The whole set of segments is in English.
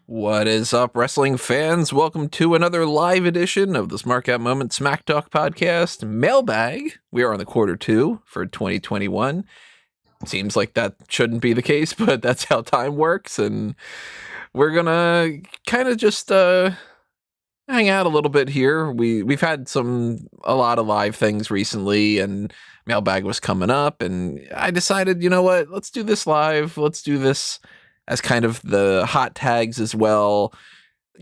What is up, wrestling fans? Welcome to another live edition of the Smark Out Moment Smack Talk podcast Mailbag. We are on the quarter 2 for 2021. Seems like that shouldn't be the case, but that's how time works, and we're gonna kind of just hang out a little bit here. We've had a lot of live things recently, and Mailbag was coming up, and I decided, you know what? Let's do this live. Let's do this as kind of the hot tags as well.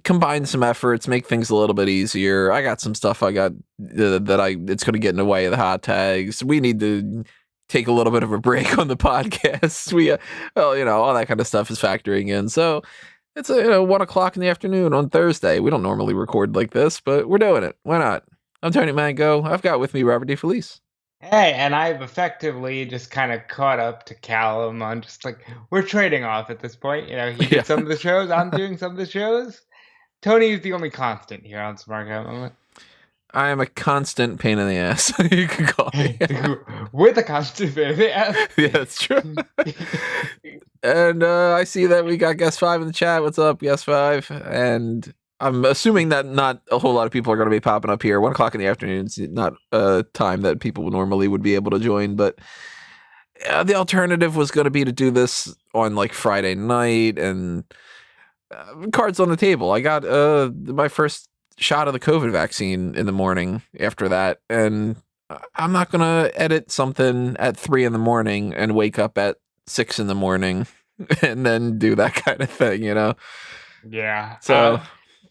Combine some efforts, make things a little bit easier. I got some stuff it's going to get in the way of the hot tags. We need to take a little bit of a break on the podcast. All that kind of stuff is factoring in. So it's 1 o'clock in the afternoon on Thursday. We don't normally record like this, but we're doing it. Why not? I'm Tony Mango. I've got with me Robert DeFelice. Hey, and I've effectively just kind of caught up to Callum on just like, we're trading off at this point. He did some of the shows, I'm doing some of the shows. Tony is the only constant here on Smark Out Moment. I am a constant pain in the ass, you can call me. With a constant pain in the ass. Yeah, that's true. And I see that we got Guest 5 in the chat. What's up, Guest 5? And I'm assuming that not a whole lot of people are going to be popping up here. 1 o'clock in the afternoon is not a time that people normally would be able to join, but the alternative was going to be to do this on like Friday night, and cards on the table. I got my first shot of the COVID vaccine in the morning after that, and I'm not going to edit something at 3 in the morning and wake up at 6 in the morning and then do that kind of thing, Yeah. So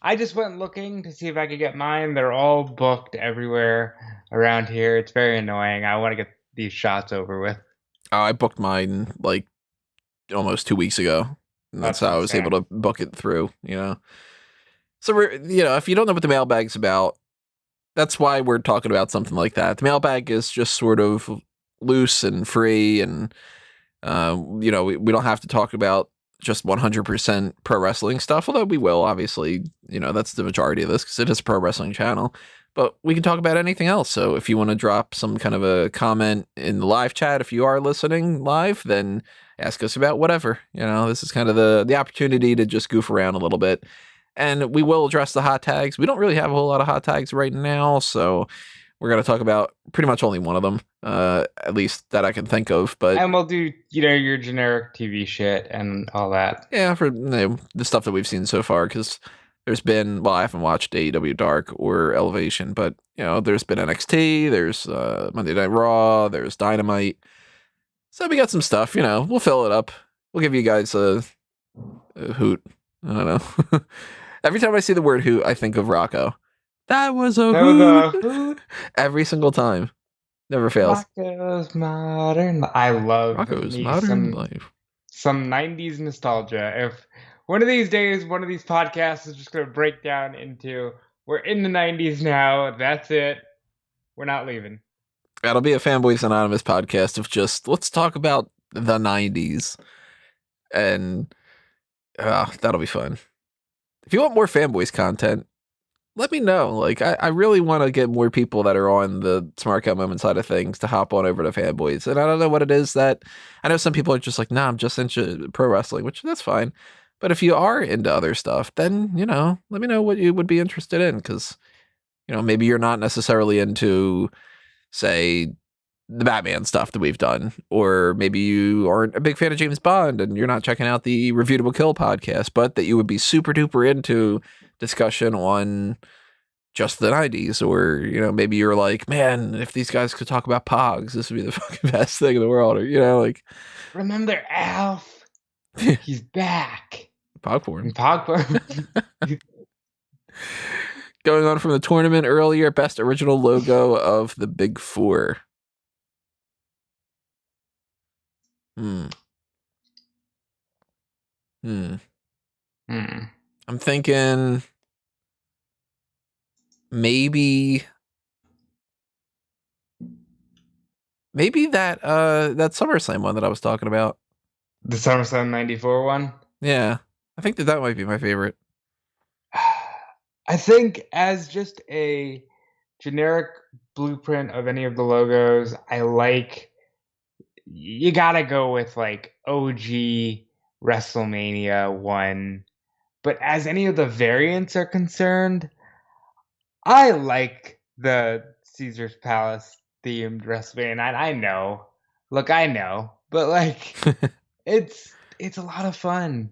I just went looking to see if I could get mine. They're all booked everywhere around here. It's very annoying. I want to get these shots over with. I booked mine like almost 2 weeks ago. And that's how I was able to book it through, So if you don't know what the mailbag's about, that's why we're talking about something like that. The mailbag is just sort of loose and free, and we don't have to talk about just 100% pro wrestling stuff, although we will, obviously. That's the majority of this because it is a pro wrestling channel. But we can talk about anything else. So if you want to drop some kind of a comment in the live chat, if you are listening live, then ask us about whatever. This is kind of the opportunity to just goof around a little bit. And we will address the hot tags. We don't really have a whole lot of hot tags right now, so we're going to talk about pretty much only one of them, at least that I can think of. And we'll do, your generic TV shit and all that. Yeah, for the stuff that we've seen so far, because there's been, I haven't watched AEW Dark or Elevation, but, there's been NXT, there's Monday Night Raw, there's Dynamite. So we got some stuff, we'll fill it up. We'll give you guys a hoot. I don't know. Every time I see the word hoot, I think of Rocco. That was a hoot. Every single time. Never fails. Rocco's Modern Life. I love Rocco's Modern Life. Some 90s nostalgia. If one of these days, one of these podcasts is just going to break down into, we're in the 90s now, that's it, we're not leaving. That'll be a Fanboys Anonymous podcast of just, let's talk about the 90s. And that'll be fun. If you want more Fanboys content, let me know. Like, I really want to get more people that are on the Smark Out Moment side of things to hop on over to Fanboys. And I don't know what it is that, I know some people are just like, nah, I'm just into pro wrestling, which that's fine. But if you are into other stuff, then, let me know what you would be interested in. Because, maybe you're not necessarily into, say, the Batman stuff that we've done, or maybe you aren't a big fan of James Bond and you're not checking out the Review to Kill podcast, but that you would be super duper into discussion on just the 90s, or maybe you're like, man, if these guys could talk about Pogs, this would be the fucking best thing in the world, or like, remember Alf? He's back. Pogporn. Going on from the tournament earlier, best original logo of the Big Four. I'm thinking maybe that SummerSlam one that I was talking about. The SummerSlam 94 one? Yeah. I think that might be my favorite. I think as just a generic blueprint of any of the logos, I like you gotta go with like OG Wrestlemania 1. But as any of the variants are concerned, I like the Caesar's Palace themed WrestleMania. And I know. Look, I know. But like it's a lot of fun.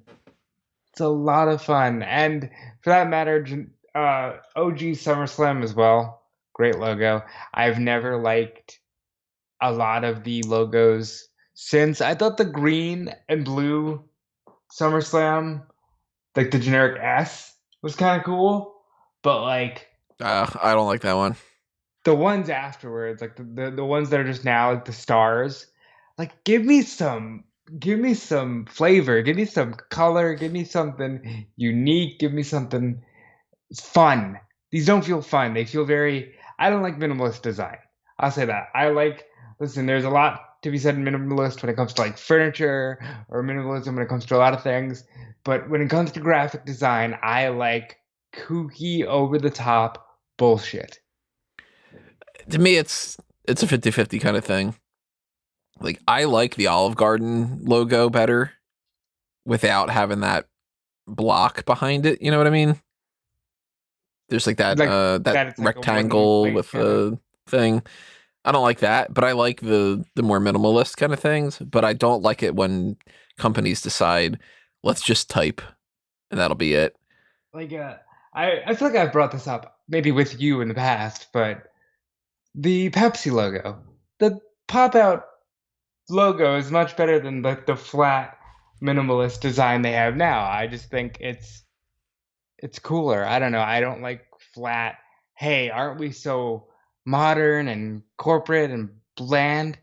It's a lot of fun. And for that matter, OG SummerSlam as well. Great logo. I've never liked a lot of the logos since. I thought the green and blue SummerSlam, like the generic S, was kind of cool. But like I don't like that one. the ones afterwards, like the ones that are just now, like the stars, like give me some flavor, give me some color, give me something unique, give me something fun. These don't feel fun. They feel very. I don't like minimalist design. I'll say that. I like. Listen, there's a lot to be said in minimalist when it comes to like furniture or minimalism when it comes to a lot of things. But when it comes to graphic design, I like kooky, over the top bullshit. To me, it's a 50-50 kind of thing. Like, I like the Olive Garden logo better without having that block behind it. You know what I mean? There's like Like that that. It's like a wooden rectangle plate with kind of. a thing. I don't like that, but I like the more minimalist kind of things. But I don't like it when companies decide, let's just type and that'll be it. Like I feel like I've brought this up maybe with you in the past, but the Pepsi logo, the pop out logo is much better than the flat minimalist design they have now. I just think it's cooler. I don't know. I don't like flat. Hey, aren't we so modern and corporate and bland?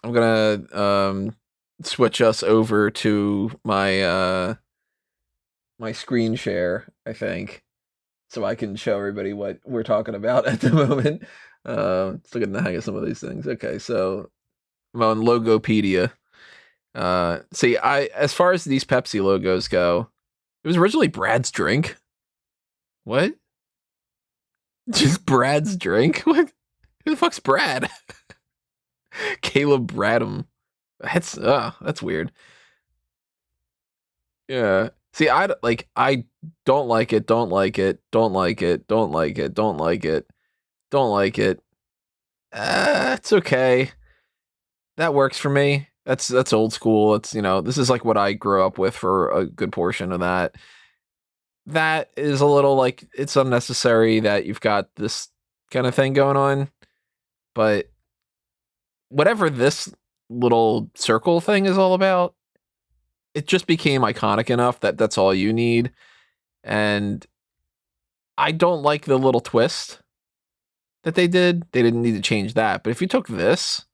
I'm gonna switch us over to my screen share, I think, so I can show everybody what we're talking about at the moment. Still getting the hang of some of these things. Okay, so I'm on Logopedia. See, I as far as these Pepsi logos go, it was originally Brad's drink. What? Just Brad's drink? What? Who the fuck's Brad? Caleb Bradham. That's weird. Yeah. See, I don't like it, don't like it, don't like it, don't like it, don't like it, don't like it. It's okay. That works for me. That's old school. It's, this is like what I grew up with for a good portion of that. That is a little like it's unnecessary that you've got this kind of thing going on, but whatever this little circle thing is all about, it just became iconic enough that that's all you need. And I don't like the little twist that they did. They didn't need to change that. But if you took this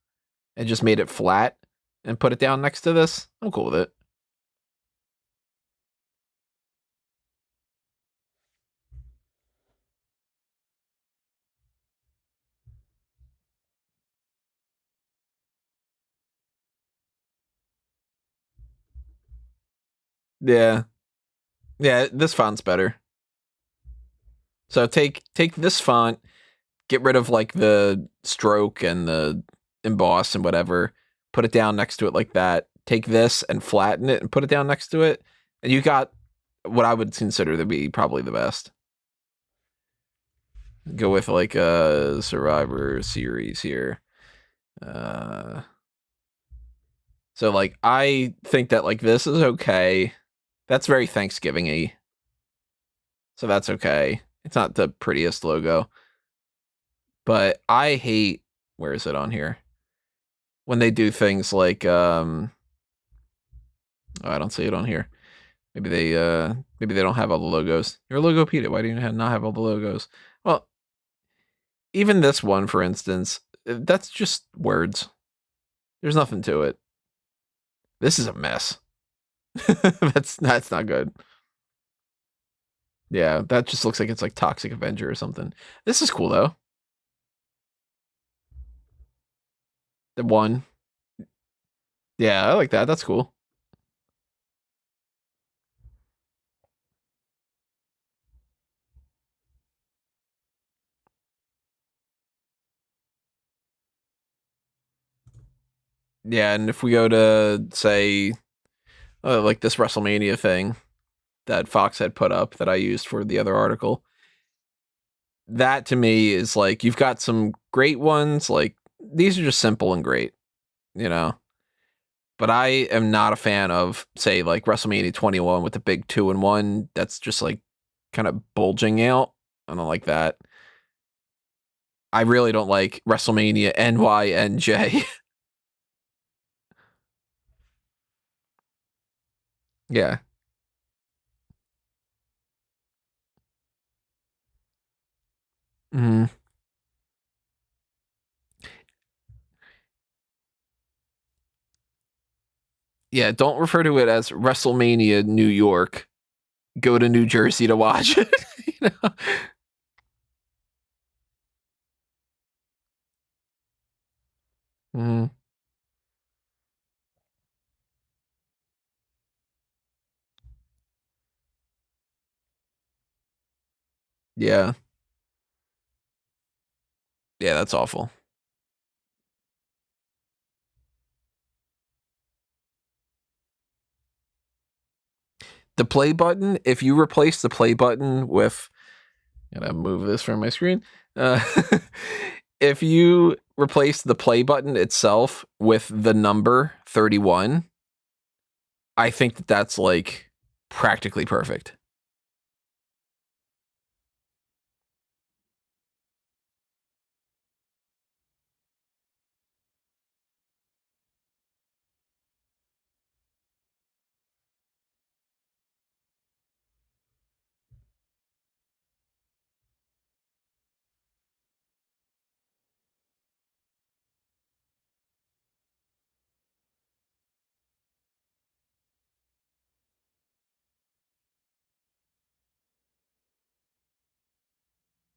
and just made it flat and put it down next to this, I'm cool with it. Yeah. Yeah, this font's better. So take this font, get rid of like the stroke and the emboss and whatever, put it down next to it like that. Take this and flatten it and put it down next to it, and you got what I would consider to be probably the best. Go with like a Survivor series here. Uh so like I think that like this is okay. That's very Thanksgiving-y. So that's okay. It's not the prettiest logo, but I hate, where is it on here? When they do things like oh, I don't see it on here. Maybe they don't have all the logos. You're a Logopedia. Why do you not have all the logos? Well, even this one, for instance, that's just words. There's nothing to it. This is a mess. That's not good. Yeah, that just looks like it's like Toxic Avenger or something. This is cool though. The one. Yeah, I like that. That's cool. Yeah, and if we go to, say, like this WrestleMania thing that Fox had put up that I used for the other article, that to me is like, you've got some great ones. Like, these are just simple and great, you know? But I am not a fan of, say, like WrestleMania 21 with the big 2-in-1. That's just like kind of bulging out. I don't like that. I really don't like WrestleMania NYNJ. Yeah. Mm. Yeah, don't refer to it as WrestleMania New York. Go to New Jersey to watch it. You know? Mm. Yeah. Yeah, that's awful. The play button, if you replace the play button with, gotta move this from my screen. Uh, if you replace the play button itself with the number 31, I think that that's like practically perfect.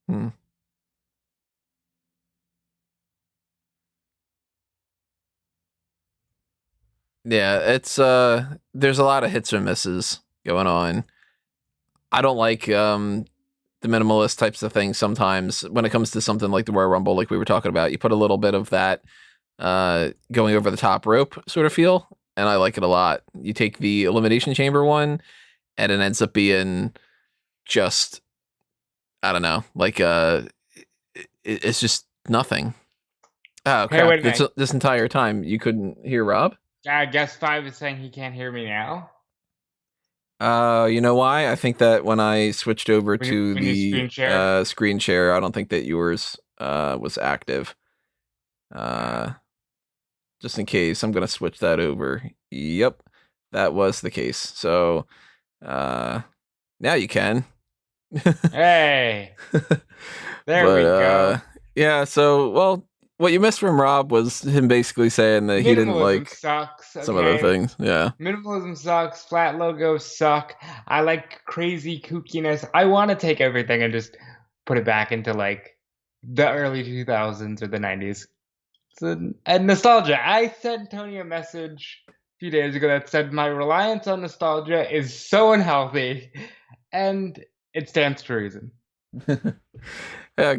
Hmm. Yeah, it's there's a lot of hits and misses going on. I don't like the minimalist types of things sometimes when it comes to something like the Royal Rumble, like we were talking about. You put a little bit of that going over the top rope sort of feel, and I like it a lot. You take the Elimination Chamber one, and it ends up being just, I don't know, like it's just nothing. Oh Hey, crap! wait a minute. This entire time you couldn't hear Rob. Guest 5 is saying he can't hear me now. You know why? I think that when I switched over to When you the screen share. screen share, I don't think that yours was active. Uh, just in case, I'm gonna switch that over. Yep, that was the case. So uh, now you can. Hey, there But we go. yeah. So well, what you missed from Rob was him basically saying that he didn't Minimalism like sucks, some other okay? things. Yeah. Minimalism sucks. Flat logos suck. I like crazy kookiness. I want to take everything and just put it back into like the early 2000s or the 90s. And nostalgia. I sent Tony a message a few days ago that said my reliance on nostalgia is so unhealthy, and it stands to reason. Yeah,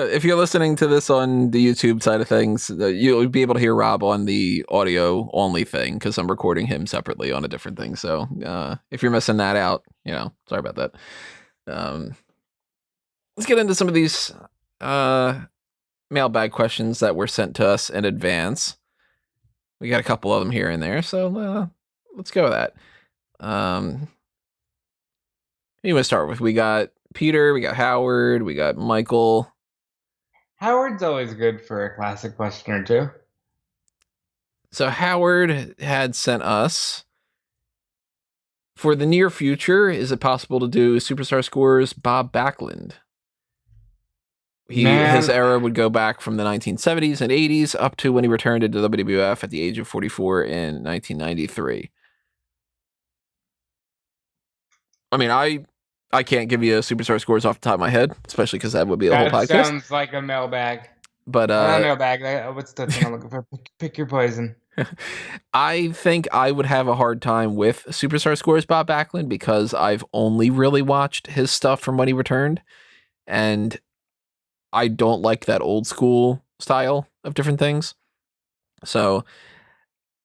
if you're listening to this on the YouTube side of things, you'll be able to hear Rob on the audio only thing because I'm recording him separately on a different thing. So if you're missing that out, sorry about that. Let's get into some of these mailbag questions that were sent to us in advance. We got a couple of them here and there, so let's go with that. Who you want to start with? We got Peter, we got Howard, we got Michael. Howard's always good for a classic question or two. So Howard had sent us, for the near future, is it possible to do Superstar Scores Bob Backlund? His Man, era would go back from the 1970s and 80s up to when he returned to WWF at the age of 44 in 1993. I mean, I can't give you a Superstar Scores off the top of my head, especially because that would be a whole that podcast. sounds like a mailbag. But Not mailbag. What's the thing I'm looking for? Pick your poison. I think I would have a hard time with Superstar Scores Bob Backlund because I've only really watched his stuff from when he returned, and I don't like that old school style of different things. So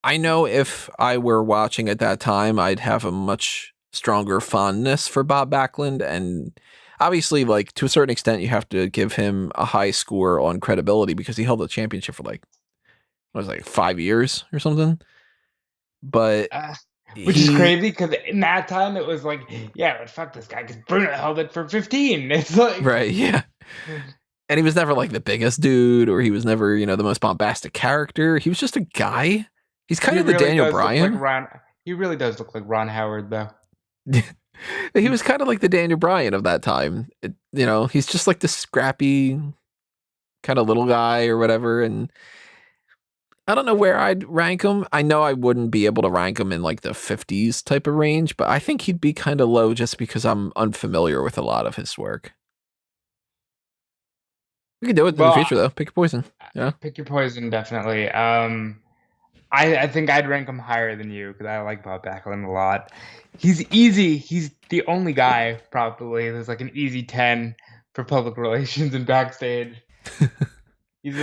I know if I were watching at that time, I'd have a much stronger fondness for Bob Backlund. And obviously, like, to a certain extent, you have to give him a high score on credibility because he held the championship for like, what was it, like 5 years or something. But which is crazy because in that time it was like, yeah, but fuck this guy because Bruno held it for 15. It's like, right, yeah. And he was never like the biggest dude, or he was never, the most bombastic character. He was just a guy. He's kind of the Daniel Bryan. He really does look like Ron Howard, though. He was kind of like the Daniel Bryan of that time. He's just like this scrappy kind of little guy or whatever. And I don't know where I'd rank him. I know I wouldn't be able to rank him in like the 50s type of range, but I think he'd be kind of low just because I'm unfamiliar with a lot of his work. We can do it in the future, though. Pick your poison. Yeah, pick your poison, definitely. I think I'd rank him higher than you because I like Bob Backlund a lot. He's easy. He's the only guy probably there's like an easy 10 for public relations and backstage. he's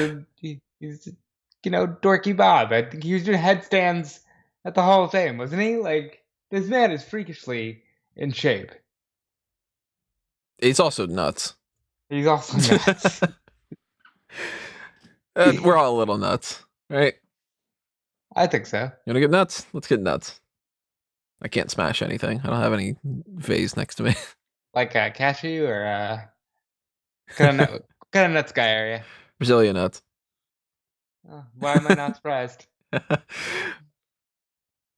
dorky Bob. I think he was doing headstands at the Hall of Fame, wasn't he? Like, this man is freakishly in shape. He's also nuts. He's also nuts. We're all a little nuts, right? I think so. You want to get nuts? Let's get nuts. I can't smash anything. I don't have any vase next to me. Like a cashew or what kind of nuts guy are you? Brazilian nuts. Oh, why am I not surprised? And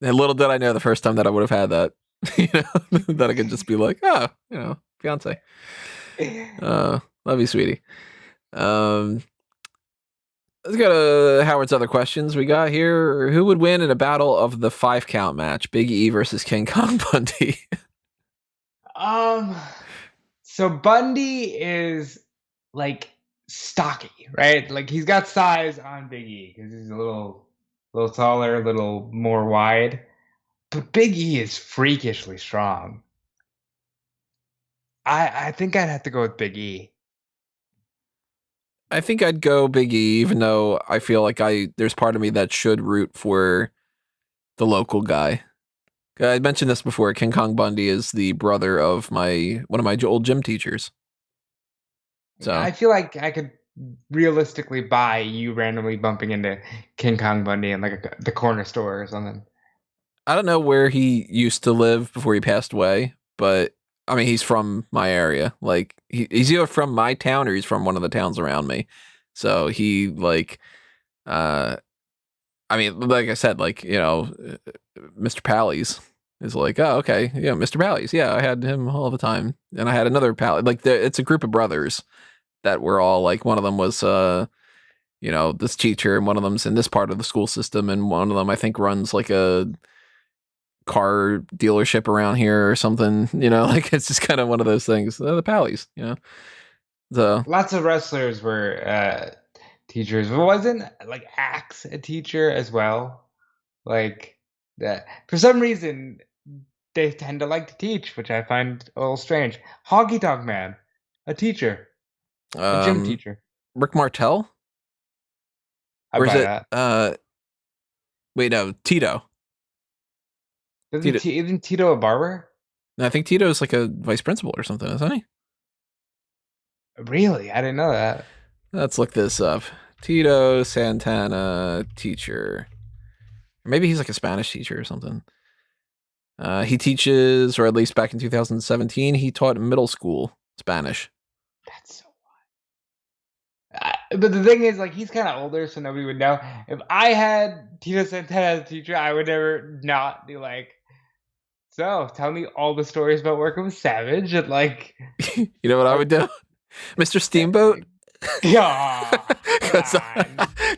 little did I know the first time that I would have had that, that I could just be like, oh, fiance. Love you, sweetie. Let's go to Howard's other questions we got here. Who would win in a battle of the 5 count match? Big E versus King Kong Bundy. So Bundy is like stocky, right? Like he's got size on Big E because he's a little taller, a little more wide. But Big E is freakishly strong. I think I'd have to go with Big E. I think I'd go Big E, even though I feel like there's part of me that should root for the local guy. I mentioned this before. King Kong Bundy is the brother of one of my old gym teachers. So I feel like I could realistically buy you randomly bumping into King Kong Bundy in like the corner store or something. I don't know where he used to live before he passed away, but I mean, he's from my area. Like he's either from my town or he's from one of the towns around me. So he like, I mean, like I said, like, Mr. Pally's is like, oh, okay. Yeah. Mr. Pally's. Yeah. I had him all the time. And I had another Pally. Like it's a group of brothers that were all like, one of them was, this teacher, and one of them's in this part of the school system. And one of them, I think, runs like a car dealership around here or something, like it's just kind of one of those things. The Pallies, so lots of wrestlers were teachers. Wasn't like Axe a teacher as well? Like that for some reason they tend to like to teach, which I find a little strange. Honky Tonk Man, a teacher, a gym teacher. Rick Martel. Or is it? Wait, no, Tito. Isn't Tito a barber? No, I think Tito's like a vice principal or something, isn't he? Really? I didn't know that. Let's look this up. Tito Santana, teacher. Or maybe he's like a Spanish teacher or something. He teaches, or at least back in 2017, he taught middle school Spanish. That's so wild. But the thing is, like, he's kind of older, so nobody would know. If I had Tito Santana as a teacher, I would never not be like, so tell me all the stories about working with Savage and like. You know what I would do? Mr. Steamboat? Yeah.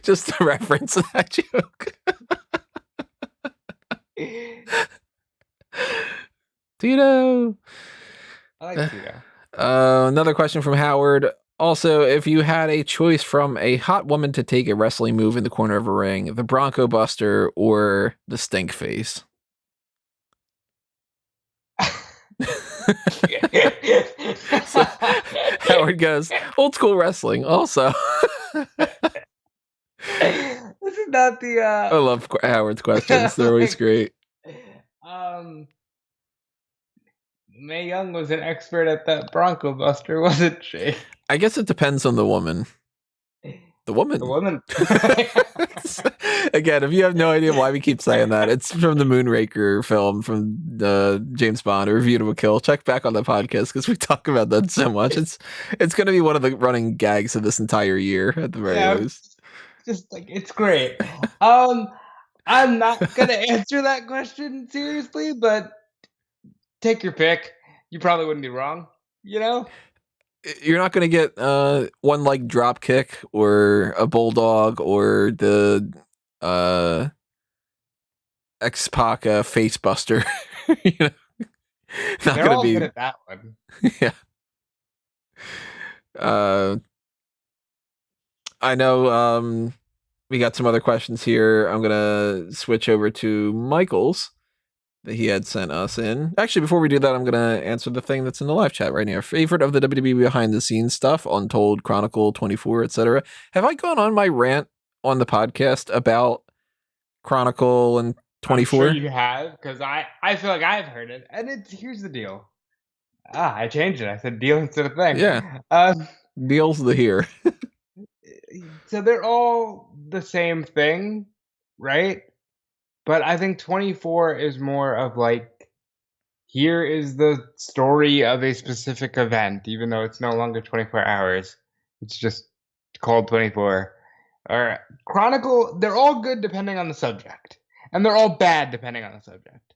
Just to reference that joke. Tito. I like Tito. Another question from Howard. Also, if you had a choice from a hot woman to take a wrestling move in the corner of a ring, the Bronco Buster or the Stink Face? So, Howard goes, old school wrestling also. This is Not the I love Howard's questions. They're always great. Mae Young was an expert at that Bronco Buster, wasn't she? I guess it depends on the woman. The woman. The woman. Again, if you have no idea why we keep saying that, it's from the Moonraker film from James Bond, A Review to a Kill. Check back on the podcast because we talk about that so much. It's going to be one of the running gags of this entire year at the very least. Just like, it's great. I'm not gonna answer that question seriously, but take your pick. You probably wouldn't be wrong, you know? You're not going to get one like drop kick or a bulldog or the X-Pac face buster. You know? Not They're all good at that one. Yeah. I know we got some other questions here. I'm going to switch over to Michael's that he had sent us in. Actually, before we do that, I'm going to answer the thing that's in the live chat right now. Favorite of the WWE behind the scenes stuff, Untold, Chronicle, 24, etc. Have I gone on my rant on the podcast about Chronicle and 24? I'm sure you have, because I feel like I've heard it. And here's the deal. I changed it. I said deal instead of thing. Yeah. Deal's the here. So they're all the same thing, right? But I think 24 is more of like, here is the story of a specific event, even though it's no longer 24 hours. It's just called 24. Or Chronicle, they're all good depending on the subject. And they're all bad depending on the subject.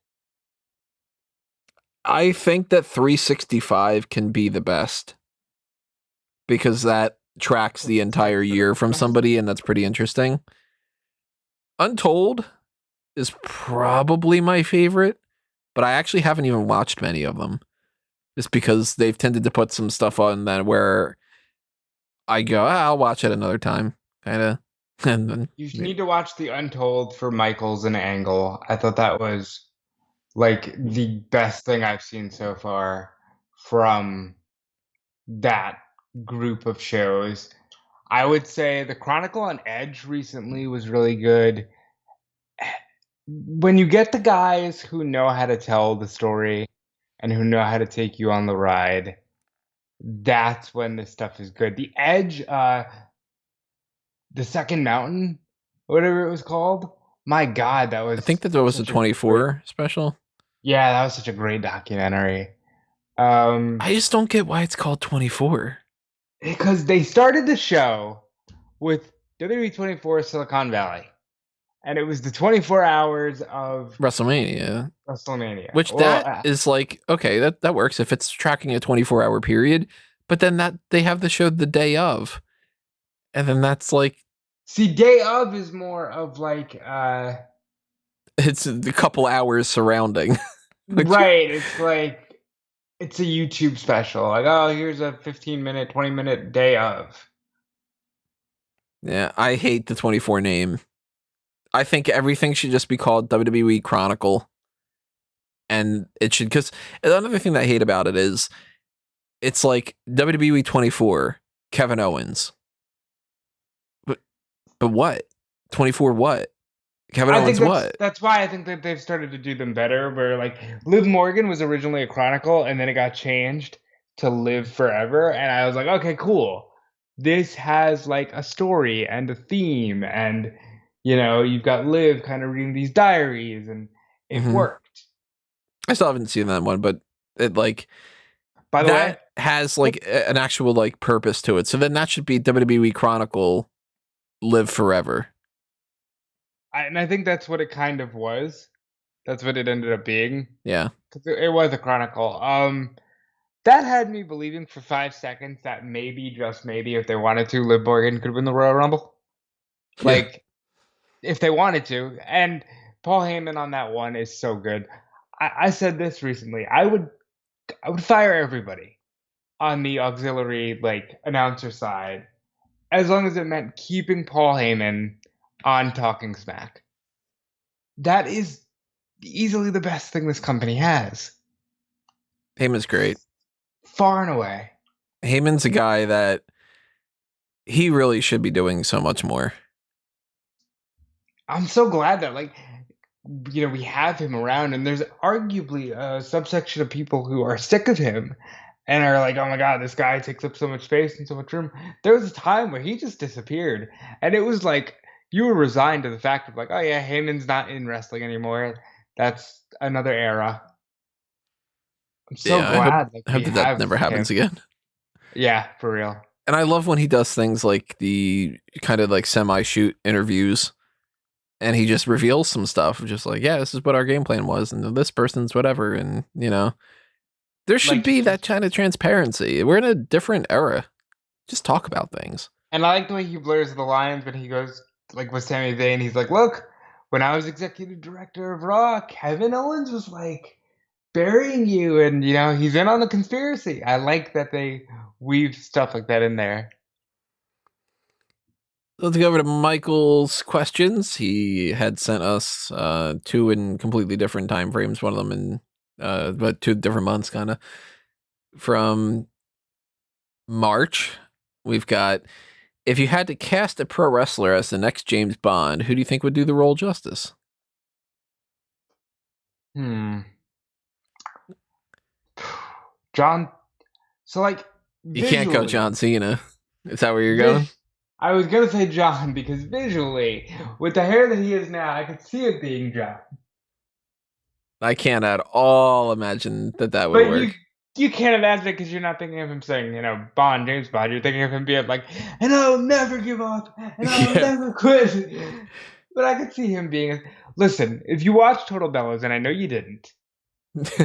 I think that 365 can be the best. Because that tracks the entire year from somebody, and that's pretty interesting. Untold is probably my favorite, but I actually haven't even watched many of them. Just because they've tended to put some stuff on that where I go, I'll watch it another time, kind of. And then you need to watch the Untold for Michaels and Angle. I thought that was like the best thing I've seen so far from that group of shows. I would say the Chronicle on Edge recently was really good. When you get the guys who know how to tell the story and who know how to take you on the ride, that's when this stuff is good. The Edge, the Second Mountain, whatever it was called. My God, that was. I think that was a 24 special. Yeah, that was such a great documentary. I just don't get why it's called 24. Because they started the show with WWE 24 Silicon Valley. And it was the 24 hours of WrestleMania. Which is like, okay, that works if it's tracking a 24-hour period. But then that they have the show the day of. And then that's like... See, day of is more of like... it's a couple hours surrounding. Right, it's like... It's a YouTube special. Like, oh, here's a 15-minute, 20-minute day of. Yeah, I hate the 24 name. I think everything should just be called WWE Chronicle. And it should... Because another thing that I hate about it is... It's like WWE 24, Kevin Owens. But what? 24 what? Kevin Owens what? That's why I think that they've started to do them better, where like Liv Morgan was originally a Chronicle and then it got changed to Live Forever, and I was like, okay, cool. This has like a story and a theme, and you know, you've got Liv kind of reading these diaries, and it worked. I still haven't seen that one, but it like... By the way, has like an actual like purpose to it. So then that should be WWE Chronicle Live Forever. And I think that's what it kind of was. That's what it ended up being. Yeah. It was a Chronicle. That had me believing for 5 seconds that maybe, just maybe, if they wanted to, Liv Morgan could win the Royal Rumble. Like, if they wanted to. And Paul Heyman on that one is so good. I said this recently. I would fire everybody on the auxiliary like announcer side, as long as it meant keeping Paul Heyman on Talking Smack. That is easily the best thing this company has. Heyman's great. Far and away. Heyman's a guy that he really should be doing so much more. I'm so glad that we have him around, and there's arguably a subsection of people who are sick of him and are like, oh my god, this guy takes up so much space and so much room. There was a time where he just disappeared, and it was like you were resigned to the fact of like, oh yeah, Heyman's not in wrestling anymore. That's another era. I'm so Yeah, I hope glad I hope we that have never him. happens again. Yeah, for real. And I love when he does things like the kind of like semi-shoot interviews, and he just reveals some stuff, just like, yeah, this is what our game plan was, and this person's whatever, and there should Like be he that kind of transparency. We're in a different era. Just talk about things. And I like the way he blurs the lines when he goes like with Sami Zayn. He's like, "Look, when I was executive director of Raw, Kevin Owens was like burying you, and he's in on the conspiracy." I like that they weave stuff like that in there. Let's go over to Michael's questions. He had sent us two in completely different time frames. One of them in but 2 different months, kind of. From March, we've got, if you had to cast a pro wrestler as the next James Bond, who do you think would do the role justice? Hmm. John. So You can't go visually, John Cena. Is that where you're going? I was gonna say John because visually, with the hair that he has now, I could see it being John. I can't at all imagine that would But you work. you can't imagine it because you're not thinking of him saying, Bond, James Bond. You're thinking of him being like, and I'll never give up, and I'll Yeah. never quit. But I could see him being. Listen, if you watch Total Bellas, and I know you didn't,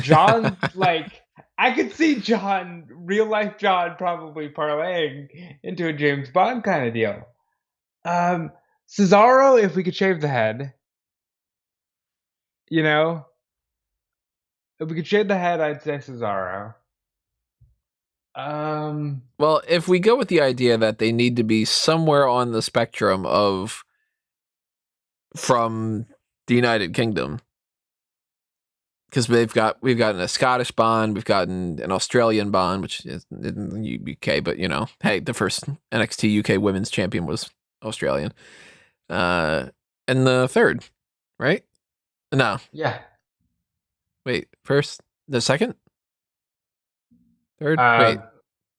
John, I could see John, real life John, probably parlaying into a James Bond kind of deal. Cesaro, if we could shave the head, you know, if we could shave the head, I'd say Cesaro. Um, Well, if we go with the idea that they need to be somewhere on the spectrum of from the United Kingdom, because we've gotten a Scottish Bond, we've gotten an Australian Bond, which is in the UK, but hey, the first NXT UK Women's Champion was Australian, uh, and the third, right? No, yeah. wait, the second, third, Uh, wait,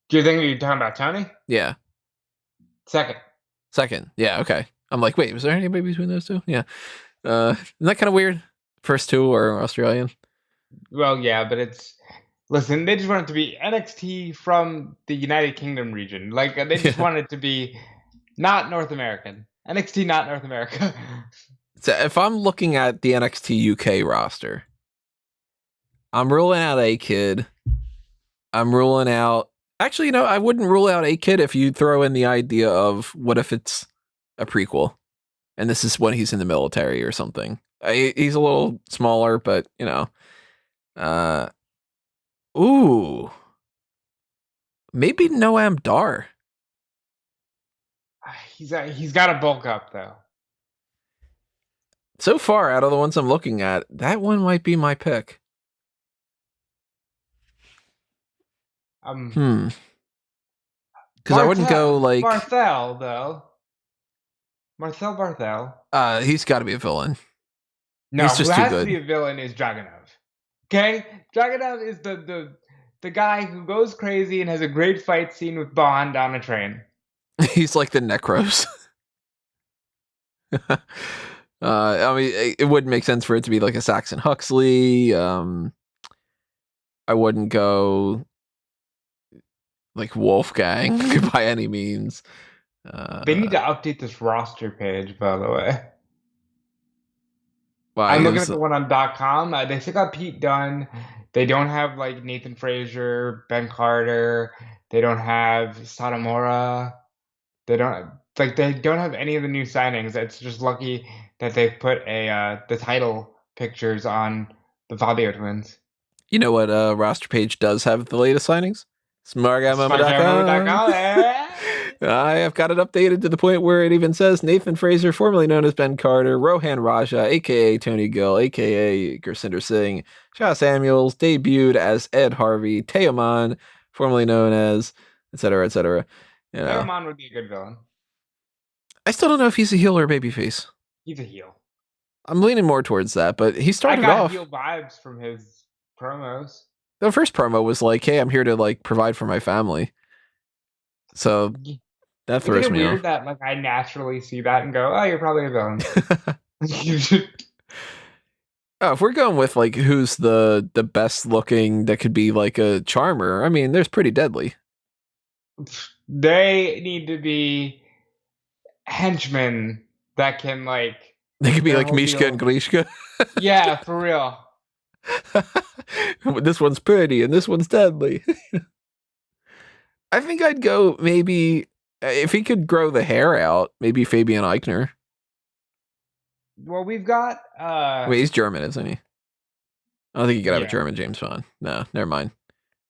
do you think you're talking about Tony? yeah, Second. second, yeah, okay. I'm like, wait, was there anybody between those two? Yeah, isn't that kind of weird? First two are Australian. Well, yeah, but listen, they just want it to be NXT from the United Kingdom region. They just Yeah. want it to be not North American. NXT, not North America. So if I'm looking at the NXT UK roster, I'm ruling out A Kid. I'm ruling out. Actually, I wouldn't rule out A Kid if you throw in the idea of what if it's a prequel, and this is when he's in the military or something. He's a little smaller, but uh, ooh, maybe Noam Dar. He's got to bulk up though. So far, out of the ones I'm looking at, that one might be my pick. Um, Because I wouldn't go like Marthel though. Marcel Barthel. He's got to be a villain. No, He's who just too has to be good. a villain is Dragunov. Okay, Dragunov is the guy who goes crazy and has a great fight scene with Bond on a train. He's like the Necros. I mean, it wouldn't make sense for it to be like a Saxon Huxley. I wouldn't go like Wolfgang by any means. They need to update this roster page, by the way. Why? I'm looking at the one on .com. They still got Pete Dunne. They don't have Nathan Frazier, Ben Carter. They don't have Satomura. They don't have any of the new signings. It's just lucky that they put the title pictures on the Fabio twins. You know what roster page does have the latest signings? SmarkOutMoment.com. SmartOutMoment.com. I have got it updated to the point where it even says Nathan Fraser, formerly known as Ben Carter, Rohan Raja, aka Tony Gill, aka Gursinder Singh, Shah Samuels, debuted as Ed Harvey, Teoman, formerly known as, etc., etc. Teoman would be a good villain. I still don't know if he's a heel or a babyface. He's a heel. I'm leaning more towards that, but he I started got off. heel vibes from his promos. The first promo was like, "Hey, I'm here to like provide for my family," so that Isn't throws it me weird off. that like I naturally see that and go, "Oh, you're probably a villain." Oh, if we're going with like who's the best looking that could be like a charmer, I mean, there's Pretty Deadly. They need to be henchmen that can like They could be their like whole Mishka and deal. Grishka. Yeah, for real. This one's pretty and this one's deadly. I think I'd go maybe if he could grow the hair out, maybe Fabian Eichner. Well, we've got Wait, he's German, isn't he? I don't think you could have a yeah. German James Bond. No, never mind.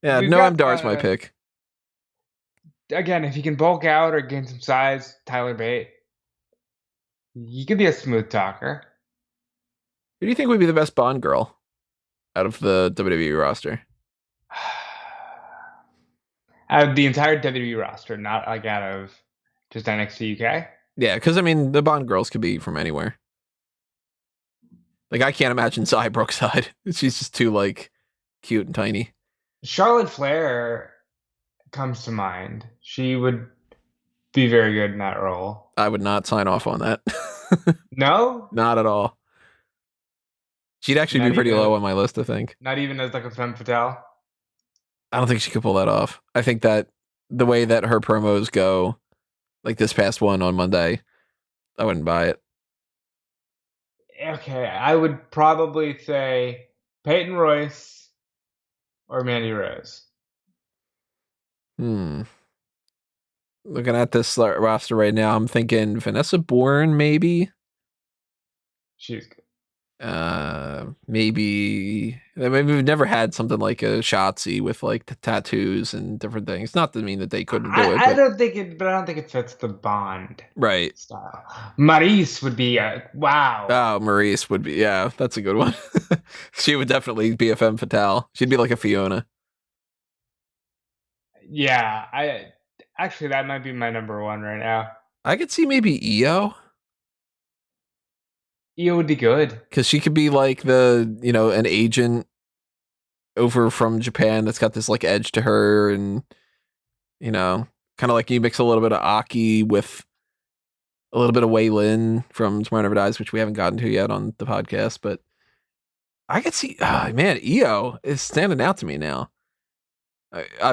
Yeah, We've Noam got Dar's my pick. again, if he can bulk out or gain some size, Tyler Bate. He could be a smooth talker. Who do you think would be the best Bond girl out of the WWE roster? Out of the entire WWE roster, not like out of just NXT UK. Yeah, because I mean, the Bond girls could be from anywhere. Like, I can't imagine Zy Brookside. She's just too, like, cute and tiny. Charlotte Flair comes to mind. She would be very good in that role. I would not sign off on that. No? Not at all. She'd actually Not be pretty even- low on my list, I think. Not even as like a femme fatale. I don't think she could pull that off. I think that the way that her promos go, like this past one on Monday, I wouldn't buy it. Okay, I would probably say Peyton Royce or Mandy Rose. Looking at this roster right now, I'm thinking Vanessa Bourne, maybe. She's good. Maybe we've never had something like a Shotzi with like the tattoos and different things. Not to mean that they couldn't do it. I don't think it fits the Bond right style. Maurice would be a wow. Oh, Maurice would be, yeah, that's a good one. She would definitely be a femme fatale. She'd be like a Fiona. Yeah, actually that might be my number one right now. I could see maybe Io. Io would be good because she could be like an agent over from Japan that's got this like edge to her, and kind of like you mix a little bit of Aki with a little bit of Wei Lin from Tomorrow Never Dies, which we haven't gotten to yet on the podcast, but I could see, man, Io is standing out to me now.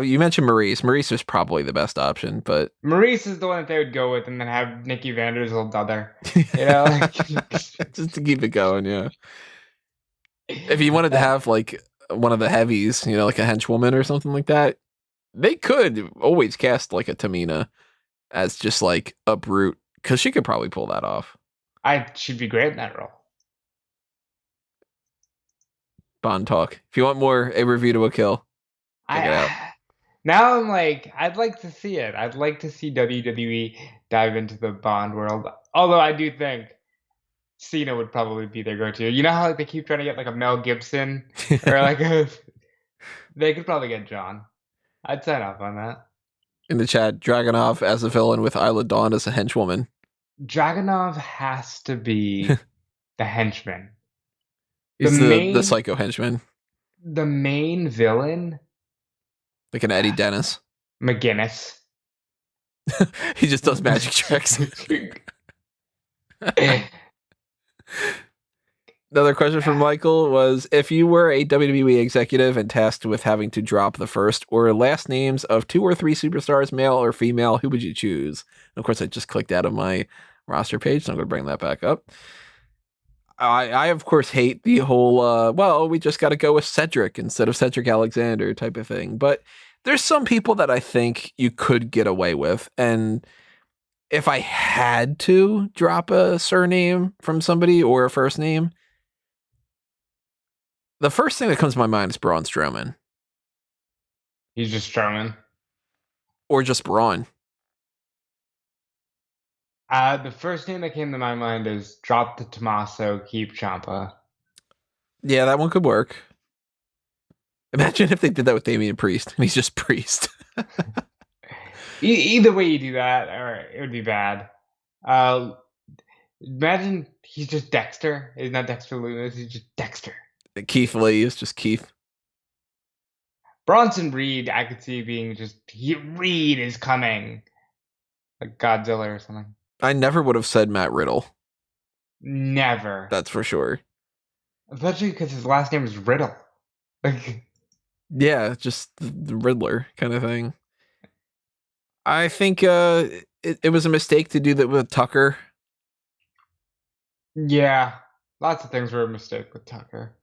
You mentioned Maurice. Maurice is probably the best option, but Maurice is the one that they would go with, and then have Nikki Vander's old other. You know, like, just to keep it going, yeah. If you wanted to have like one of the heavies, like a henchwoman or something like that, they could always cast like a Tamina as just like a brute, because she could probably pull that off. she'd be great in that role. Bond talk. If you want more A Review to a Kill, check it out. Now I'm like, I'd like to see it. I'd like to see WWE dive into the Bond world. Although I do think Cena would probably be their go-to. You know how like they keep trying to get like a Mel Gibson or like they could probably get John. I'd sign off on that. In the chat, Dragunov as a villain with Isla Dawn as a henchwoman. Dragunov has to be the henchman. He's the psycho henchman. The main villain, like an Eddie Dennis. McGinnis. He just does magic tricks. Another question from Michael was, if you were a WWE executive and tasked with having to drop the first or last names of 2 or 3 superstars, male or female, who would you choose? And of course, I just clicked out of my roster page, so I'm going to bring that back up. I of course hate the whole, we just got to go with Cedric instead of Cedric Alexander type of thing. But there's some people that I think you could get away with. And if I had to drop a surname from somebody or a first name, the first thing that comes to my mind is Braun Strowman. He's just Strowman. Or just Braun. The first name that came to my mind is drop the Tommaso, keep Ciampa. Yeah, that one could work. Imagine if they did that with Damian Priest, and he's just Priest. Either way you do that, or it would be bad. Imagine he's just Dexter. He's not Dexter Loomis. He's just Dexter. Keith Lee is just Keith. Bronson Reed, I could see being just Reed is coming, like Godzilla or something. I never would have said Matt Riddle. Never. That's for sure. Especially because his last name is Riddle. Like, yeah, just the Riddler kind of thing. I think it was a mistake to do that with Tucker. Yeah, lots of things were a mistake with Tucker.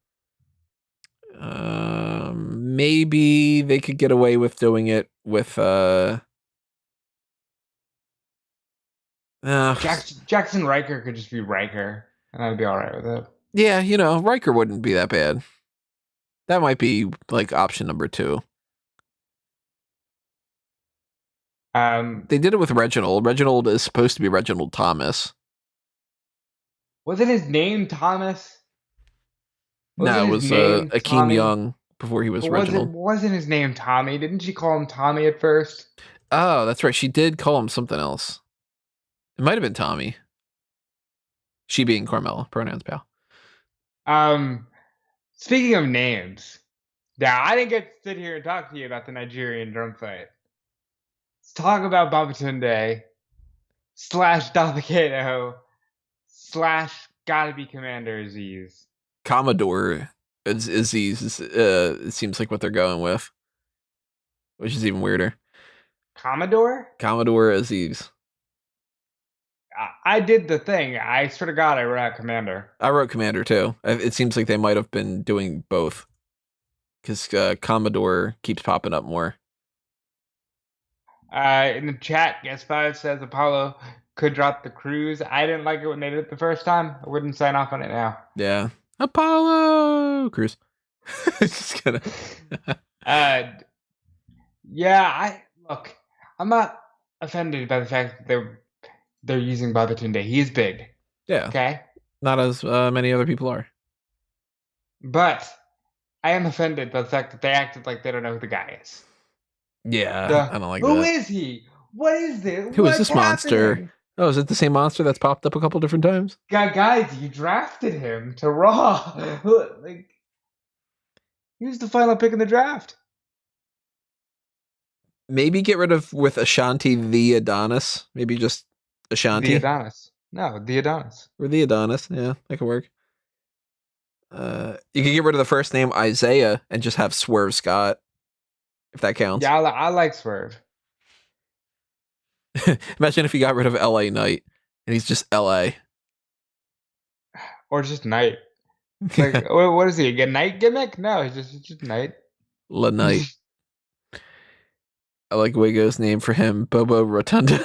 Maybe they could get away with doing it with Jackson Riker could just be Riker, and I'd be all right with it. Yeah, Riker wouldn't be that bad. That might be like option number 2. They did it with Reginald. Reginald is supposed to be Reginald Thomas. Wasn't his name Thomas? No, it was Akeem Young before he was Reginald. Wasn't his name Tommy? Didn't she call him Tommy at first? Oh, that's right. She did call him something else. It might have been Tommy. She being Carmella. Pronouns, pal. Speaking of names, now I didn't get to sit here and talk to you about the Nigerian drum fight. Let's talk about Babatunde / Dabakato / gotta be Commander Aziz. Commodore Aziz. It seems like what they're going with, which is even weirder. Commodore Aziz. I did the thing. I swear to God, I wrote out Commander. I wrote Commander too. It seems like they might have been doing both because Commodore keeps popping up more. In the chat, Guest5 says Apollo could drop the cruise. I didn't like it when they did it the first time. I wouldn't sign off on it now. Yeah. Apollo cruise. Just kidding. Yeah, I'm not offended by the fact that they're using Babatunde. He's big. Yeah. Okay. Not as many other people are. But I am offended by the fact that they acted like they don't know who the guy is. Yeah, I don't like who that. Who is he? What is this? Who is this monster? Oh, is it the same monster that's popped up a couple different times? Guys, you drafted him to Raw. Like, he was the final pick in the draft. Maybe get rid of with Ashanti the Adonis. Maybe just Ashanti. The Adonis. No, the Adonis. Or the Adonis. Yeah, that could work. You could get rid of the first name Isaiah and just have Swerve Scott, if that counts. Yeah, I like Swerve. Imagine if you got rid of LA Knight and he's just LA. Or just Knight. Like, what is he? A Knight gimmick? No, he's just Knight. La Knight. I like Wigo's name for him, Bobo Rotundo.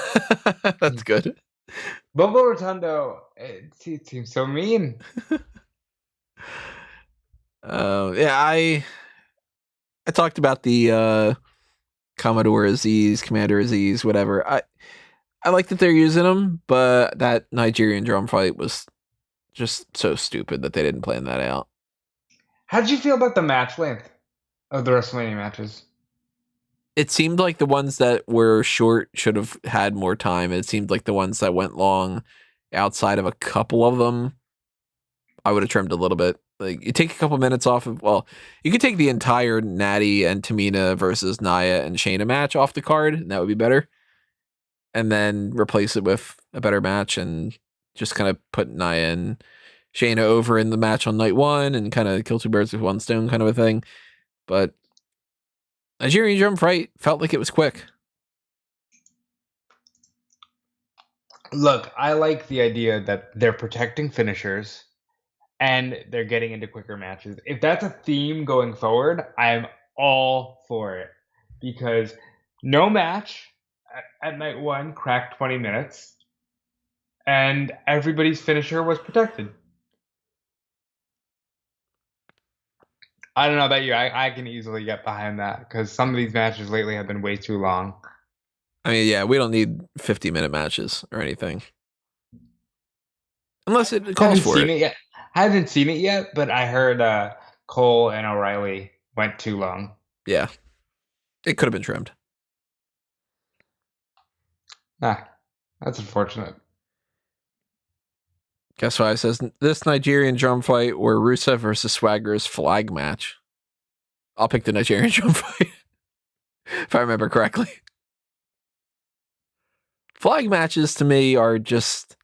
That's good. Bobo Rotundo, he seems so mean. Yeah, I talked about the Commodore Aziz, Commander Aziz, whatever. I like that they're using them, but that Nigerian drum fight was just so stupid that they didn't plan that out. How did you feel about the match length of the Wrestlemania matches? It seemed like the ones that were short should have had more time. It seemed like the ones that went long, outside of a couple of them, I would have trimmed a little bit. Like, you take a couple minutes off of, well, you could take the entire Natty and Tamina versus Nia and Shayna match off the card, and that would be better. And then replace it with a better match and just kind of put Nia and Shayna over in the match on night 1 and kind of kill 2 birds with 1 stone kind of a thing. But Nigerian drum fight felt like it was quick. Look, I like the idea that they're protecting finishers and they're getting into quicker matches. If that's a theme going forward, I'm all for it. Because no match at night 1 cracked 20 minutes, and everybody's finisher was protected. I don't know about you. I can easily get behind that because some of these matches lately have been way too long. I mean, yeah, we don't need 50-minute matches or anything. Unless it calls for it. I haven't seen it yet, but I heard Cole and O'Reilly went too long. Yeah. It could have been trimmed. That's unfortunate. Guess what? It says this Nigerian drum fight or Rusev versus Swagger's flag match. I'll pick the Nigerian drum fight if I remember correctly. Flag matches to me are just.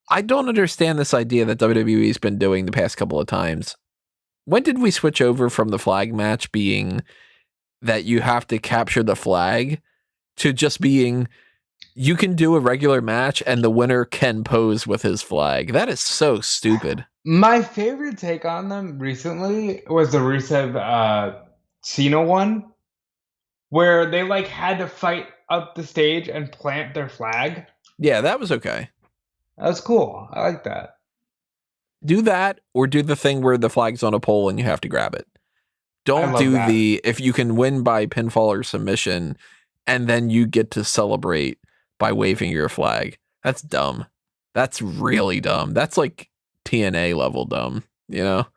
I don't understand this idea that WWE's been doing the past couple of times. When did we switch over from the flag match being that you have to capture the flag to just being you can do a regular match and the winner can pose with his flag? That is so stupid. My favorite take on them recently was the Rusev Cena one, where they like had to fight up the stage and plant their flag. Yeah, that was okay. That was cool. I like that. Do that or do the thing where the flag's on a pole and you have to grab it. Don't do that. if you can win by pinfall or submission and then you get to celebrate by waving your flag. That's dumb. That's really dumb. That's like TNA level dumb, you know?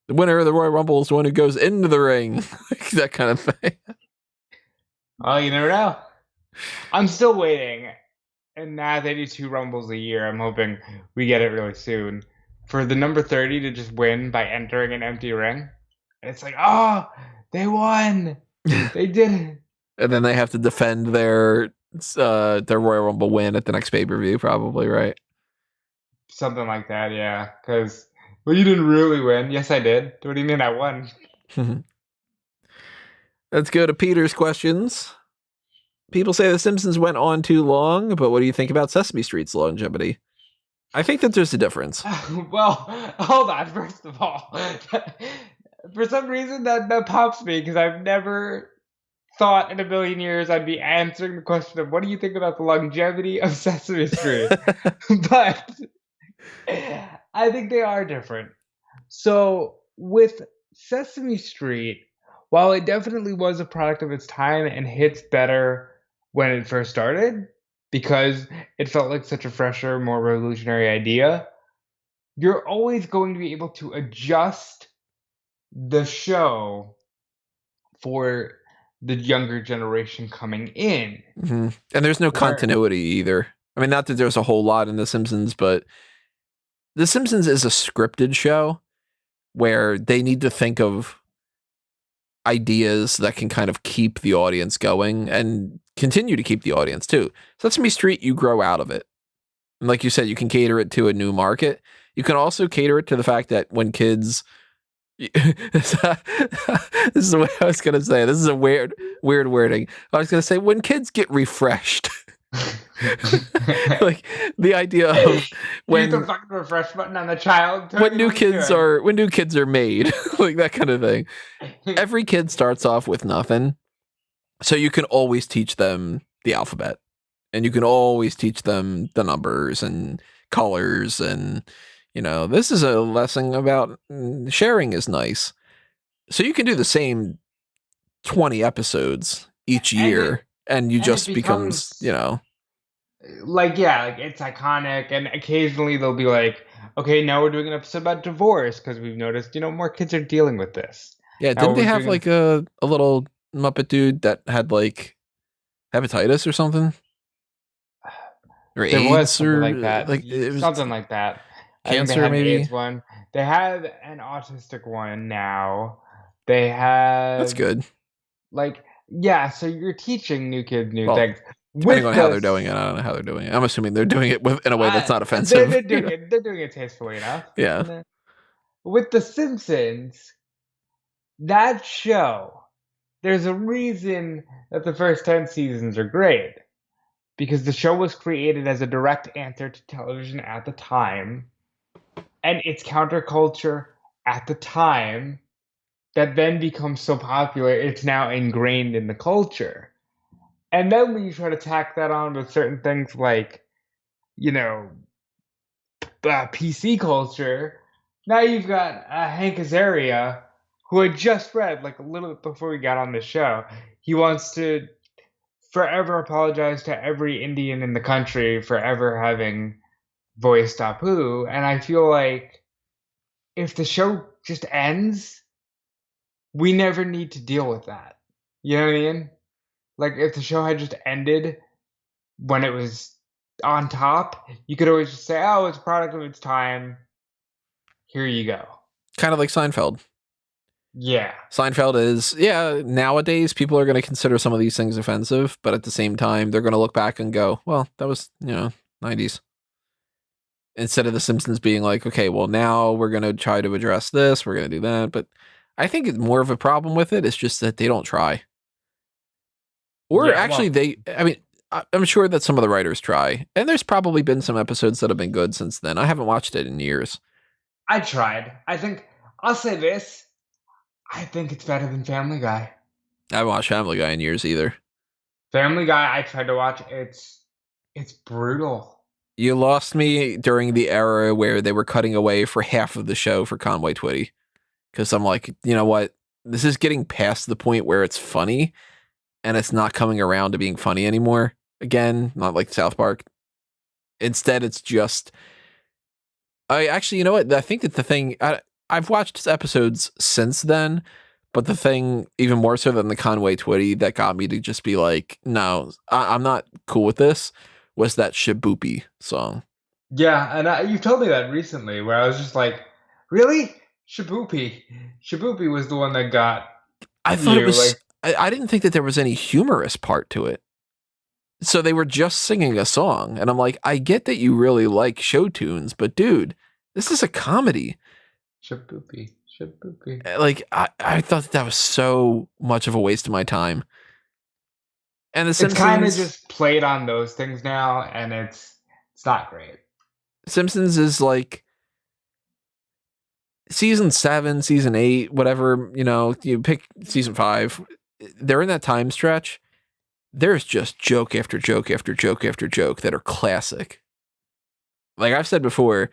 The winner of the Royal Rumble is the one who goes into the ring. That kind of thing. Oh, you never know. I'm still waiting. And now they do 2 Rumbles a year. I'm hoping we get it really soon. For the number 30 to just win by entering an empty ring. And it's like, oh, they won. They did it. And then they have to defend their Royal Rumble win at the next pay-per-view, probably, right? Something like that, yeah. Because, well, you didn't really win. Yes, I did. What do you mean I won? Let's go to Peter's questions. People say The Simpsons went on too long, but what do you think about Sesame Street's longevity? I think that there's a difference. Well, hold on. First of all, for some reason that pops me because I've never thought in a billion years I'd be answering the question of what do you think about the longevity of Sesame Street? But I think they are different. So with Sesame Street, while it definitely was a product of its time and hits better when it first started, because it felt like such a fresher, more revolutionary idea, you're always going to be able to adjust the show for the younger generation coming in. Mm-hmm. And there's no continuity either. I mean, not that there's a whole lot in The Simpsons, but The Simpsons is a scripted show where they need to think of ideas that can kind of keep the audience going and continue to keep the audience too. Sesame Street, you grow out of it. And like you said, you can cater it to a new market. You can also cater it to the fact that when kids this is the way I was gonna say. This is a weird wording. I was gonna say when kids get refreshed. Like the idea of when the fucking refresh button on the child. When new kids are made, like that kind of thing. Every kid starts off with nothing. So you can always teach them the alphabet. And you can always teach them the numbers and colors and this is a lesson about sharing is nice. So you can do the same 20 episodes each year and you just becomes, like, yeah, like it's iconic. And occasionally they'll be like, okay, now we're doing an episode about divorce because we've noticed, more kids are dealing with this. Yeah, didn't they have like a little Muppet dude that had like hepatitis or something? Or there AIDS was something or like that. It was something like that. Cancer, maybe. AIDS one. They have an autistic one now. They have. That's good. Like, yeah. So you're teaching new kids new things. Depending on how they're doing it, I don't know how they're doing it. I'm assuming they're doing it in a way that's not offensive. They're doing it tastefully enough. Yeah. With The Simpsons, that show, there's a reason that the first 10 seasons are great. Because the show was created as a direct answer to television at the time, and it's counterculture at the time that then becomes so popular, it's now ingrained in the culture. And then when you try to tack that on with certain things like, PC culture, now you've got Hank Azaria, who I just read, like a little bit before we got on the show. He wants to forever apologize to every Indian in the country for ever having voiced Apu. And I feel like if the show just ends, we never need to deal with that. You know what I mean? Like if the show had just ended when it was on top, you could always just say, "Oh, it's a product of its time. Here you go." Kind of like Seinfeld. Yeah. Seinfeld is, nowadays people are going to consider some of these things offensive, but at the same time, they're going to look back and go, well, that was, 90s. Instead of The Simpsons being like, okay, well, now we're going to try to address this, we're going to do that. But I think it's more of a problem with it. It's just that they don't try. Or Yeah, actually, I'm sure that some of the writers try. And there's probably been some episodes that have been good since then. I haven't watched it in years. I tried. I'll say this. I think it's better than Family Guy. I haven't watched Family Guy in years either. Family Guy, I tried to watch. It's brutal. You lost me during the era where they were cutting away for half of the show for Conway Twitty. Because I'm like, you know what? This is getting past the point where it's funny and it's not coming around to being funny anymore. Again, not like South Park. Instead, it's just... you know what? I think that the thing... I've watched episodes since then, but the thing, even more so than the Conway Twitty, that got me to just be like, no, I'm not cool with this, was that Shiboopy song. Yeah, and you told me that recently, where I was just like, really? Shiboopy. Shiboopy was the one that got I thought you. it was... Like, I didn't think that there was any humorous part to it. So they were just singing a song, and I'm like, I get that you really like show tunes, but dude, this is a comedy. Shiboopy. Like, I thought that was so much of a waste of my time. And The Simpsons... It's kind of just played on those things now, and it's not great. Simpsons is like season 7, season 8, whatever, you pick season 5. They're in that time stretch. There's just joke after joke after joke after joke that are classic. Like I've said before,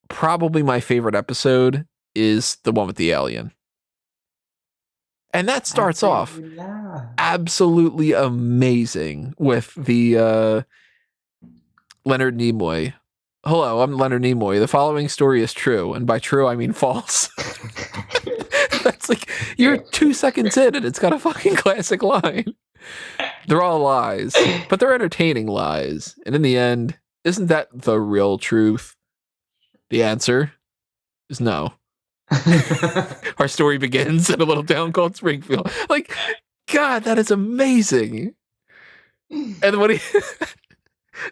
probably my favorite episode is the one with the alien. And that starts off absolutely amazing with the Leonard Nimoy. Hello, I'm Leonard Nimoy. The following story is true. And by true, I mean false. That's like, you're 2 seconds in and it's got a fucking classic line. They're all lies, but they're entertaining lies. And in the end, isn't that the real truth? The answer is no. Our story begins in a little town called Springfield. Like, God, that is amazing. And when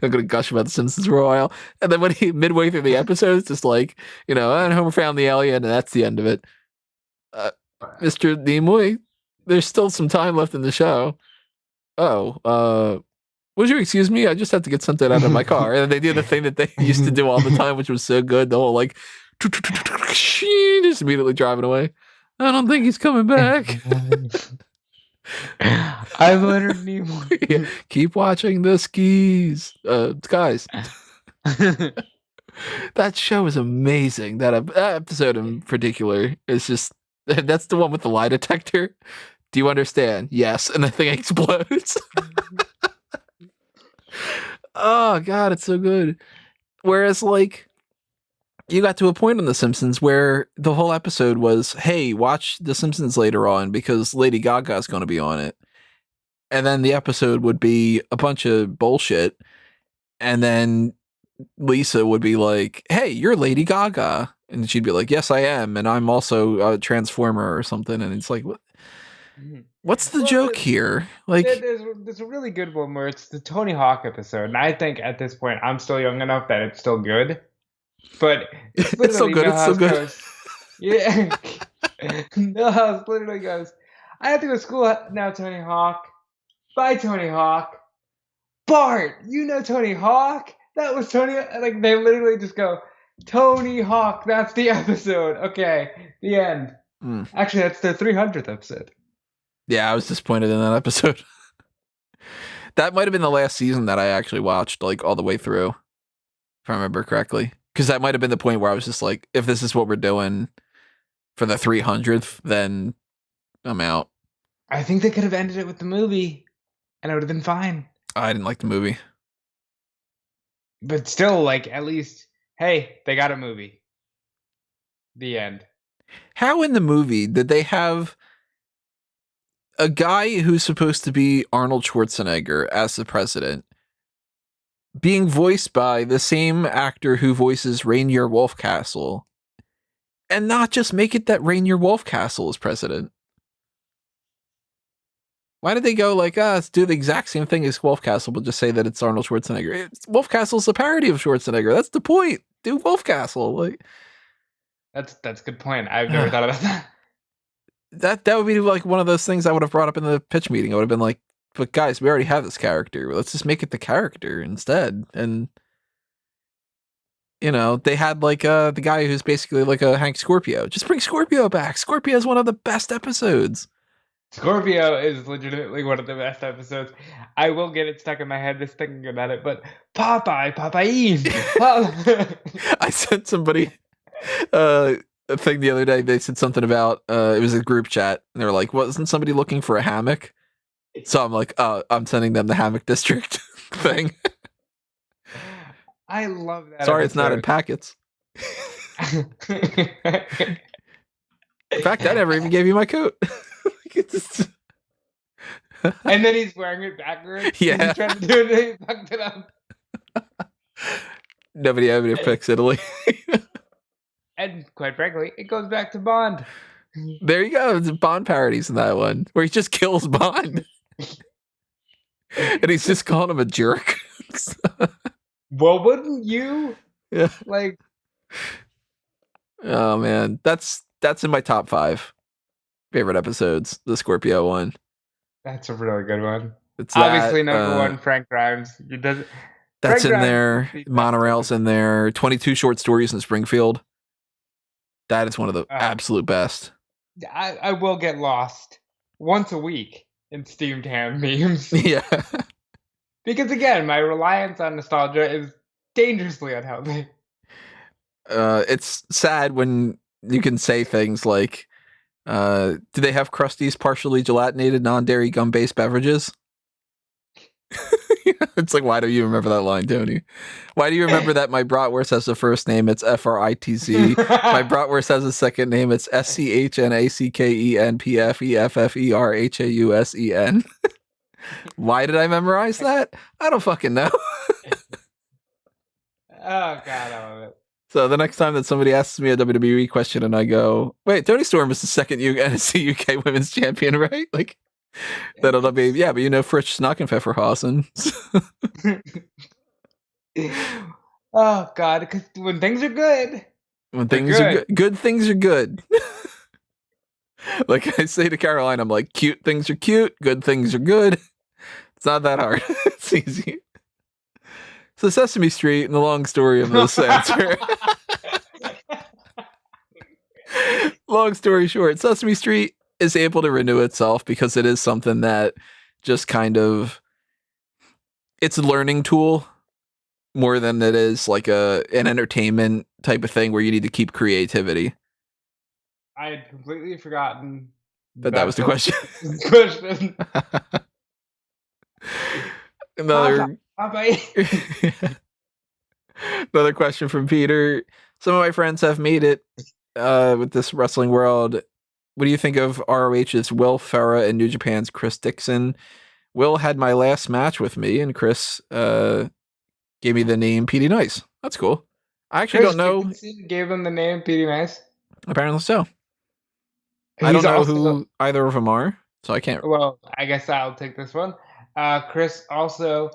I'm going to gush about The Simpsons for a while. And then when midway through the episode, it's just like, and Homer found the alien, and that's the end of it. Mr. Nimoy, there's still some time left in the show. Oh, would you excuse me? I just have to get something out of my car. And they do the thing that they used to do all the time, which was so good. The whole like, just immediately driving away. I don't think he's coming back. I'm Leonard Nimoy. Keep watching the skies. That show is amazing. That episode in particular is just... That's the one with the lie detector. Do you understand? Yes. And the thing explodes. Oh, God, it's so good. Whereas, like, you got to a point on The Simpsons where the whole episode was, hey, watch The Simpsons later on because Lady Gaga's going to be on it. And then the episode would be a bunch of bullshit. And then Lisa would be like, hey, you're Lady Gaga. And she'd be like, yes, I am. And I'm also a Transformer or something. And it's like, what's the joke here? Like, there's a really good one where it's the Tony Hawk episode. And I think at this point, I'm still young enough that it's still good. But it's so good. It's so good. Goes, yeah. No, it literally goes, I have to go to school now, Tony Hawk. Bye, Tony Hawk. Bart, you know Tony Hawk? That was Tony. Like, they literally just go, Tony Hawk, that's the episode. Okay, the end. Actually, that's the 300th episode. Yeah, I was disappointed in that episode. That might have been the last season that I actually watched, like, all the way through, if I remember correctly. Because that might have been the point where I was just like, if this is what we're doing for the 300th, then I'm out. I think they could have ended it with the movie, and it would have been fine. I didn't like the movie. But still, like, at least, hey, they got a movie. The end. How in the movie did they have a guy who's supposed to be Arnold Schwarzenegger as the president being voiced by the same actor who voices Rainier Wolfcastle, and not just make it that Rainier Wolfcastle is president. Why did they go like, let's do the exact same thing as Wolfcastle, but just say that it's Arnold Schwarzenegger? Wolfcastle's a parody of Schwarzenegger. That's the point. Do Wolfcastle. Like, that's a good point. I've never thought about that. That would be like one of those things I would have brought up in the pitch meeting. I would have been like, but guys, we already have this character. Let's just make it the character instead. And they had like the guy who's basically like a Hank Scorpio. Just bring Scorpio back. Scorpio is one of the best episodes. Scorpio is legitimately one of the best episodes. I will get it stuck in my head just thinking about it, but Popeye. I sent somebody a thing the other day. They said something about it was a group chat, and they were like, wasn't somebody looking for a hammock? So I'm like, I'm sending them the hammock district thing. I love that. Sorry, episode. It's not in packets. In fact, I never even gave you my coat. And then he's wearing it backwards. Yeah. He's trying to do it, he fucked it up. Nobody ever picks Italy. And quite frankly, it goes back to Bond. There you go. It's Bond parodies in that one, where he just kills Bond. And he's just calling him a jerk. Well, wouldn't you? Yeah. Like, oh man, that's in my top 5 favorite episodes. The Scorpio one. That's a really good one. It's obviously number 1. Frank Grimes. That's Frank in Grimes there. Monorail's in there. 22 short stories in Springfield. That is one of the absolute best. I will get lost once a week in steamed ham memes. Yeah. Because again, my reliance on nostalgia is dangerously unhealthy. It's sad when you can say things like, do they have Krusty's partially gelatinated non-dairy gum-based beverages? It's like, why do you remember that line, Tony? Why do you remember that my bratwurst has a first name, it's Fritz. My bratwurst has a second name, it's SCHNACKENPFEFFERHAUSEN. Why did I memorize that? I don't fucking know. Oh, God, I love it. So the next time that somebody asks me a WWE question and I go, wait, Toni Storm is the second NXT UK Women's Champion, right? Like, that'll be, yeah, but Fritz Schnackenpfefferhausen. Oh, God, because when things are good. When things are good things are good. Like I say to Caroline, I'm like, cute things are cute, good things are good. It's not that hard. It's easy. So Sesame Street and the long story of this answer. Long story short, Sesame Street is able to renew itself because it is something that just kind of, it's a learning tool more than it is like an entertainment type of thing where you need to keep creativity. I had completely forgotten that was the question. Another question from Peter. Some of my friends have made it with this wrestling world. What do you think of ROH's Will Farrah and New Japan's Chris Dixon? Will had my last match with me, and Chris gave me the name PD Nice. That's cool. I actually don't know. Dixon gave him the name PD Nice? Apparently so. I don't know who either of them are, so I can't. Well, I guess I'll take this one. Chris also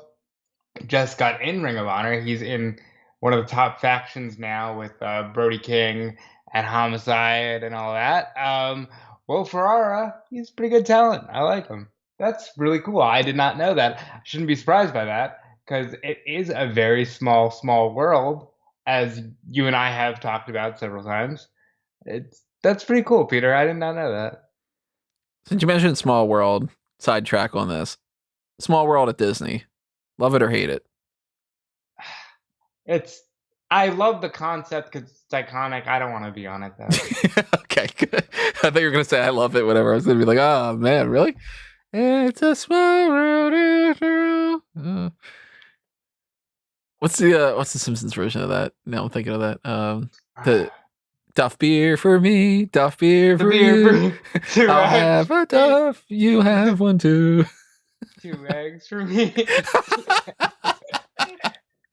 just got in Ring of Honor. He's in one of the top factions now with Brody King and Homicide and all that. Will Farrah, he's pretty good talent. I like him. That's really cool. I did not know that. I shouldn't be surprised by that because it is a very small world, as you and I have talked about several times. That's pretty cool, Peter. I did not know that. Since you mentioned small world, sidetrack on this. Small world at Disney. Love it or hate it? I love the concept because it's iconic. I don't want to be on it, though. Okay, good. I thought you were going to say I love it, whatever. I was going to be like, oh, man, really? It's a small world. What's the Simpsons version of that? No, I'm thinking of that. The Duff beer for me, Duff beer for you. I'll have a Duff, you have one too. 2 eggs for me.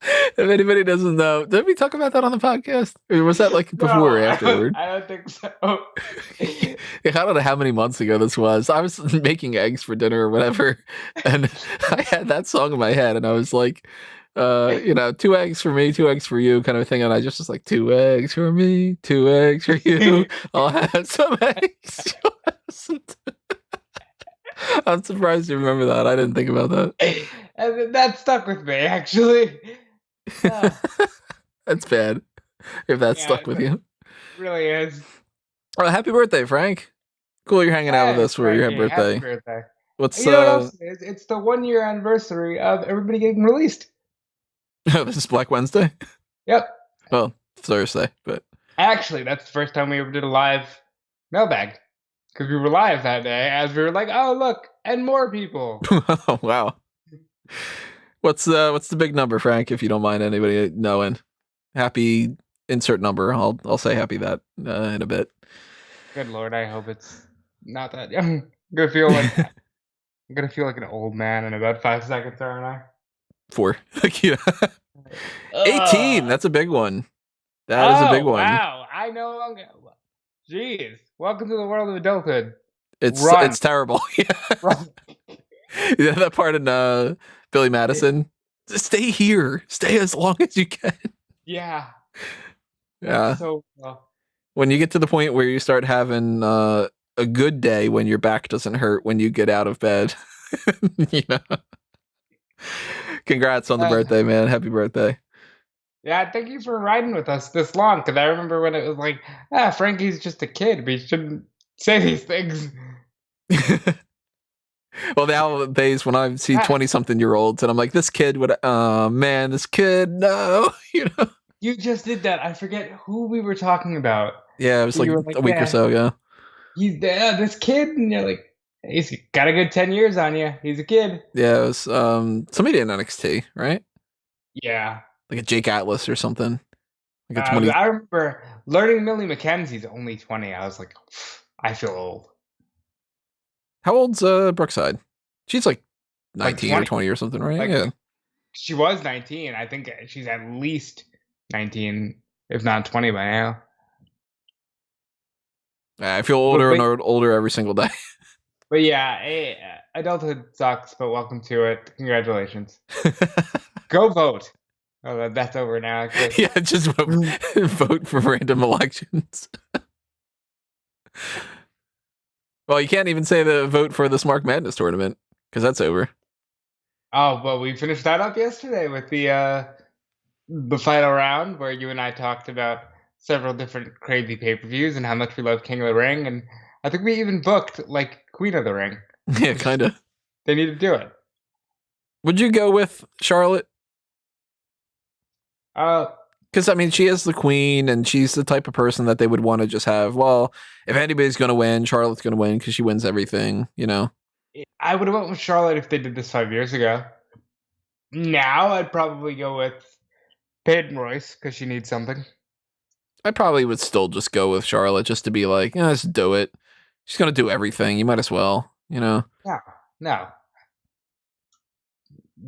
If anybody doesn't know, did we talk about that on the podcast? Or was that like before or No, afterward? I don't think so. I don't know how many months ago this was. I was making eggs for dinner or whatever, and I had that song in my head, and I was like, 2 eggs for me, 2 eggs for you, kind of thing. And I just was like, 2 eggs for me, 2 eggs for you. I'll have some eggs. I'm surprised you remember that. I didn't think about that. And that stuck with me, actually. That's bad if that Yeah, stuck with you. really is. Oh, happy birthday, Frank. Cool you're hanging out with Hey, us for your Frankie, happy birthday. birthday. What's You know what else it is? It's the 1 year anniversary of everybody getting released. this is Black Wednesday? Yep. Well, Thursday, but Actually, that's the first time we ever did a live mailbag. Because we were live that day as we were like, oh, look, and more people. oh, wow. What's the big number, Frank, if you don't mind anybody knowing? Happy insert number. I'll say happy that in a bit. Good Lord, I hope it's not that young. I'm gonna feel like an old man in about 5 seconds, aren't I? 4. 18. That's a big one. That is a big one. Wow, I know. Jeez, welcome to the world of adulthood. It's terrible. Run. Yeah, that part in Billy Madison. Stay here. Stay as long as you can. Yeah. Yeah. So when you get to the point where you start having a good day when your back doesn't hurt when you get out of bed, Congrats on the birthday, man. Happy birthday. Yeah, thank you for riding with us this long, because I remember when it was like, Frankie's just a kid, but he shouldn't say these things. Well, nowadays when I see 20-something-year-olds and I'm like, this kid would, man, this kid, no, You just did that. I forget who we were talking about. Yeah, it was like a week or so ago. He's this kid, and you're like, he's got a good 10 years on you. He's a kid. Yeah, it was somebody in NXT, right? Yeah. Like a Jake Atlas or something. Like a 20. I remember learning Millie McKenzie's only 20. I was like, I feel old. How old's Brookside? She's like 19 or 20 or something, right? Like, yeah. She was 19. I think she's at least 19, if not 20 by now. I feel older and older every single day. But yeah, adulthood sucks, but welcome to it. Congratulations. Go vote. Oh, that's over now. Yeah, just vote for random elections. Well, you can't even say the vote for the Smark Madness tournament because that's over. Oh, well, we finished that up yesterday with the final round where you and I talked about several different crazy pay-per-views and how much we love King of the Ring, and I think we even booked like Queen of the Ring. Yeah, kind of. They need to do it. Would you go with Charlotte? Because I mean, she is the queen, and she's the type of person that they would want to just have. Well, if anybody's going to win, Charlotte's going to win because she wins everything. I would have went with Charlotte if they did this 5 years ago. Now I'd probably go with Peyton Royce because she needs something. I probably would still just go with Charlotte just to be like, let's do it. She's going to do everything. You might as well, No.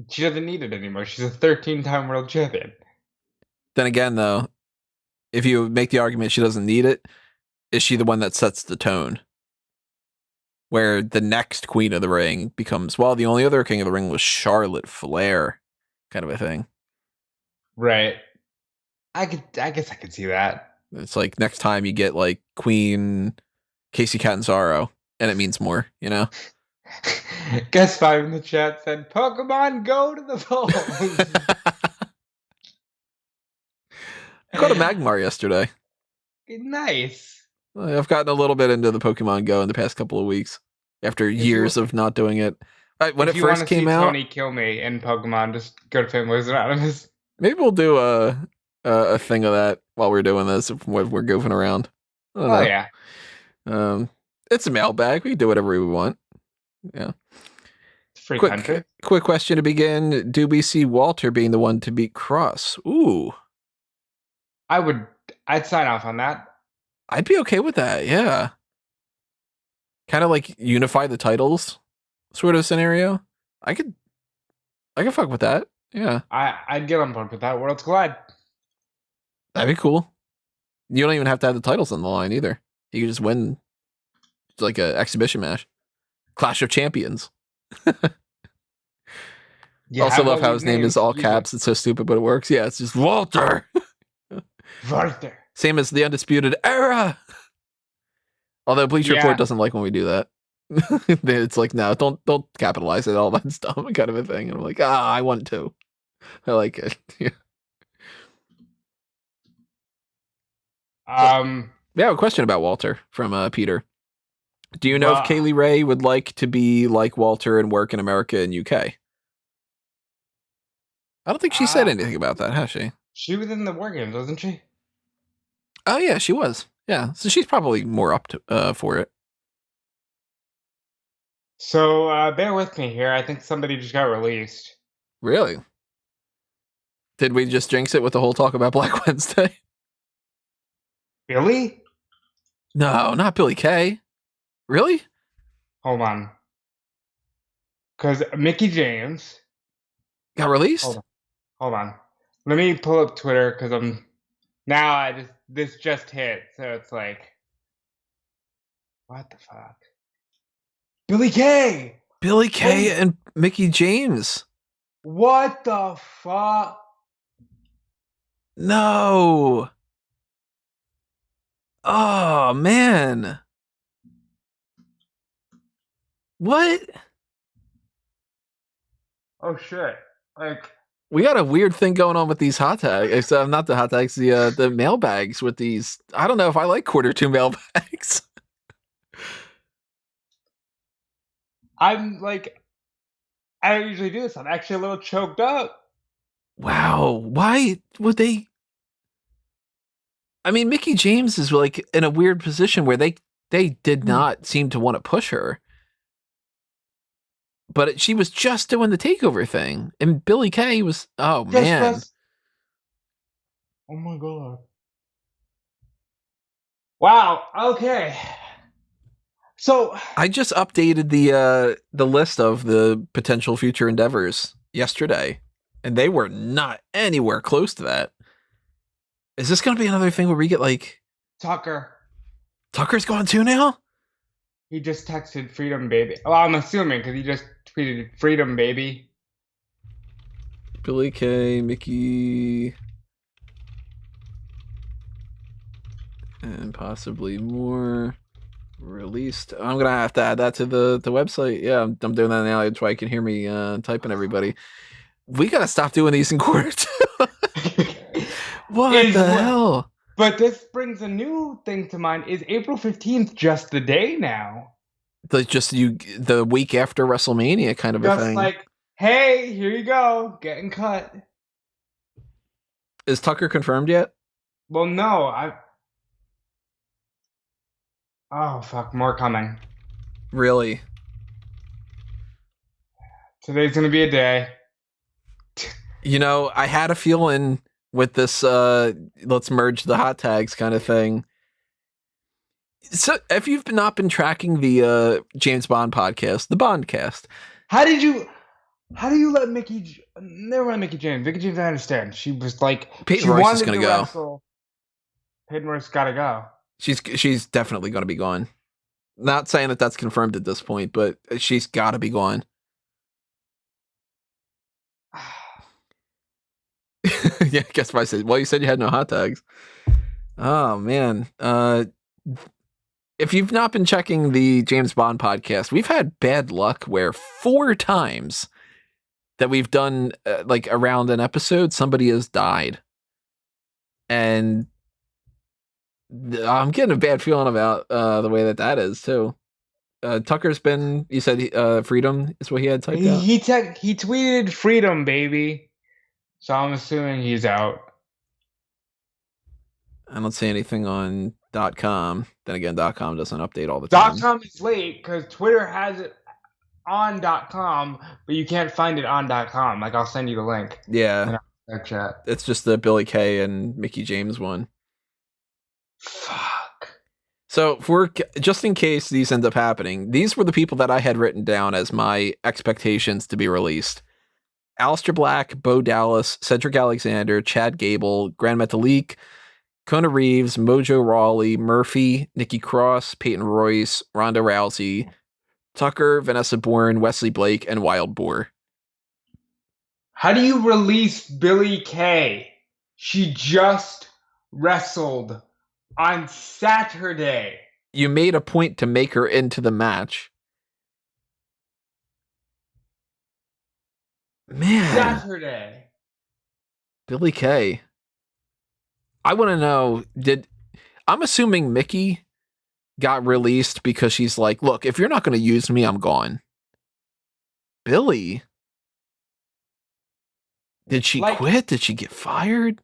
She doesn't need it anymore. She's a 13-time world champion. Then again, though, if you make the argument she doesn't need it, is she the one that sets the tone? Where the next Queen of the Ring becomes, well, the only other King of the Ring was Charlotte Flair, kind of a thing. Right. I guess I could see that. It's like next time you get like Queen Casey Catanzaro, and it means more, Guess 5 in the chat said, Pokemon Go to the polls. I caught a Magmar yesterday. Nice. I've gotten a little bit into the Pokemon Go in the past couple of weeks after years of not doing it. When it first came out, Tony kill me in Pokemon, just go to Family Anonymous. Maybe we'll do a thing of that while we're doing this when we're goofing around. Oh yeah. It's a mailbag. We can do whatever we want. Yeah. Free country. Quick question to begin. Do we see Walter being the one to beat Cross? Ooh. I'd sign off on that. I'd be okay with that, yeah. Kind of like unify the titles sort of scenario. I could fuck with that. Yeah, I'd get on board with that. Worlds Collide. that'd be cool. You don't even have to have the titles on the line either. You can just win. It's like an exhibition match. Clash of Champions. Yeah, Also how love about how we his name name is all music? caps. It's so stupid, but it works. Yeah, it's just Walter. Walter. Same as the Undisputed Era. Although Bleacher Report Yeah. doesn't like when we do that. It's like, no, don't capitalize it. All that's dumb, kind of a thing. And I'm like, I want to. I like it. Yeah. We have a question about Walter from Peter. Do you know if Well, Kaylee Ray would like to be like Walter and work in America and UK? I don't think she said anything about that, has she? she was in the War Games, wasn't she? Oh yeah, she was. Yeah, so she's probably more up to for it. So bear with me here. I think somebody just got released. Really? Did we just jinx it with the whole talk about Black Wednesday? Billy? No, not Billy Kay. Really? Hold on. Because Mickey James Got released? Hold on. Let me pull up Twitter because this just hit, so it's like, what the fuck? Billy Kay! Billy Kay and Mickey James. What the fuck? No. Oh man. What? Oh shit. Like, we got a weird thing going on with these hot tags. Not the hot tags, the mailbags with these. I don't know if I like Q2 mailbags. I'm like, I don't usually do this. I'm actually a little choked up. Wow. Why would they? I mean, Mickey James is like in a weird position where they did not seem to want to push her. But she was just doing the takeover thing. And Billy Kay was, oh man. Oh my god. Wow, okay. So I just updated the list of the potential future endeavors yesterday, and they were not anywhere close to that. Is this going to be another thing where we get like Tucker? Tucker's going too now? He just texted "Freedom, baby." Well, I'm assuming because he just tweeted "Freedom, baby." Billy Kay, Mickey, and possibly more released. I'm gonna have to add that to the website. Yeah, I'm doing that now. That's why you can hear me typing everybody. We gotta stop doing these in Q2. What the hell? But this brings a new thing to mind. Is April 15th just the day now? The week after WrestleMania kind of a thing. Just like, hey, here you go, getting cut. Is Tucker confirmed yet? Well, no, oh fuck, more coming. Really? Today's gonna be a day. You know, I had a feeling with this let's merge the hot tags kind of thing. So if you've not been tracking the James Bond podcast, the Bondcast. How do you let Mickey, never mind Mickey James. Mickey James, I understand. She was like, Peyton she Royce wanted is gonna to go. wrestle. Peyton Royce gotta go. She's definitely gonna be gone. Not saying that that's confirmed at this point, but she's gotta be gone. Yeah, guess what I said. Well, you said you had no hot tags. Oh man. If you've not been checking the James Bond podcast, we've had bad luck where 4 times that we've done like around an episode, somebody has died. And I'm getting a bad feeling about the way that is too. Tucker's been, you said freedom is what he had typed out? He tweeted "Freedom, baby." So I'm assuming he's out. I don't see anything on .com. Then again, .com doesn't update all the time. .com is late because Twitter has it on .com, but you can't find it on .com. Like, I'll send you the link. Yeah. Chat. It's just the Billy Kay and Mickey James one. Fuck. So just in case these end up happening, these were the people that I had written down as my expectations to be released. Aleister Black, Bo Dallas, Cedric Alexander, Chad Gable, Grand Metalik, Kona Reeves, Mojo Rawley, Murphy, Nikki Cross, Peyton Royce, Ronda Rousey, Tucker, Vanessa Bourne, Wesley Blake, and Wild Boar. How do you release Billie Kay? She just wrestled on Saturday. You made a point to make her into the match. Man. Saturday. Billie Kay. I want to know, I'm assuming Mickey got released because she's like, look, if you're not going to use me, I'm gone. Billie? Did she quit? Did she get fired?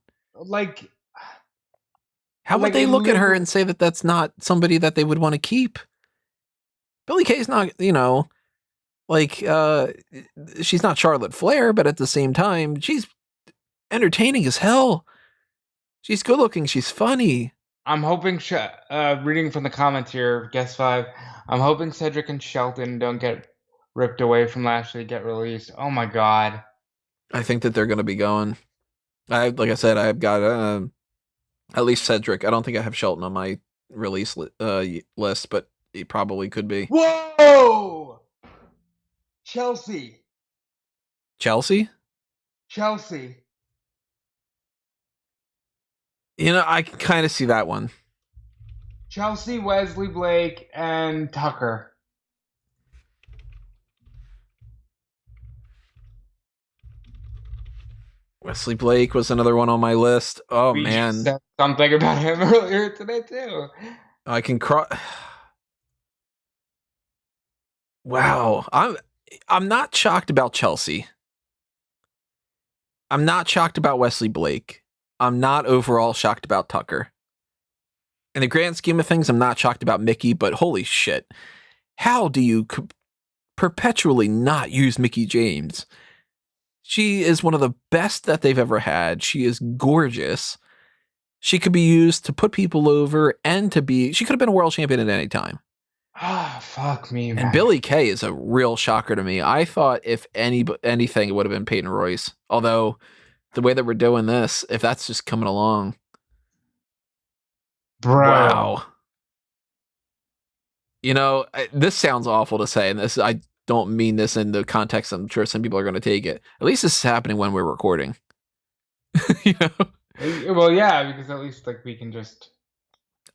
How would they look at her and say that that's not somebody that they would want to keep? Billie Kay's not, she's not Charlotte Flair, but at the same time, she's entertaining as hell. She's good looking. She's funny. I'm hoping, reading from the comments here, guest 5, I'm hoping Cedric and Shelton don't get ripped away from Lashley, get released. Oh my God. I think that they're going to be going. Like I said, I've got at least Cedric. I don't think I have Shelton on my release list, but he probably could be. Whoa! Chelsea. I can kind of see that one. Chelsea, Wesley Blake, and Tucker. Wesley Blake was another one on my list. Oh, man. We said something about him earlier today, too. I can Wow. I'm not shocked about Chelsea. I'm not shocked about Wesley Blake. I'm not overall shocked about Tucker. In the grand scheme of things, I'm not shocked about Mickey, but holy shit. How do you perpetually not use Mickie James? She is one of the best that they've ever had. She is gorgeous. She could be used to put people over and she could have been a world champion at any time. Ah, fuck me, man. And Billie Kay is a real shocker to me. I thought if anything, it would have been Peyton Royce. Although, the way that we're doing this, if that's just coming along. Bro. Wow. This sounds awful to say, and I don't mean this in the context I'm sure some people are going to take it. At least this is happening when we're recording. Well, yeah, because at least we can just...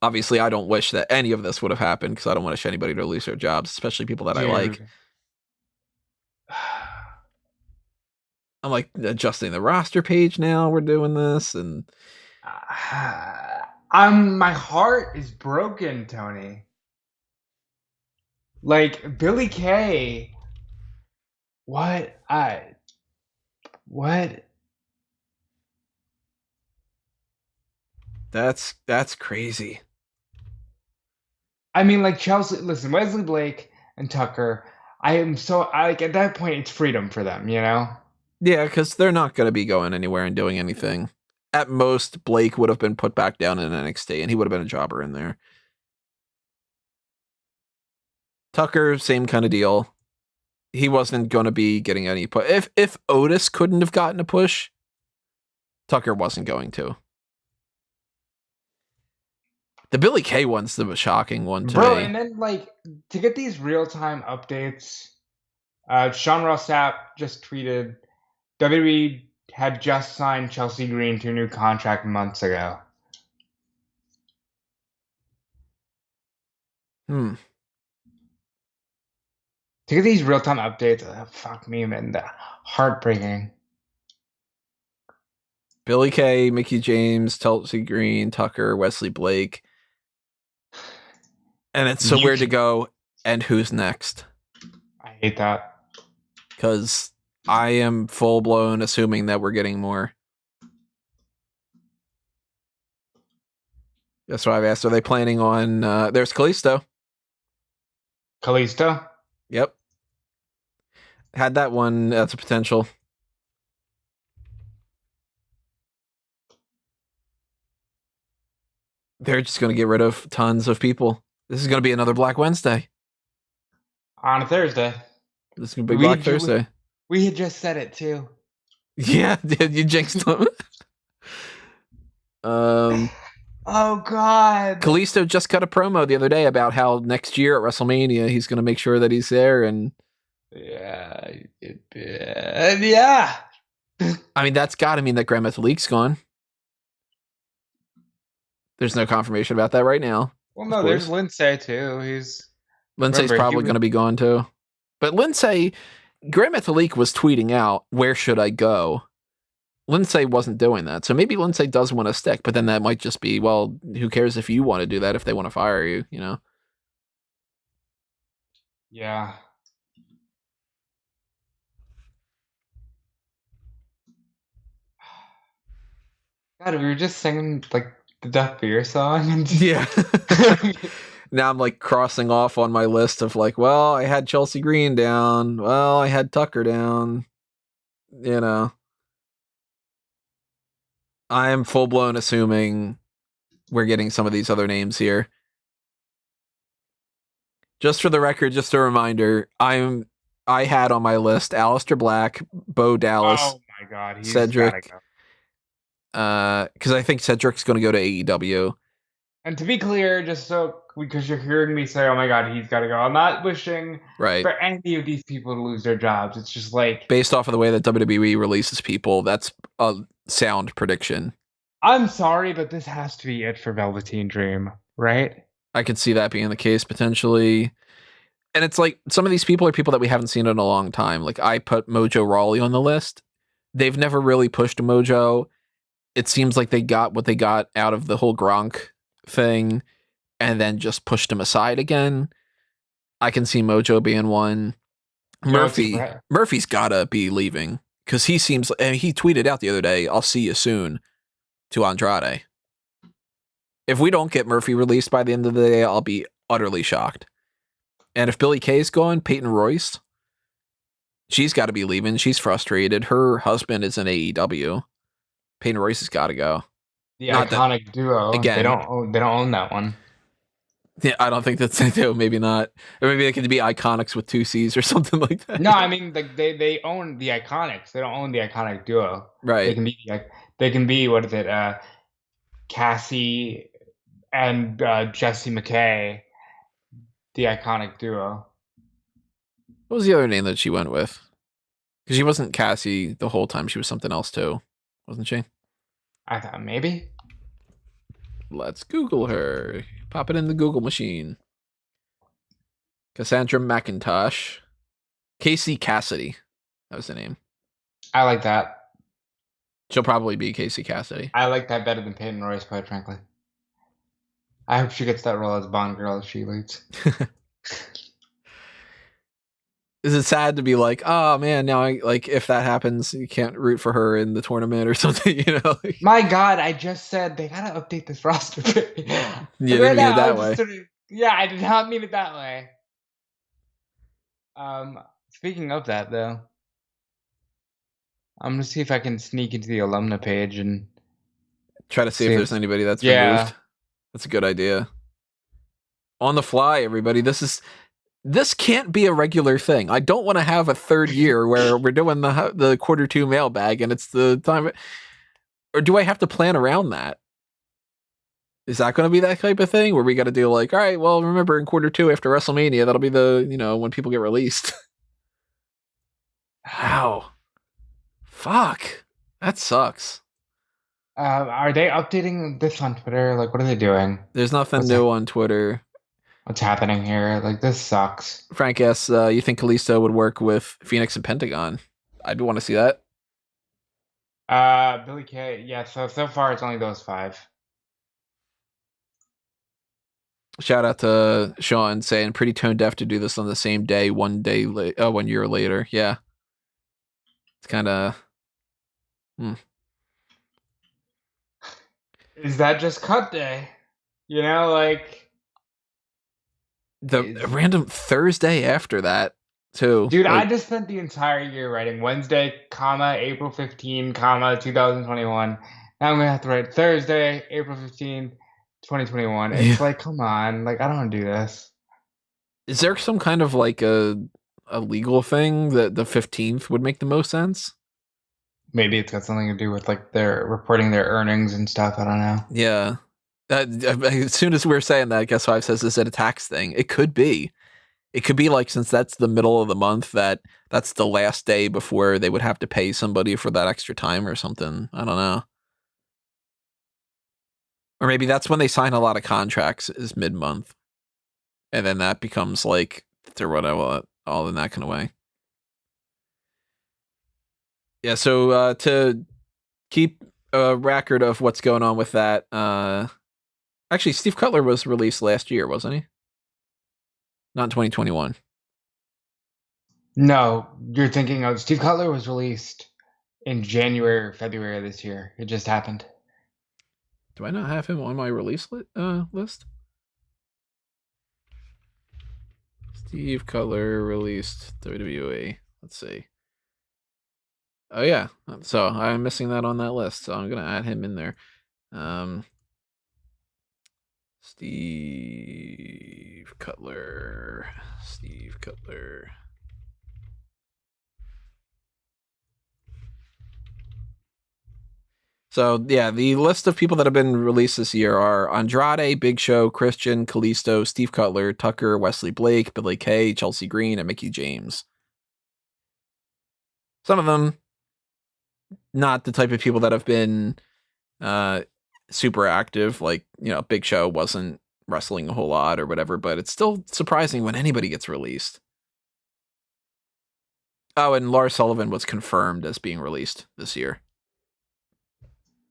Obviously, I don't wish that any of this would have happened because I don't wish anybody to lose their jobs, especially people that I like. I'm adjusting the roster page now. We're doing this, and my heart is broken, Tony. Billie Kay. What? That's crazy. I mean, Chelsea. Listen, Wesley Blake and Tucker. At that point, it's freedom for them, Yeah, because they're not going to be going anywhere and doing anything. At most, Blake would have been put back down in NXT, and he would have been a jobber in there. Tucker, same kind of deal. He wasn't going to be getting any push. If Otis couldn't have gotten a push, Tucker wasn't going to. The Billie Kay one's the shocking one to Bro, me. and then, to get these real-time updates, Sean Ross Sapp just tweeted, WWE had just signed Chelsea Green to a new contract months ago. To get these real-time updates, fuck me, man, heartbreaking. Billie Kay, Mickie James, Chelsea Green, Tucker, Wesley Blake. And it's so weird to go, and who's next? I hate that. Because I am full-blown assuming that we're getting more. That's why I've asked, are they planning on... there's Kalisto. Yep. Had that one. That's a potential. They're just going to get rid of tons of people. This is going to be another Black Wednesday. On a Thursday. This is going to be Black Thursday. We had just said it, too. Yeah, you jinxed him. Oh God. Kalisto just cut a promo the other day about how next year at WrestleMania he's going to make sure that he's there, and yeah. I mean that's got to mean that Grand Metalik gone. There's no confirmation about that right now. Well, no, there's Lindsay too. Lindsay's probably going to be gone too. But Lindsay, Grand Metalik was tweeting out, "Where should I go?" Lindsay wasn't doing that, so maybe Lindsay does want to stick. But then that might just be, well, who cares if you want to do that if they want to fire you, you know? Yeah. God, we were just singing like the Duck Beer song, and yeah. Now I'm like crossing off on my list of like, well, I had Chelsea Green down. Well, I had Tucker down. You know, I am full blown assuming we're getting some of these other names here. Just for the record, just a reminder, I had on my list Aleister Black, Bo Dallas. Oh my God, he's Cedric. Gotta go. Because I think Cedric's going to go to AEW. And to be clear, just so because you're hearing me say, "Oh my God, he's got to go," I'm not wishing for any of these people to lose their jobs. It's just like based off of the way that WWE releases people, that's a sound prediction. I'm sorry, but this has to be it for Velveteen Dream, right? I could see that being the case potentially. And it's like some of these people are people that we haven't seen in a long time. Like I put Mojo Rawley on the list. They've never really pushed Mojo. It seems like they got what they got out of the whole Gronk thing and then just pushed him aside again. I can see Mojo being one. Murphy's gotta be leaving because he seems, and he tweeted out the other day, "I'll see you soon" to Andrade. If we don't get Murphy released by the end of the day, I'll be utterly shocked. And if Billie Kay's gone, Peyton Royce, she's got to be leaving. She's frustrated. Her husband is in AEW. Peyton Royce has got to go. The iconic duo. Again, they don't own that one. Yeah, I don't think that's it. Maybe not. Or maybe they could be Iconics with 2 C's or something like that. No, I mean like they own the Iconics. They don't own the iconic duo. Right. They can be what is it? Cassie and Jesse McKay, the iconic duo. What was the other name that she went with? Because she wasn't Cassie the whole time. She was something else too, wasn't she? I thought maybe. Let's Google her. Pop it in the Google machine. Cassandra McIntosh. Casey Cassidy. That was the name. I like that. She'll probably be Casey Cassidy. I like that better than Peyton Royce, quite frankly. I hope she gets that role as Bond girl as she leads. Is it sad to be like, oh man, now if that happens, you can't root for her in the tournament or something, you know? My God, I just said they gotta update this roster. You didn't mean it that way. Yeah, I did not mean it that way. Speaking of that though, I'm gonna see if I can sneak into the alumna page and try to see if there's anybody that's removed. That's a good idea. On the fly, everybody. This can't be a regular thing. I don't want to have a third year where we're doing the Q2 mailbag and it's the time. Or do I have to plan around that? Is that going to be that type of thing where we got to do like, all right, well, remember in Q2 after WrestleMania, that'll be when people get released. Wow. Fuck. That sucks. Are they updating this on Twitter? Like, what are they doing? There's nothing new on Twitter. What's happening here? Like, this sucks. Frank asks, you think Kalisto would work with Phoenix and Pentagon? I'd want to see that. Billie Kay. Yeah, so far it's only those 5. Shout out to Sean saying pretty tone deaf to do this on the same day, 1 year later. Yeah. It's kind of... Is that just cut day? Like... The random Thursday after that, too. Dude, I just spent the entire year writing Wednesday, April 15, 2021. Now I'm going to have to write Thursday, April 15, 2021. It's like, come on. Like, I don't want to do this. Is there some kind of like a legal thing that the 15th would make the most sense? Maybe it's got something to do with like their reporting their earnings and stuff. I don't know. Yeah. As soon as we were saying that, Guess 5 says, is it a tax thing? It could be. It could be like, since that's the middle of the month, that's the last day before they would have to pay somebody for that extra time or something. I don't know. Or maybe that's when they sign a lot of contracts, is mid-month. And then that becomes like, or whatever, all in that kind of way. Yeah, so to keep a record of what's going on with that, actually, Steve Cutler was released last year, wasn't he? Not in 2021. No, you're thinking of Steve Cutler was released in January or February of this year. It just happened. Do I not have him on my release list? Steve Cutler released WWE. Let's see. Oh yeah, so I'm missing that on that list, so I'm gonna add him in there. Steve Cutler. So yeah, the list of people that have been released this year are Andrade, Big Show, Christian, Kalisto, Steve Cutler, Tucker, Wesley Blake, Billy Kay, Chelsea Green, and Mickie James. Some of them not the type of people that have been super active, like, Big Show wasn't wrestling a whole lot or whatever, but it's still surprising when anybody gets released. Oh, and Lars Sullivan was confirmed as being released this year.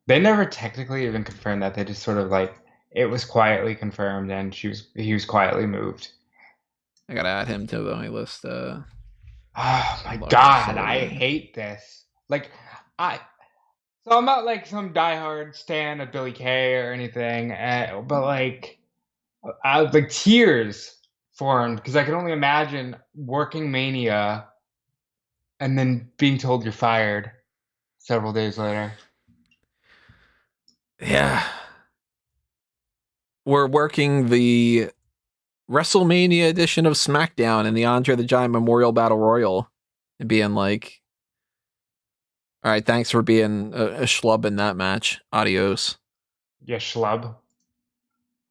They never technically even confirmed that. They just sort of like it was quietly confirmed, and he was quietly moved. I gotta add him to my list. Oh my Lars God, I Sullivan. hate this. Like, so I'm not like some diehard stan of Billy Kay or anything, but like, like tears formed because I could only imagine working Mania and then being told you're fired several days later. Yeah. We're working the WrestleMania edition of SmackDown and the Andre the Giant Memorial Battle Royal and being like, all right, thanks for being a schlub in that match. Adios. Yeah, schlub.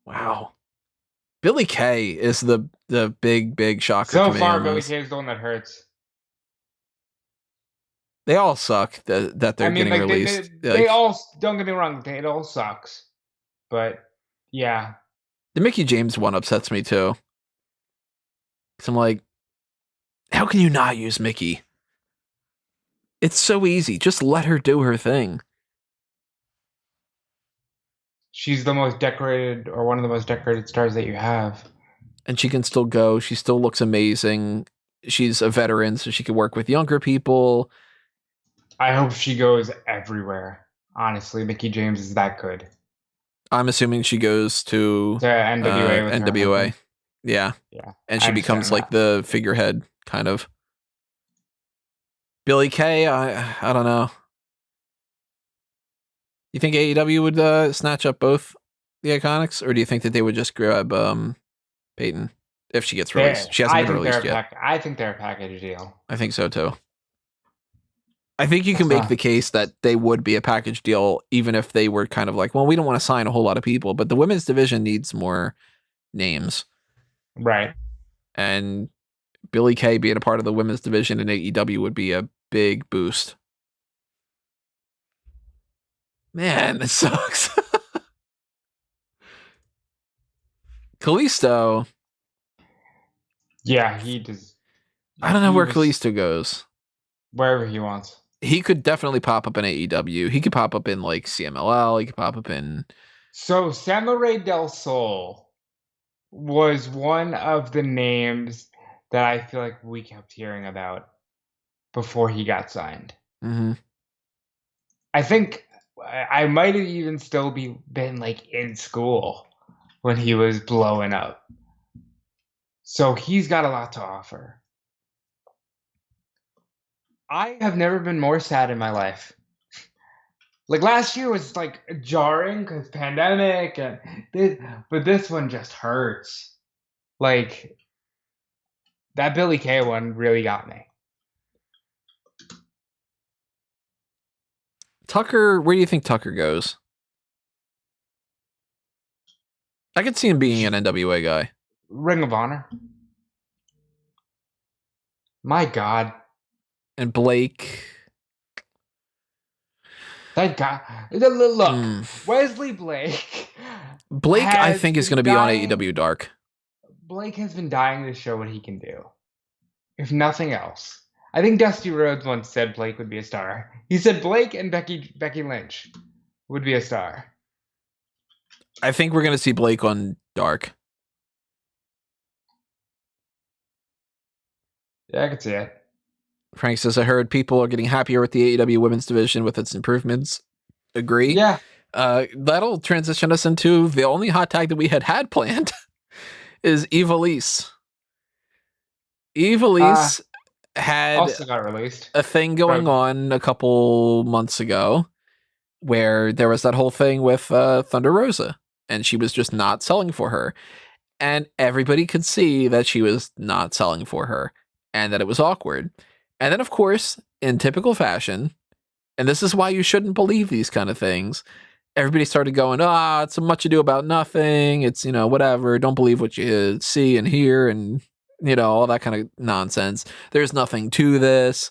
Wow. Billy Kay is the big shocker to So me far, on Billy this. Kay is the one that hurts. They all suck that they're I mean, getting like released. they all, don't get me wrong, it all sucks. But yeah, The Mickie James one upsets me too. Cause I'm like, how can you not use Mickie? It's so easy. Just let her do her thing. she's the most decorated or one of the most decorated stars that you have. And she can still go. She still looks amazing. She's a veteran, so she can work with younger people. I hope she goes everywhere. Honestly, Mickie James is that good. I'm assuming she goes to To NWA with her NWA. husband. Yeah. Yeah, And I she becomes understand like that. the figurehead, kind of. Billy Kay, I don't know. You think AEW would snatch up both the Iconics, or do you think that they would just grab Peyton if she gets released? She hasn't been released yet. I think they're a package deal. I think so too. I think you can That's make not the case that they would be a package deal, even if they were kind of like, well, we don't want to sign a whole lot of people, but the women's division needs more names. right. And Billy Kay being a part of the women's division in AEW would be a big boost. Man, this sucks. Kalisto. Yeah, he does. I don't know where Was Kalisto goes. wherever he wants. He could definitely pop up in AEW. He could pop up in like CMLL. He could pop up in. So Samurai del Sol was one of the names that I feel like we kept hearing about before he got signed. Mm-hmm. I think I might have even still been like in school when he was blowing up. So he's got a lot to offer. I have never been more sad in my life. Like last year was like jarring because pandemic and but this one just hurts. Like that Billy Kay one really got me. Tucker, where do you think Tucker goes? I could see him being an NWA guy. Ring of Honor. My God. And Blake. Thank God. Look, Wesley Blake. Blake, I think, is going to be on AEW Dark. Blake has been dying to show what he can do. If nothing else. I think Dusty Rhodes once said Blake would be a star. He said Blake and Becky Lynch would be a star. I think we're going to see Blake on Dark. Yeah, I could see it. Frank says, I heard people are getting happier with the AEW women's division with its improvements. Agree. Yeah. That'll transition us into the only hot tag that we had planned is Ivelisse. Ivelisse had also got released. A thing going on a couple months ago where there was that whole thing with Thunder Rosa, and she was just not selling for her. And everybody could see that she was not selling for her and that it was awkward. And then, of course, in typical fashion, and this is why you shouldn't believe these kind of things, everybody started going, it's so much ado about nothing. It's, whatever. Don't believe what you see and hear and, all that kind of nonsense. There's nothing to this.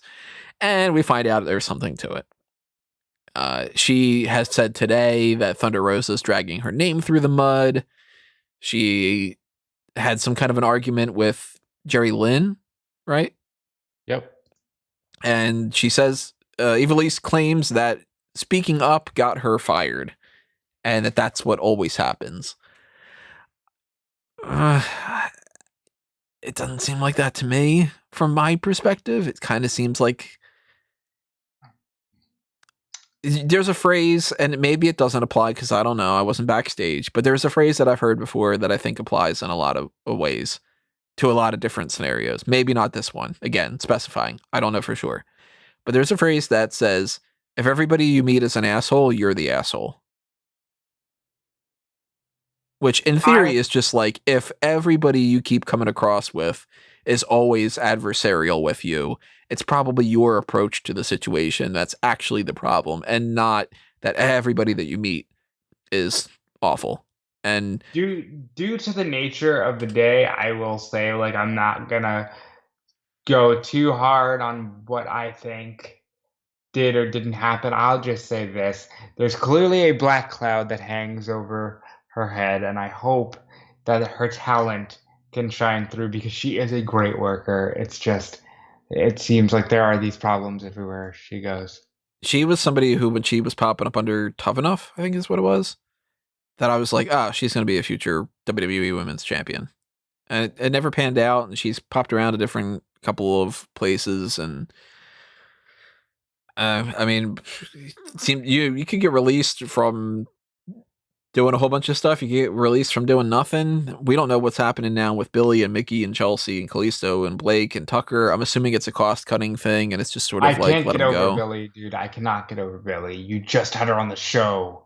And we find out there's something to it. She has said today that Thunder Rosa is dragging her name through the mud. She had some kind of an argument with Jerry Lynn, right? Yep. And she says, Ivelisse claims that speaking up got her fired and that's what always happens. It doesn't seem like that to me from my perspective. It kind of seems like there's a phrase, and maybe it doesn't apply because I don't know. I wasn't backstage, but there's a phrase that I've heard before that I think applies in a lot of ways to a lot of different scenarios. Maybe not this one. Again, specifying. I don't know for sure. But there's a phrase that says, if everybody you meet is an asshole, you're the asshole. Which in theory is just like, if everybody you keep coming across with is always adversarial with you, it's probably your approach to the situation that's actually the problem, and not that everybody that you meet is awful. And due to the nature of the day, I will say, like, I'm not gonna go too hard on what I think did or didn't happen. I'll just say this. There's clearly a black cloud that hangs over her head, and I hope that her talent can shine through because she is a great worker. It's just, it seems like there are these problems everywhere she goes. She was somebody who, when she was popping up under Tough Enough, I think is what it was, that I was like, she's going to be a future WWE Women's Champion. And it never panned out, and she's popped around a different couple of places, and I mean, it seemed you could get released from doing a whole bunch of stuff. You get released from doing nothing. We don't know what's happening now with Billy and Mickey and Chelsea and Kalisto and Blake and Tucker. I'm assuming it's a cost-cutting thing, and it's just sort of like, let them go. I can't get over Billy, dude. I cannot get over Billy. You just had her on the show.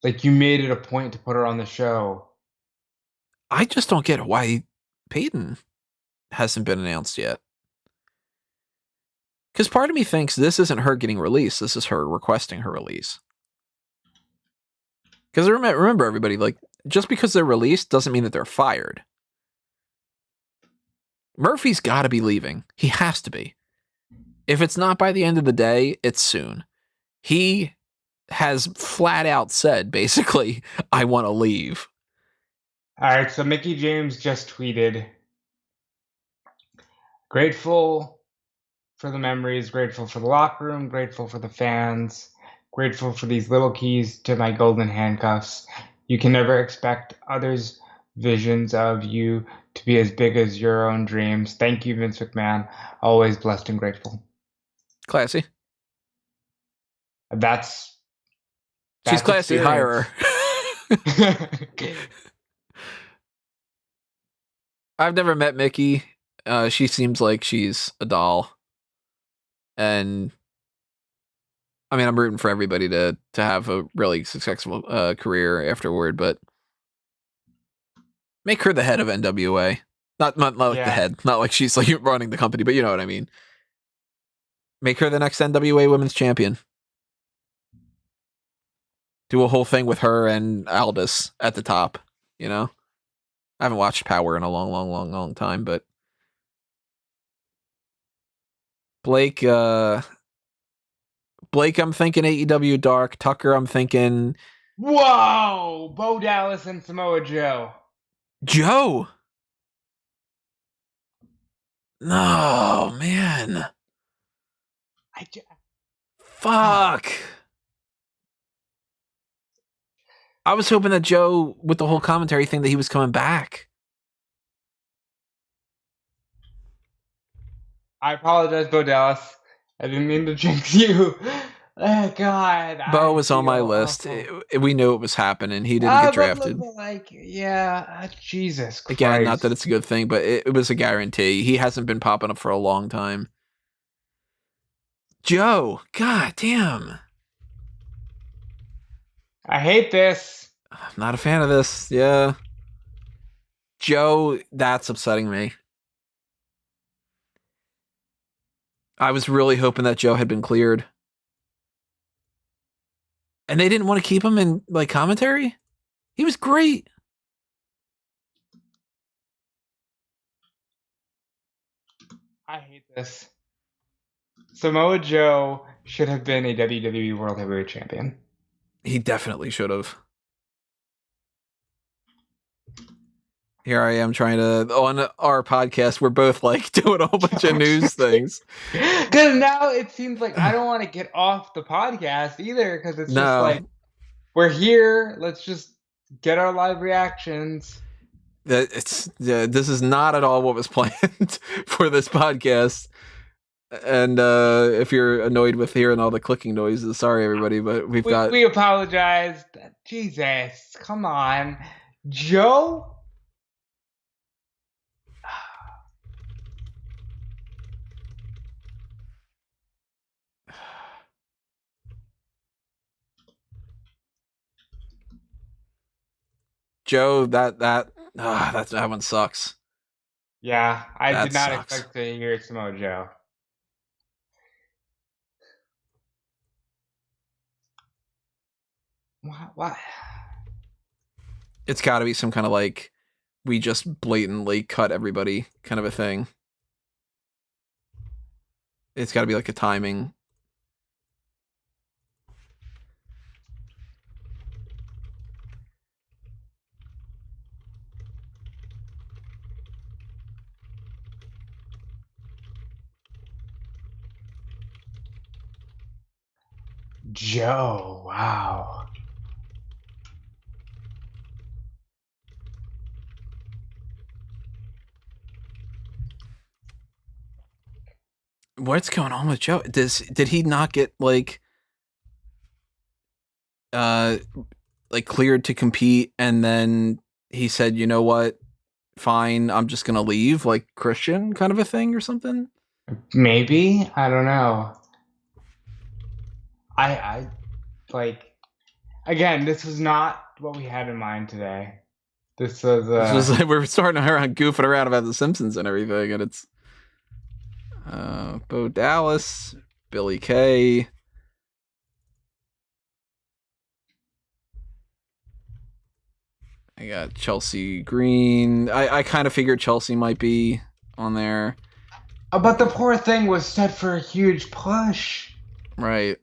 Like, you made it a point to put her on the show. I just don't get why Peyton hasn't been announced yet. Because part of me thinks this isn't her getting released. This is her requesting her release. Because remember, everybody, like, just because they're released doesn't mean that they're fired. Murphy's got to be leaving. He has to be. If it's not by the end of the day, it's soon. He has flat out said, basically, I want to leave. All right, so Mickey James just tweeted, grateful for the memories, grateful for the locker room, grateful for the fans, grateful for these little keys to my golden handcuffs. You can never expect others' visions of you to be as big as your own dreams. Thank you, Vince McMahon. Always blessed and grateful. Classy. She's classy. Hire her. I've never met Mickey. She seems like she's a doll. And I mean, I'm rooting for everybody to have a really successful career afterward, but make her the head of NWA. Not like the head. Not like she's like running the company, but you know what I mean. Make her the next NWA Women's Champion. Do a whole thing with her and Aldous at the top, you know? I haven't watched Power in a long time, but Blake, I'm thinking AEW Dark. Tucker, I'm thinking... Whoa! Bo Dallas and Samoa Joe. Joe! No, man. Fuck. I was hoping that Joe, with the whole commentary thing, that he was coming back. I apologize, Bo Dallas. I didn't mean to jinx you. Oh, God. Bo was on my list. We knew it was happening. He didn't get drafted. Jesus Christ. Again, not that it's a good thing, but it was a guarantee. He hasn't been popping up for a long time. Joe, god damn. I hate this. I'm not a fan of this. Yeah. Joe, that's upsetting me. I was really hoping that Joe had been cleared. And they didn't want to keep him in like commentary? He was great. I hate this. Samoa Joe should have been a WWE World Heavyweight Champion. He definitely should have. Here I am trying to, on our podcast, we're both like doing a whole bunch of news things. Because now it seems like I don't want to get off the podcast either, because it's just like, we're here, let's just get our live reactions. This is not at all what was planned for this podcast. And if you're annoyed with hearing all the clicking noises, sorry everybody, but we apologize. Jesus, come on. Joe? Joe, that one sucks. Yeah, I did not expect to hear Samoa Joe. What? It's got to be some kind of like, we just blatantly cut everybody kind of a thing. It's got to be like a timing. Joe, wow. What's going on with Joe? Did he not get like cleared to compete, and then he said, you know what, fine, I'm just gonna leave, like Christian kind of a thing or something? Maybe, I don't know. I like, again, this was not what we had in mind today. This was like, we're starting around goofing around about the Simpsons and everything, and it's Bo Dallas, Billy Kay. I got Chelsea Green. I kind of figured Chelsea might be on there. But the poor thing was set for a huge push. Right.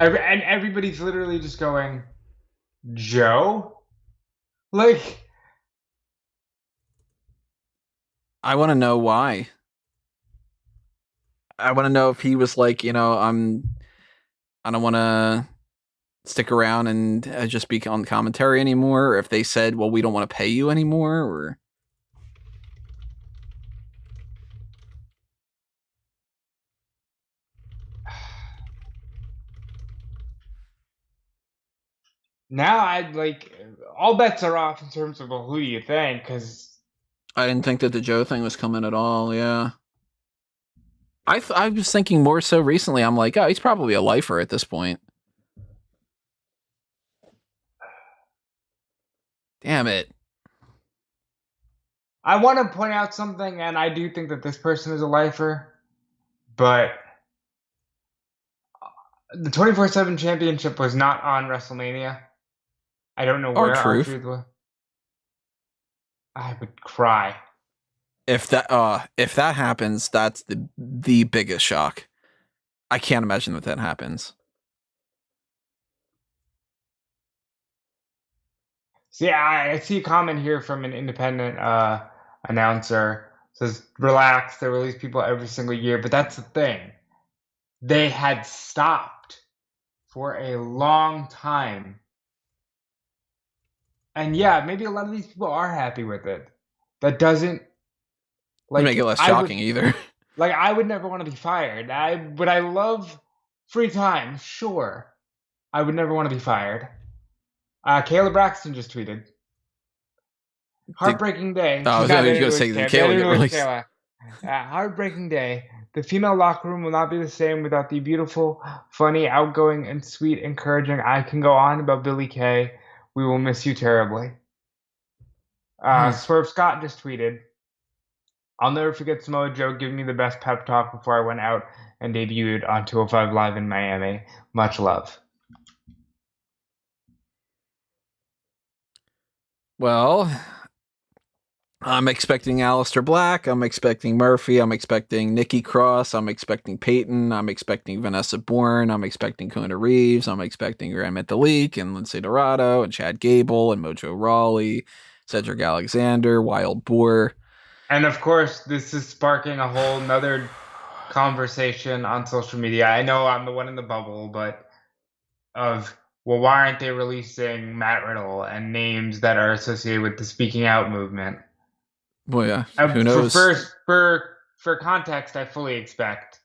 And everybody's literally just going, Joe? Like, I want to know why. I want to know if he was like, you know, I don't want to stick around and just be on commentary anymore, or if they said, well, we don't want to pay you anymore, or... now I'd like, all bets are off in terms of, well, who do you think? Because I didn't think that the Joe thing was coming at all, yeah. I was thinking more so recently. I'm like, oh, he's probably a lifer at this point. Damn it. I want to point out something, and I do think that this person is a lifer, but the 24/7 championship was not on WrestleMania. I don't know where R-Truth. R-Truth was. I would cry. If that happens, that's the biggest shock. I can't imagine that happens. See, I see a comment here from an independent announcer. It says, relax, they release people every single year. But that's the thing. They had stopped for a long time. And yeah, maybe a lot of these people are happy with it. That doesn't Make it less shocking either. Like, I would never want to be fired. Would I love free time? Sure. I would never want to be fired. Kayla Braxton just tweeted. Heartbreaking day. I was going to say that Kayla get released. Heartbreaking day. The female locker room will not be the same without the beautiful, funny, outgoing, and sweet, encouraging I can go on about Billie Kay. We will miss you terribly. Swerve Scott just tweeted, I'll never forget Samoa Joe giving me the best pep talk before I went out and debuted on 205 Live in Miami. Much love. Well, I'm expecting Aleister Black. I'm expecting Murphy. I'm expecting Nikki Cross. I'm expecting Peyton. I'm expecting Vanessa Bourne. I'm expecting Kona Reeves. I'm expecting Gran Metalik and Lindsay Dorado and Chad Gable and Mojo Rawley, Cedric Alexander, Wild Boar. And of course, this is sparking a whole nother conversation on social media. I know I'm the one in the bubble, but well, why aren't they releasing Matt Riddle and names that are associated with the speaking out movement? Well, yeah, who knows? For context, I fully expect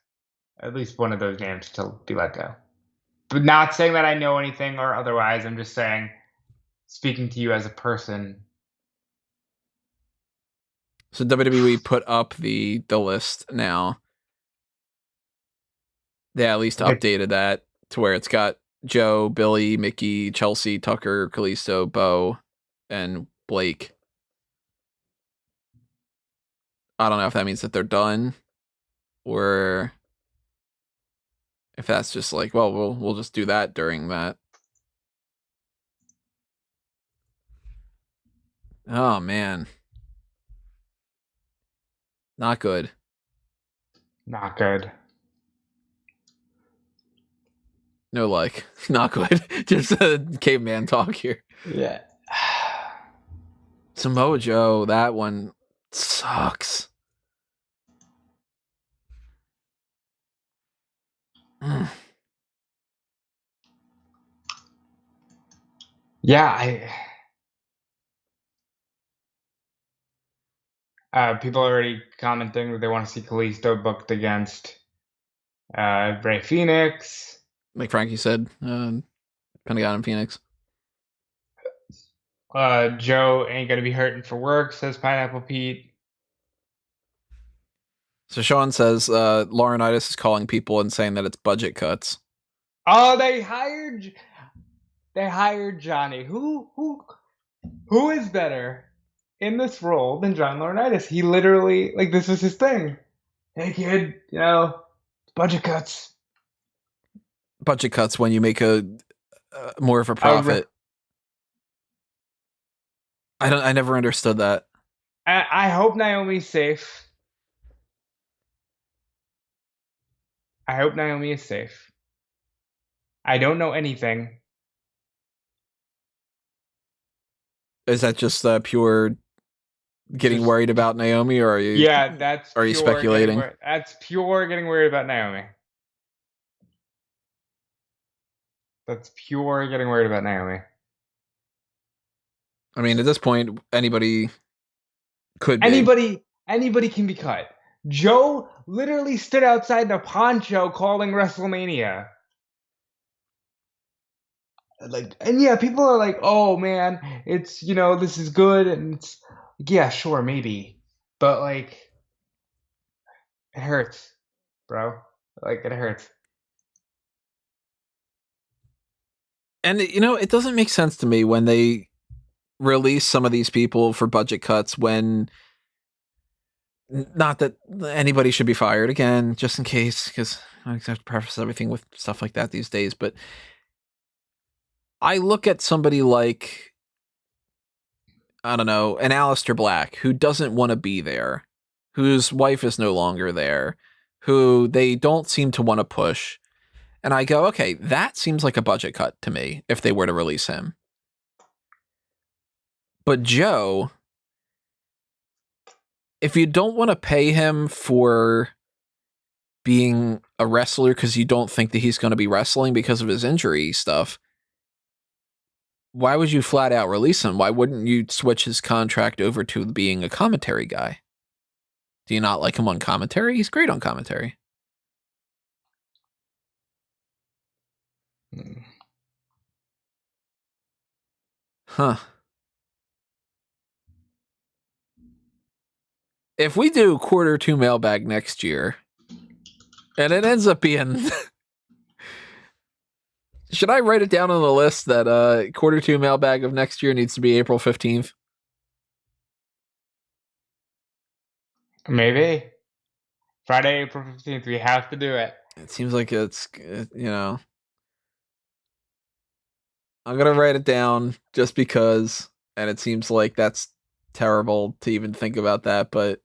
at least one of those names to be let go. But not saying that I know anything or otherwise. I'm just saying, speaking to you as a person. So WWE put up the list now. They at least updated that to where it's got Joe, Billy, Mickey, Chelsea, Tucker, Kalisto, Bo, and Blake. I don't know if that means that they're done or if that's just like, well, we'll just do that during that. Oh man. Not good. Not good. No, like, not good. Just caveman talk here. Yeah. Samoa Joe, that one sucks. Yeah, people are already commenting that they want to see Kalisto booked against Rey Fenix. Like Frankie said, Pentagon and Phoenix. Joe ain't gonna be hurting for work, says Pineapple Pete. So Sean says Laurinaitis is calling people and saying that it's budget cuts. Oh, they hired Johnny. Who is better in this role than John Laurinaitis? He literally, like, this is his thing. Hey kid, budget cuts. Budget cuts when you make a more of a profit. I never understood that. I hope Naomi's safe. I hope Naomi is safe. I don't know anything. Is that just pure getting worried about Naomi, or are you? Yeah, that's. Are you speculating? That's pure getting worried about Naomi. That's pure getting worried about Naomi. I mean, at this point, anybody could be. Anybody can be cut. Joe literally stood outside the pawn show calling WrestleMania. And yeah, people are like, oh man, it's, this is good, and it's, yeah, sure, maybe, but like, it hurts. bro. Like, it hurts. And, it doesn't make sense to me when they release some of these people for budget cuts when, not that anybody should be fired, again, just in case, because I have to preface everything with stuff like that these days, but I look at somebody like, I don't know, an Aleister Black who doesn't want to be there, whose wife is no longer there, who they don't seem to want to push. And I go, okay, that seems like a budget cut to me if they were to release him. But Joe, if you don't want to pay him for being a wrestler because you don't think that he's going to be wrestling because of his injury stuff, why would you flat out release him? Why wouldn't you switch his contract over to being a commentary guy? Do you not like him on commentary? He's great on commentary. Huh. If we do Q2 mailbag next year, and it ends up being... Should I write it down on the list that Q2 mailbag of next year needs to be April 15th? Maybe. Friday, April 15th, we have to do it. It seems like it's, I'm going to write it down just because, and it seems like that's terrible to even think about that, but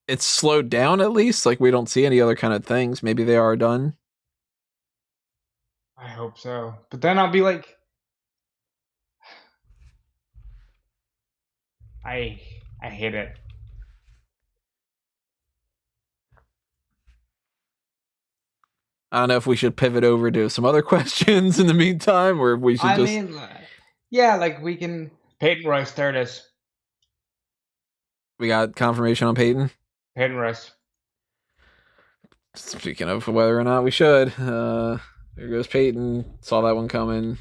it's slowed down at least. Like, we don't see any other kind of things. Maybe they are done. I hope so. But then I'll be like, I hate it. I don't know if we should pivot over to some other questions in the meantime, or if we should like we can... Peyton Royce, there it is. We got confirmation on Peyton? Peyton Royce. Speaking of whether or not we should, there goes Peyton. Saw that one coming.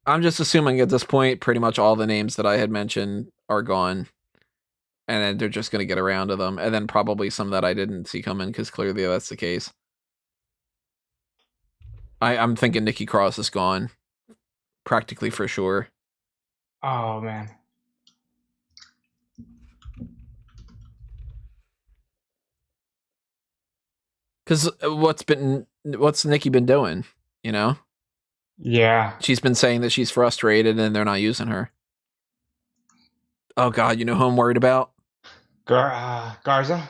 I'm just assuming at this point, pretty much all the names that I had mentioned are gone. And then they're just going to get around to them. And then probably some that I didn't see coming, because clearly that's the case. I'm thinking Nikki Cross is gone. Practically for sure. Oh, man. Because what's Nikki been doing, Yeah. She's been saying that she's frustrated and they're not using her. Oh, God, you know who I'm worried about? Garza?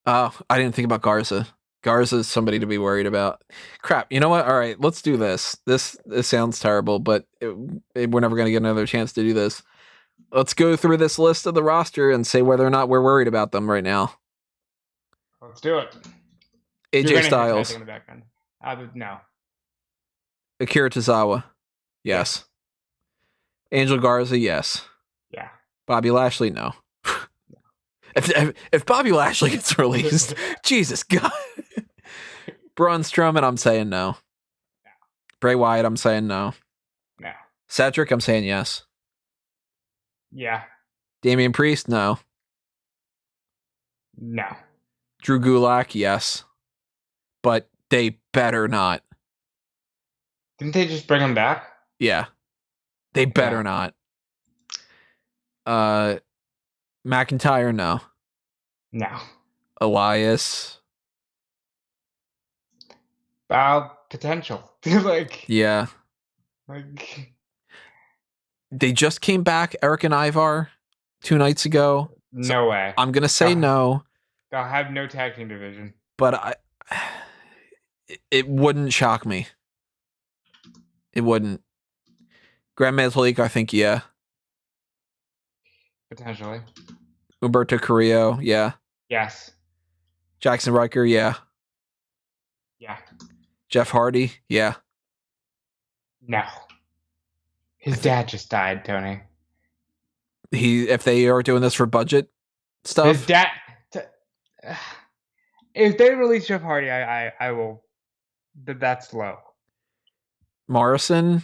Oh, I didn't think about Garza. Garza is somebody to be worried about. Crap, you know what? All right, let's do this. This sounds terrible, but we're never going to get another chance to do this. Let's go through this list of the roster and say whether or not we're worried about them right now. Let's do it. AJ Styles. In the background. No. Akira Tozawa. Yes. Angel Garza, yes. Yeah. Bobby Lashley, no. If Bobby Lashley gets released, Jesus God. Braun Strowman, I'm saying no. No. Bray Wyatt, I'm saying no. No. Cedric, I'm saying yes. Yeah. Damian Priest, no. No. Drew Gulak, yes. But they better not. Didn't they just bring him back? Yeah. They better not. McIntyre, no. No. Elias. Potential. Yeah. They just came back, Eric and Ivar, 2 nights ago. No way. I'm going to say no. They'll have no tag team division. But it wouldn't shock me. It wouldn't. Grand Metalik, I think, yeah. Potentially. Humberto Carrillo, yeah. Yes. Jackson Riker, yeah. Yeah. Jeff Hardy, yeah. No. His dad just died, Tony. If they are doing this for budget stuff. His dad. if they release Jeff Hardy, I will. That's low. Morrison,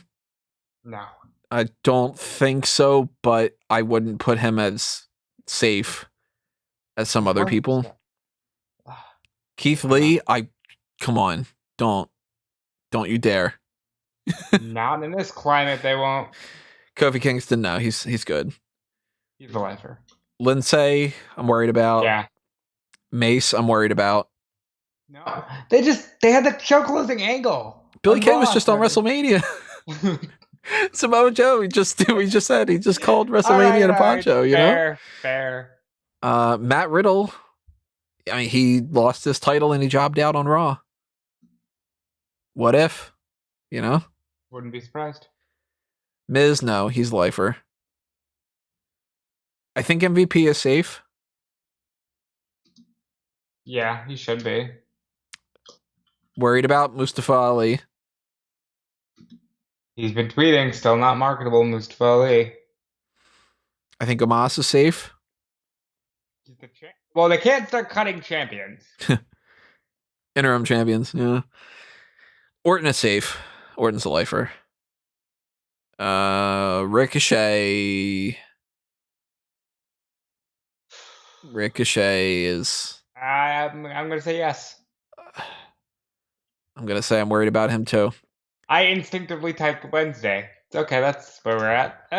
No. I don't think so, but I wouldn't put him as safe as some other people. Keith Lee, come on, don't you dare. Not in this climate, they won't. Kofi Kingston, no, he's good. He's a lifer. Lindsay, I'm worried about. Yeah. Mace, I'm worried about. No, they had the show closing angle. Billy Kay was just on WrestleMania. Samoa Joe, we just said he just called WrestleMania in a poncho, you know? Fair. Matt Riddle, I mean, he lost his title and he jobbed out on Raw. What if? You know? Wouldn't be surprised. Miz, no, he's lifer. I think MVP is safe. Yeah, he should be. Worried about Mustafa Ali. He's been tweeting, still not marketable, Mustafa Ali. I think Omos is safe. Well, they can't start cutting champions. Interim champions, yeah. Orton is safe. Orton's a lifer. Ricochet is... I'm going to say yes. I'm going to say I'm worried about him too. I instinctively typed Wednesday. It's okay, that's where we're at.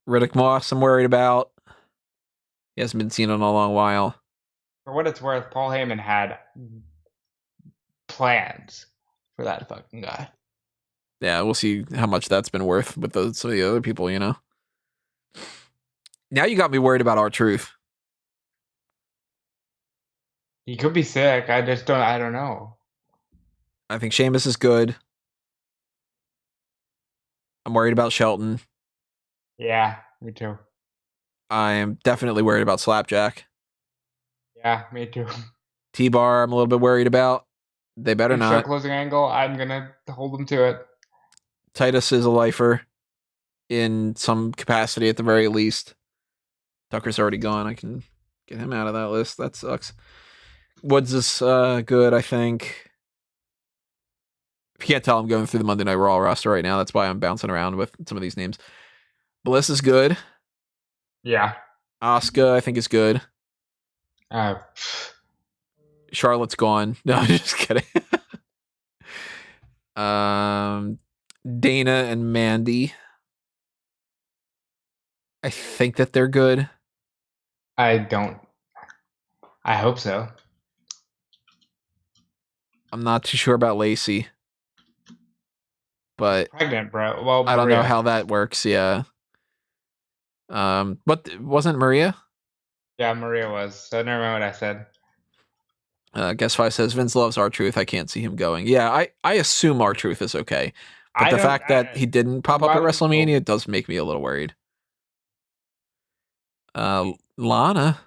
Riddick Moss, I'm worried about. He hasn't been seen in a long while. For what it's worth, Paul Heyman had plans for that fucking guy. Yeah, we'll see how much that's been worth with some of the other people, you know? Now you got me worried about R-Truth. He could be sick. I don't know. I think Sheamus is good. I'm worried about Shelton. Yeah, me too. I am definitely worried about Slapjack. Yeah, me too. T-Bar, I'm a little bit worried about. They better not. Show closing angle, I'm going to hold them to it. Titus is a lifer in some capacity at the very least. Tucker's already gone. I can get him out of that list. That sucks. Woods is good, I think. If you can't tell, I'm going through the Monday Night Raw roster right now. That's why I'm bouncing around with some of these names. Bliss is good. Yeah. Asuka, I think, is good. Charlotte's gone. No, I'm just kidding. Dana and Mandy. I think that they're good. I hope so. I'm not too sure about Lacey. But pregnant, bro. Well, I don't know how that works, yeah. But wasn't Maria? Yeah, Maria was. So never mind what I said. Guess 5 says Vince loves R-Truth. I can't see him going. Yeah, I assume R-Truth is okay. But the fact that he didn't pop up at WrestleMania does make me a little worried. Lana.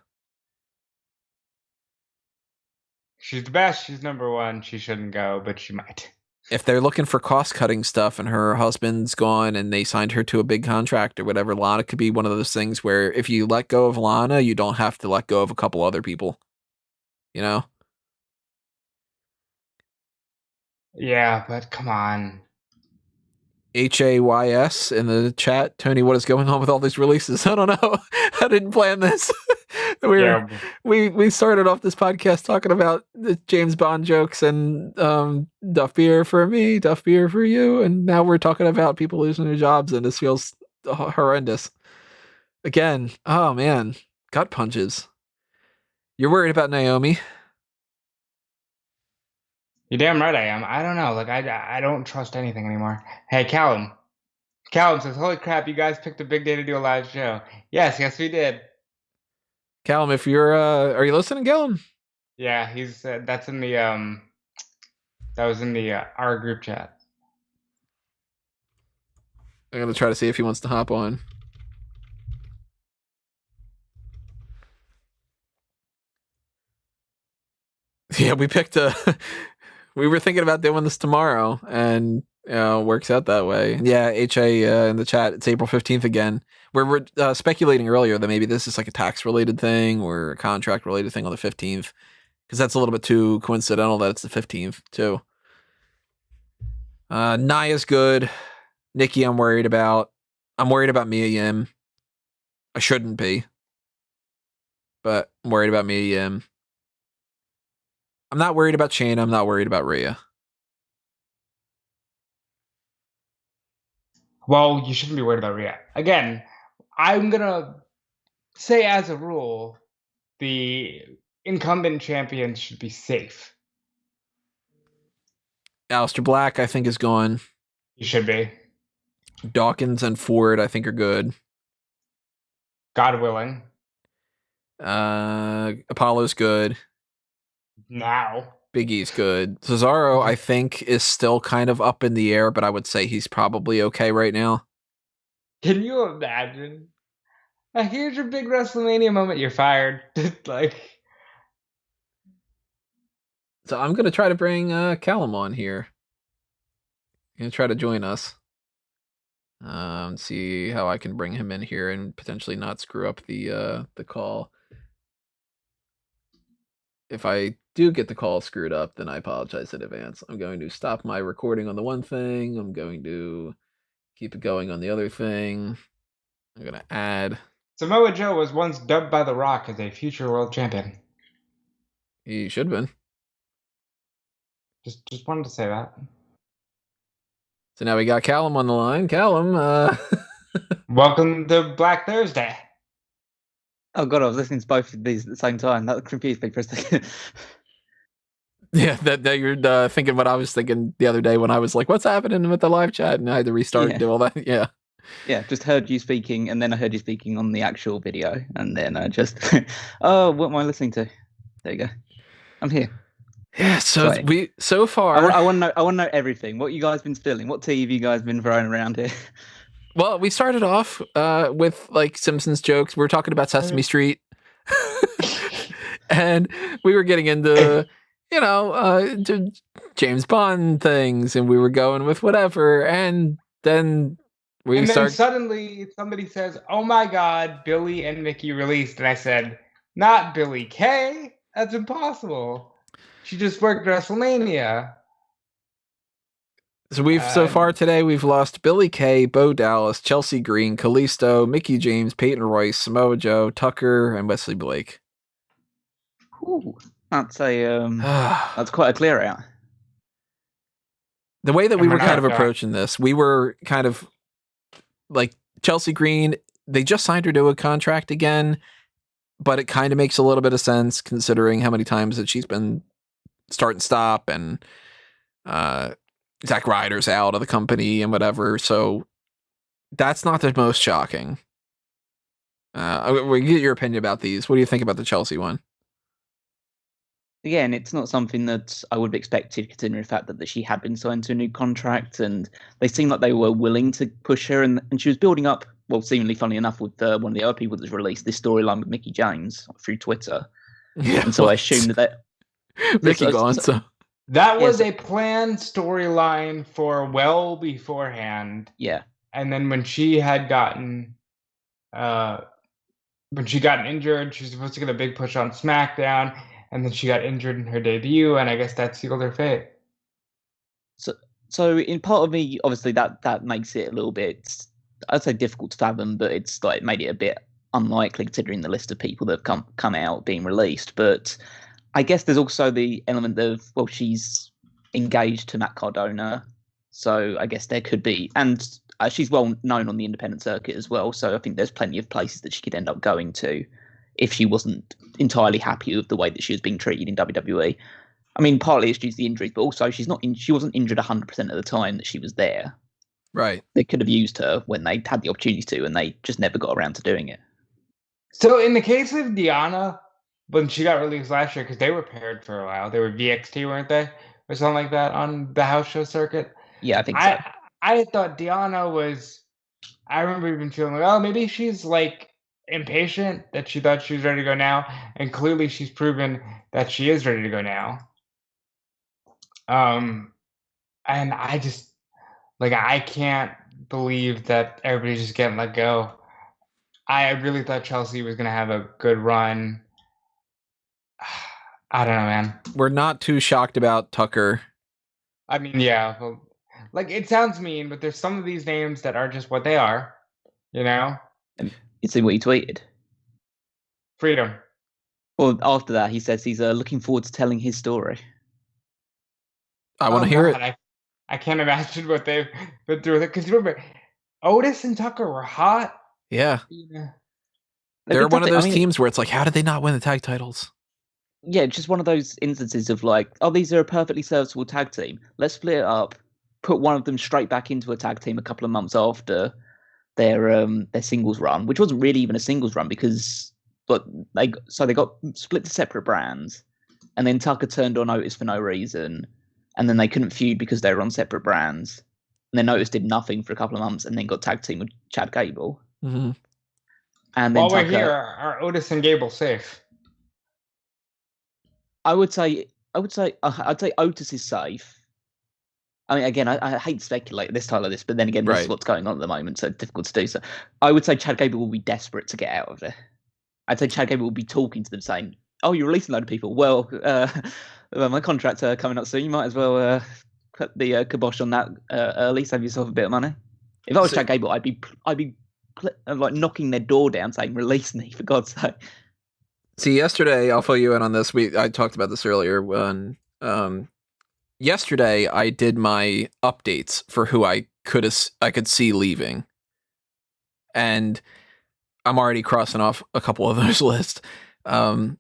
She's the best. She's number one. She shouldn't go, but she might. If they're looking for cost-cutting stuff and her husband's gone and they signed her to a big contract or whatever, Lana could be one of those things where if you let go of Lana, you don't have to let go of a couple other people. You know? Yeah, but come on. HAYS in the chat. Tony, what is going on with all these releases? I don't know. I didn't plan this. We started off this podcast talking about the James Bond jokes and Duff beer for me, Duff beer for you, and now we're talking about people losing their jobs, and this feels horrendous. Again, oh man, gut punches. You're worried about Naomi? You're damn right I am. I don't know. Like I don't trust anything anymore. Hey, Callum. Callum says, "Holy crap! You guys picked a big day to do a live show." Yes, we did. Callum, if you're, are you listening, Callum? Yeah, he's. That's in the that was in the our group chat. I'm gonna try to see if he wants to hop on. Yeah, we picked we were thinking about doing this tomorrow, and works out that way. Yeah, HA in the chat, it's April 15th again. We're speculating earlier that maybe this is like a tax-related thing or a contract-related thing on the 15th, because that's a little bit too coincidental that it's the 15th too. Naya's good. Nikki, I'm worried about. I'm worried about Mia Yim. I shouldn't be, but I'm worried about Mia Yim. I'm not worried about Shayna. I'm not worried about Rhea. Well, you shouldn't be worried about Rhea. Again, I'm gonna say as a rule, the incumbent champions should be safe. Aleister Black, I think, is gone. You should be. Dawkins and Ford, I think, are good. God willing. Apollo's good. Now. Big E's good. Cesaro, I think, is still kind of up in the air, but I would say he's probably okay right now. Can you imagine? Here's your big WrestleMania moment. You're fired. Like. So I'm gonna try to bring Callum on here. Gonna try to join us. See how I can bring him in here and potentially not screw up the call. If I do get the call screwed up, then I apologize in advance. I'm going to stop my recording on the one thing. I'm going to keep it going on the other thing. I'm going to add. Samoa Joe was once dubbed by The Rock as a future world champion. He should have been. Just wanted to say that. So now we got Callum on the line. Callum, welcome to Black Thursday. Oh god, I was listening to both of these at the same time. That confused me for a second. Yeah, that you're thinking what I was thinking the other day when I was like, "What's happening with the live chat?" And I had to restart and do all that. Yeah, yeah, just heard you speaking, and then I heard you speaking on the actual video, and then I just, oh, what am I listening to? There you go. I'm here. Yeah. So so far, I want to know. I want to know everything. What you guys been spilling? What tea have you guys been throwing around here? Well, we started off with like Simpsons jokes. We were talking about Sesame Street, and we were getting into James Bond things, and we were going with whatever, and then suddenly somebody says, "Oh my God, Billy and Mickey released," and I said, "Not Billy Kay. That's impossible. She just worked WrestleMania." So so far today we've lost Billy Kay, Bo Dallas, Chelsea Green, Kalisto, Mickey James, Peyton Royce, Samoa Joe, Tucker, and Wesley Blake. Ooh, that's that's quite a clear out. The way that we were kind of approaching this, we were kind of like Chelsea Green. They just signed her to a contract again, but it kind of makes a little bit of sense considering how many times that she's been start and stop, and Zack Ryder's out of the company and whatever. So that's not the most shocking. We get your opinion about these. What do you think about the Chelsea one? Again, it's not something that I would have expected, considering the fact that she had been signed to a new contract, and they seemed like they were willing to push her, and she was building up, well, seemingly funny enough, with one of the other people that's released this storyline with Mickey James through Twitter. Yeah, and so I assumed that Mickey gone, so that was a planned storyline for well beforehand. Yeah. And then when she had gotten injured, she was supposed to get a big push on SmackDown, and then she got injured in her debut, and I guess that sealed her fate. So in part of me, obviously that makes it a little bit, I'd say, difficult to fathom, but it's like made it a bit unlikely considering the list of people that have come out being released. But I guess there's also the element of, well, she's engaged to Matt Cardona, so I guess there could be, and she's well known on the independent circuit as well, so I think there's plenty of places that she could end up going to if she wasn't entirely happy with the way that she was being treated in WWE. I mean, partly it's due to the injuries, but also she wasn't injured 100% of the time that she was there. Right. They could have used her when they had the opportunity to, and they just never got around to doing it. So in the case of Deonna, when she got released last year, because they were paired for a while, they were VXT, weren't they? Or something like that on the house show circuit? Yeah, I think so. I thought Deonna was, I remember even feeling like, oh, maybe she's like impatient, that she thought she was ready to go now, and clearly she's proven that she is ready to go now. And I just, like, I can't believe that everybody's just getting let go. I really thought Chelsea was going to have a good run. I don't know, man. We're not too shocked about Tucker. I mean, yeah, well, like it sounds mean, but there's some of these names that are just what they are, you know? You see what he tweeted? Freedom. Well, after that, he says he's looking forward to telling his story. I want to hear God, it. I can't imagine what they've been through with it. Because remember, Otis and Tucker were hot. Yeah. Yeah. They're one of those teams where it's like, how did they not win the tag titles? Yeah, just one of those instances of like, oh, these are a perfectly serviceable tag team. Let's split it up, put one of them straight back into a tag team a couple of months after their singles run, which wasn't really even a singles run because they got split to separate brands, and then Tucker turned on Otis for no reason, and then they couldn't feud because they were on separate brands, and then Otis did nothing for a couple of months, and then got tag team with Chad Gable. Mm-hmm. And then while we're here, are Otis and Gable safe? I'd say Otis is safe. I mean, again, I hate to speculate at this time like this, but then again, this is what's going on at the moment, so it's difficult to do so. I would say Chad Gable will be desperate to get out of there. I'd say Chad Gable will be talking to them saying, oh, you're releasing a load of people. Well, my contract's coming up soon. You might as well put the kibosh on that early, save yourself a bit of money. If I was Chad Gable, I'd be like knocking their door down saying, release me, for God's sake. See, yesterday, I'll fill you in on this. I talked about this earlier when... yesterday, I did my updates for who I could see leaving, and I'm already crossing off a couple of those lists. The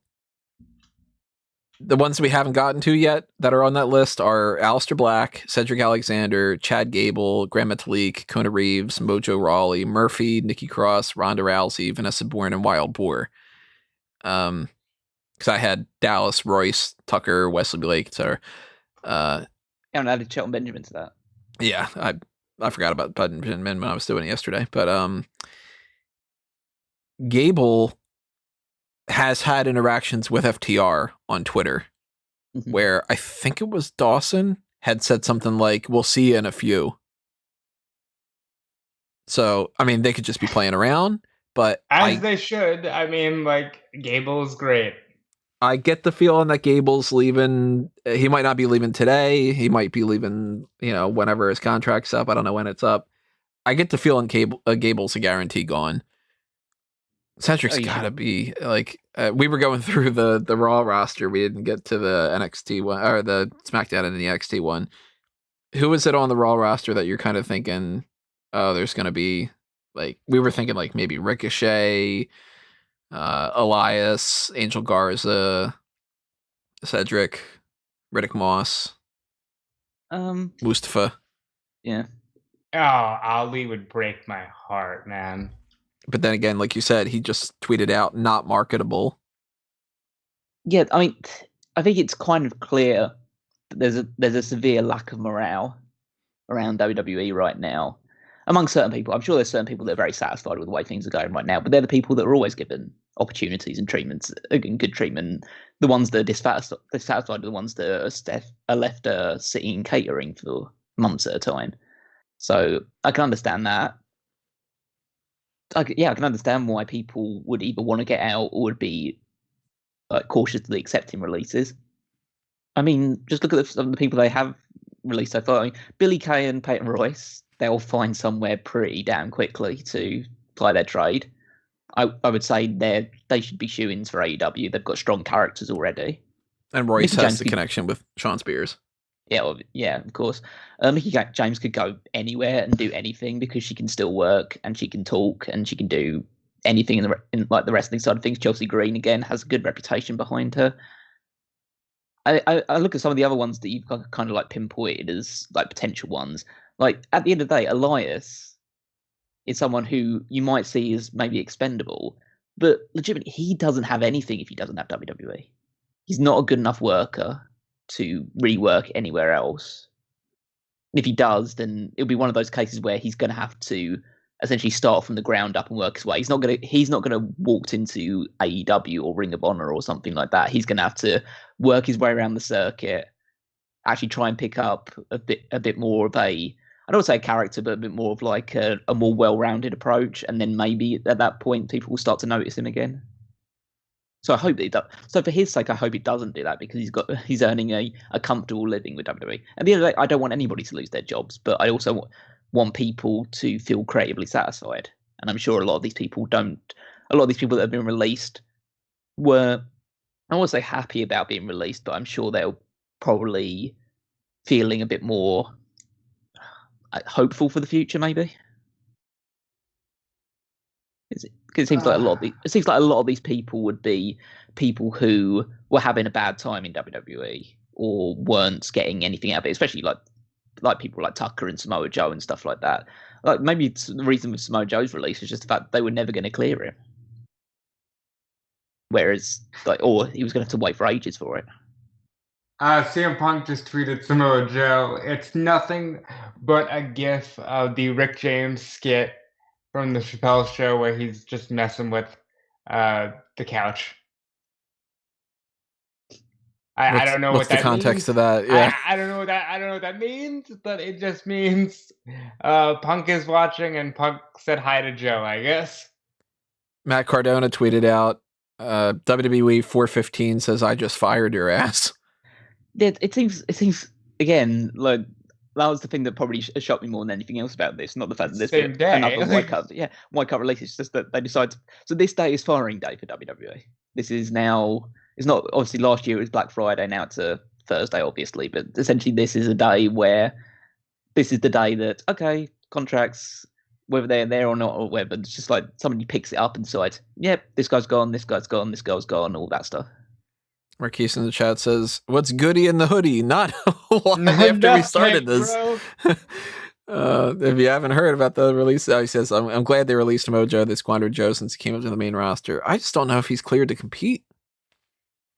ones we haven't gotten to yet that are on that list are Aleister Black, Cedric Alexander, Chad Gable, Grand Metalik, Kona Reeves, Mojo Rawley, Murphy, Nikki Cross, Ronda Rousey, Vanessa Bourne, and Wild Boar. Because I had Dallas, Royce, Tucker, Wesley Blake, etc. I added Shelton Benjamin to that. Yeah, I forgot about Benjamin when I was doing it yesterday. But Gable has had interactions with FTR on Twitter, where I think it was Dawson had said something like, we'll see you in a few. So, I mean, they could just be playing around, but... As they should. I mean, like, Gable's great. I get the feeling that Gable's leaving. He might not be leaving today. He might be leaving, whenever his contract's up. I don't know when it's up. I get the feeling Gable's a guarantee gone. Cedric's gotta be like, we were going through the Raw roster. We didn't get to the NXT one or the SmackDown and the NXT one. Who is it on the Raw roster that you're kind of thinking, oh, there's going to be like, we were thinking like maybe Ricochet, Elias, Angel Garza, Cedric, Riddick Moss, Mustafa. Yeah. Oh, Ali would break my heart, man. But then again, like you said, he just tweeted out not marketable. Yeah, I mean, I think it's kind of clear that there's a severe lack of morale around WWE right now among certain people. I'm sure there's certain people that are very satisfied with the way things are going right now, but they're the people that are always given opportunities and treatments, good treatment. The ones that are dissatisfied are the ones that are left sitting catering for months at a time. So I can understand that. I can understand why people would either want to get out or would be cautiously accepting releases. I mean, just look at some of the people they have released so far. I mean, Billy Kay and Peyton Royce, they'll find somewhere pretty damn quickly to apply their trade. I would say they should be shoo-ins for AEW. They've got strong characters already. And Royce has the connection with Sean Spears. Yeah, of course. Mickey James could go anywhere and do anything because she can still work and she can talk and she can do anything in like the wrestling side of things. Chelsea Green again has a good reputation behind her. I look at some of the other ones that you've kind of like pinpointed as like potential ones. Like at the end of the day, Elias is someone who you might see as maybe expendable, but legitimately he doesn't have anything if he doesn't have WWE. He's not a good enough worker to rework anywhere else. And if he does, then it'll be one of those cases where he's going to have to essentially start from the ground up and work his way. He's not going to walk into AEW or Ring of Honor or something like that. He's going to have to work his way around the circuit, actually try and pick up a bit more of I don't want to say a character, but a bit more of like a more well-rounded approach. And then maybe at that point, people will start to notice him again. So I hope it does. So for his sake, I hope it doesn't do that, because he's earning a comfortable living with WWE. At the end of the day, I don't want anybody to lose their jobs, but I also want people to feel creatively satisfied. And I'm sure a lot of these people don't. A lot of these people that have been released were, I won't say happy about being released, but I'm sure they're probably feeling a bit more hopeful for the future, maybe. Because it seems like a lot of these people would be people who were having a bad time in WWE or weren't getting anything out of it, especially like people like Tucker and Samoa Joe and stuff like that. Like, maybe the reason with Samoa Joe's release was just the fact they were never going to clear him. Whereas, or he was going to have to wait for ages for it. CM Punk just tweeted Samoa Joe. It's nothing but a gif of the Rick James skit from the Chappelle Show where he's just messing with the couch. I don't know what that means. What's the context of that? Yeah. I don't know what that means, but it just means Punk is watching and Punk said hi to Joe, I guess. Matt Cardona tweeted out, WWE 415 says, "I just fired your ass." It seems again like that was the thing that probably shocked me more than anything else about this. Not the fact that this Same day. Another White Cup release. It's just that they decided. So this day is firing day for WWE. This is now. It's not, obviously last year it was Black Friday. Now it's a Thursday, obviously, but essentially this is a day where this is the day that contracts, whether they're there or not, or whether it's just like somebody picks it up and decides, yep, this guy's gone, this guy's gone, this girl's gone, all that stuff. Marquise in the chat says, "What's goody in the hoodie?" Not after we started this. If you haven't heard about the release, he says, I'm glad they released Mojo. They squandered Joe since he came up to the main roster. I just don't know if he's cleared to compete.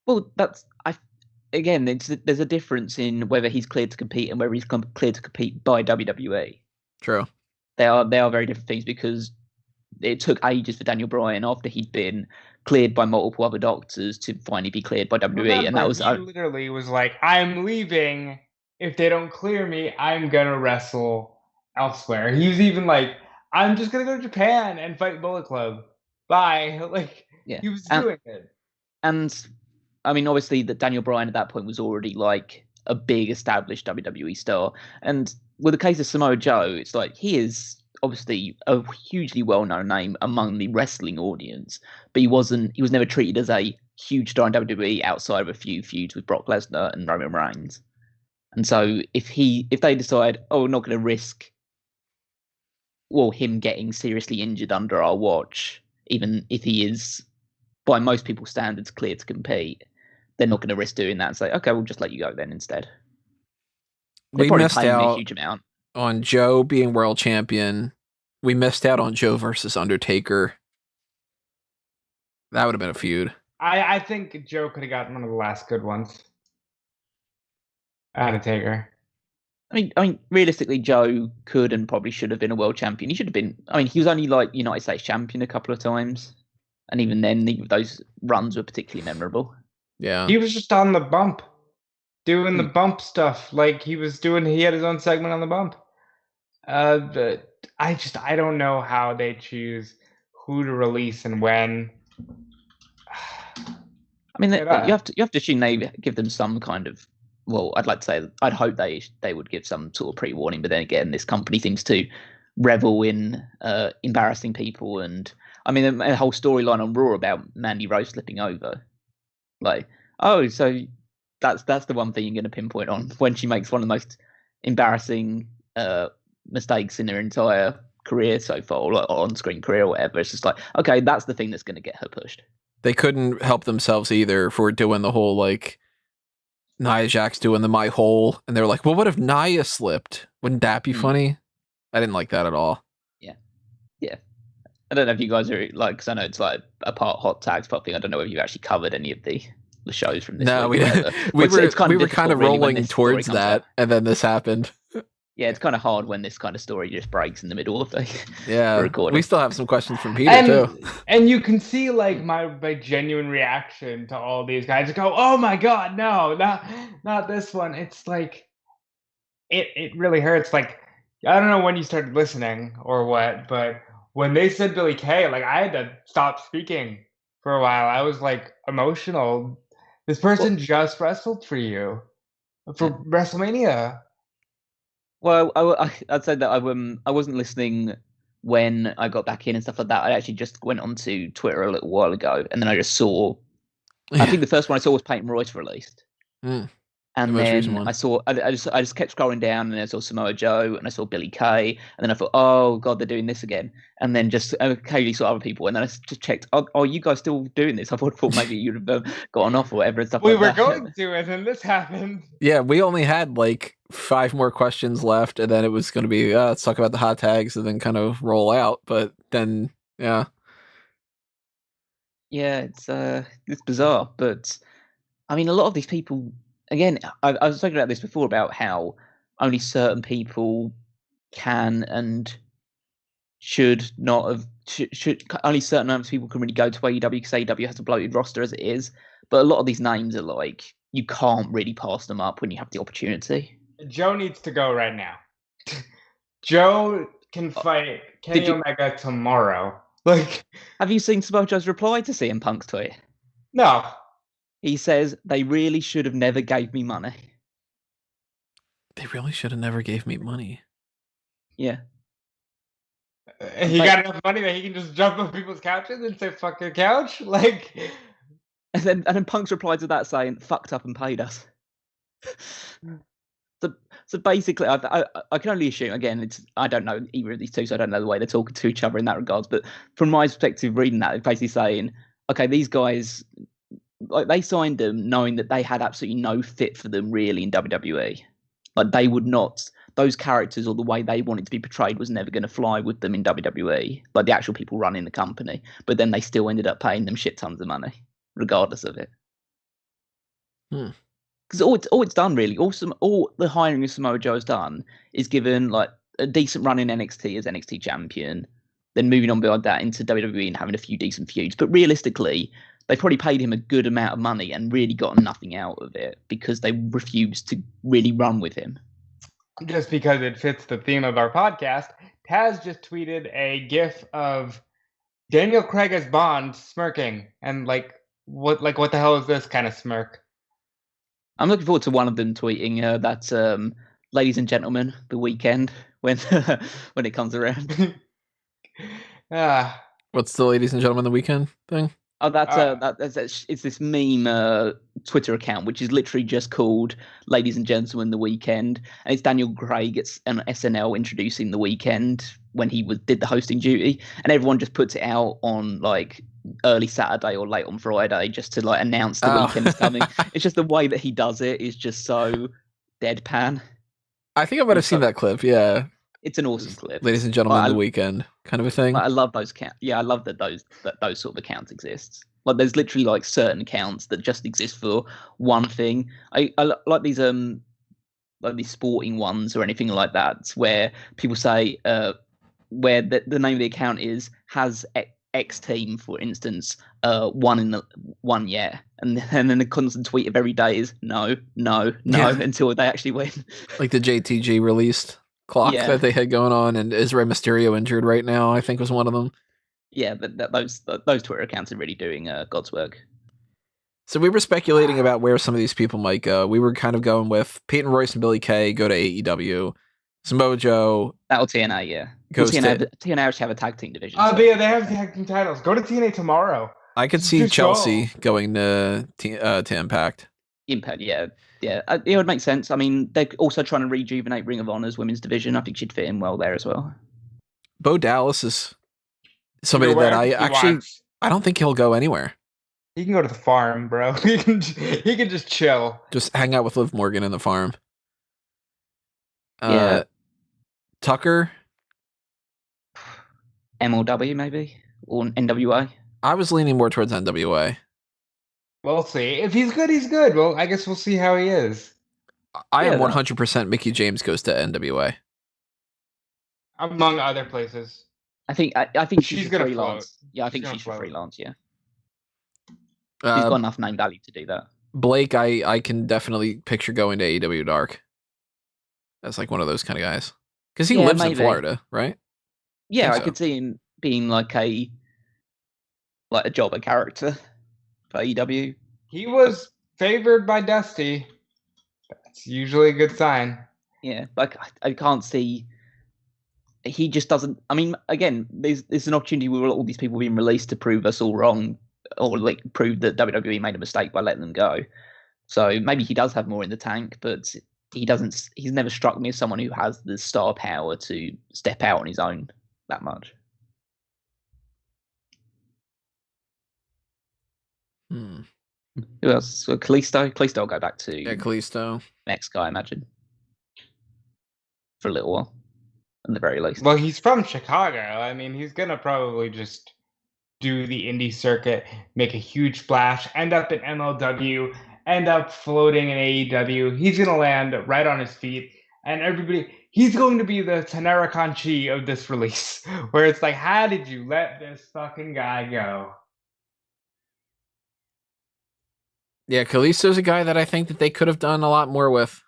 Well, there's a difference in whether he's cleared to compete and whether he's cleared to compete by WWE. True. They are very different things, because it took ages for Daniel Bryan, after he'd been cleared by multiple other doctors, to finally be cleared by WWE. Remember, and that was he literally was like, "I'm leaving. If they don't clear me, I'm gonna wrestle elsewhere." He was even like, "I'm just gonna go to Japan and fight Bullet Club. Bye." Like, yeah. He was doing it. And I mean, obviously, that Daniel Bryan at that point was already like a big established WWE star. And with the case of Samoa Joe, it's like he is obviously a hugely well-known name among the wrestling audience, but he was never treated as a huge star in WWE outside of a few feuds with Brock Lesnar and Roman Reigns. And so if they decide, we're not going to risk him getting seriously injured under our watch, even if he is by most people's standards cleared to compete, they're not going to risk doing that and say, okay, we'll just let you go then instead. We missed out a huge amount on Joe being world champion. We missed out on Joe versus Undertaker. That would have been a feud. I think Joe could have gotten one of the last good ones. Undertaker. I mean, realistically, Joe could and probably should have been a world champion. He should have been. I mean, he was only like United States champion a couple of times, and even then, those runs were particularly memorable. Yeah, he was just on the bump, doing the bump stuff. Like he had his own segment on the bump. But I don't know how they choose who to release and when. I mean, you have to assume they give them some kind of. Well, I'd like to say I'd hope they would give some sort of pre-warning, but then again, this company seems to revel in embarrassing people, and I mean, a whole storyline on Raw about Mandy Rose slipping over. Like, so that's the one thing you're going to pinpoint on when she makes one of the most embarrassing mistakes in her entire career so far, or like on-screen career or whatever. It's just like, okay, that's the thing that's going to get her pushed. They couldn't help themselves either for doing the whole like Nia Jax doing the my hole, and they're like, well, what if Nia slipped? Wouldn't that be funny? I didn't like that at all. Yeah. I don't know if you guys are like, because I know it's like a part hot tags pop thing. I don't know if you actually covered any of the shows from this. No, week we were kind of rolling towards that, and then this happened. Yeah, it's kind of hard when this kind of story just breaks in the middle of the recording. We still have some questions from Peter too, and you can see like my genuine reaction to all these guys. Go, oh my god, no, not this one. It's like it really hurts. Like I don't know when you started listening or what, but when they said Billy Kay, like I had to stop speaking for a while. I was like emotional. This person just wrestled for you for WrestleMania. Well, I'd say that I wasn't listening when I got back in and stuff like that. I actually just went onto Twitter a little while ago, and then I just saw. I think the first one I saw was Peyton Royce released. And most recent then one. I just kept scrolling down, and I saw Samoa Joe, and I saw Billy Kay, and then I thought, oh god, they're doing this again. And then just occasionally saw other people, and then I just checked, oh, you guys still doing this? I thought maybe you'd have gotten off or whatever and stuff We like were that. going to, and then this happened. Yeah, we only had like 5 more questions left, and then it was going to be let's talk about the hot tags, and then kind of roll out. But then, yeah, it's bizarre, but I mean, a lot of these people. Again, I was talking about this before about how only certain people can and should not have. Should only certain numbers of people can really go to AEW because AEW has a bloated roster as it is. But a lot of these names are like you can't really pass them up when you have the opportunity. Joe needs to go right now. Joe can fight Kenny Omega tomorrow. Like, have you seen Samoa Joe's reply to CM Punk's tweet? No. He says, they really should have never gave me money. They really should have never gave me money. Yeah. He got enough money that he can just jump on people's couches and say, fuck your couch? Like... And then Punk's replied to that saying, fucked up and paid us. So basically, I can only assume, again, I don't know either of these two, so I don't know the way they're talking to each other in that regards, but from my perspective, reading that, it's basically saying, okay, these guys... Like they signed them knowing that they had absolutely no fit for them really in WWE. Like they would not, those characters or the way they wanted to be portrayed was never going to fly with them in WWE. Like the actual people running the company, but then they still ended up paying them shit tons of money, regardless of it. Because all it's done really, all the hiring of Samoa Joe has done is given like a decent run in NXT as NXT champion, then moving on beyond that into WWE and having a few decent feuds. But realistically, they probably paid him a good amount of money and really got nothing out of it because they refused to really run with him. Just because it fits the theme of our podcast, Taz just tweeted a GIF of Daniel Craig as Bond smirking, and what the hell is this kind of smirk? I'm looking forward to one of them tweeting that, ladies and gentlemen, the weekend when when it comes around. What's the ladies and gentlemen the weekend thing? Oh, it's this meme Twitter account, which is literally just called "Ladies and Gentlemen, the Weekend," and it's Daniel Craig. It's an SNL introducing the weekend when he did the hosting duty, and everyone just puts it out on like early Saturday or late on Friday just to like announce the weekend is coming. It's just the way that he does it is just so deadpan. I think I might have seen that clip. Yeah. It's an awesome clip. Ladies and gentlemen, the weekend kind of a thing. I love those accounts. Yeah, I love that those sort of accounts exist. Like there's literally like certain accounts that just exist for one thing. I like these sporting ones or anything like that where people say where the name of the account has X team, for instance, won yet, and then the constant tweet of every day is no until they actually win. Like the JTG released clock that they had going on, and is Rey Mysterio injured right now? I think was one of them. Yeah, but those Twitter accounts are really doing God's work. So we were speculating about where some of these people might go. We were kind of going with Peyton Royce and Billy Kay go to AEW. Samoa Joe. That'll TNA, yeah. TNA actually have a tag team division. Oh, yeah, they have tag team titles. Go to TNA tomorrow. I could see Chelsea going to Impact. Impact, yeah. Yeah, it would make sense. I mean, they're also trying to rejuvenate Ring of Honor's women's division. I think she'd fit in well there as well. Bo Dallas is somebody that I don't think he'll go anywhere. He can go to the farm, bro. He can just chill. Just hang out with Liv Morgan in the farm. Yeah. Tucker? MLW maybe? Or NWA? I was leaning more towards NWA. We'll see. If he's good, he's good. Well, I guess we'll see how he is. I am 100% Mickie James goes to NWA. Among other places. I think she's gonna freelance. Float. Yeah, I think she's freelance, yeah. She's got enough name value to do that. Blake, I can definitely picture going to AEW Dark. That's like one of those kind of guys. Because he lives in Florida, right? Yeah, I could see him being like like a jobber character for AEW. He was favored by Dusty. That's usually a good sign. Yeah, like I can't see. He just doesn't. I mean, again, there's an opportunity with all these people being released to prove us all wrong, or like prove that WWE made a mistake by letting them go. So maybe he does have more in the tank, but he doesn't. He's never struck me as someone who has the star power to step out on his own that much. Who else? So Kalisto. Kalisto will go back to Kalisto. Mexico, I imagine, for a little while, at the very least. Well, he's from Chicago. I mean, he's gonna probably just do the indie circuit, make a huge splash, end up in MLW, end up floating in AEW. He's gonna land right on his feet, and everybody. He's going to be the Tanara Conchi of this release, where it's like, how did you let this fucking guy go? Yeah, Kalisto's a guy that I think that they could have done a lot more with.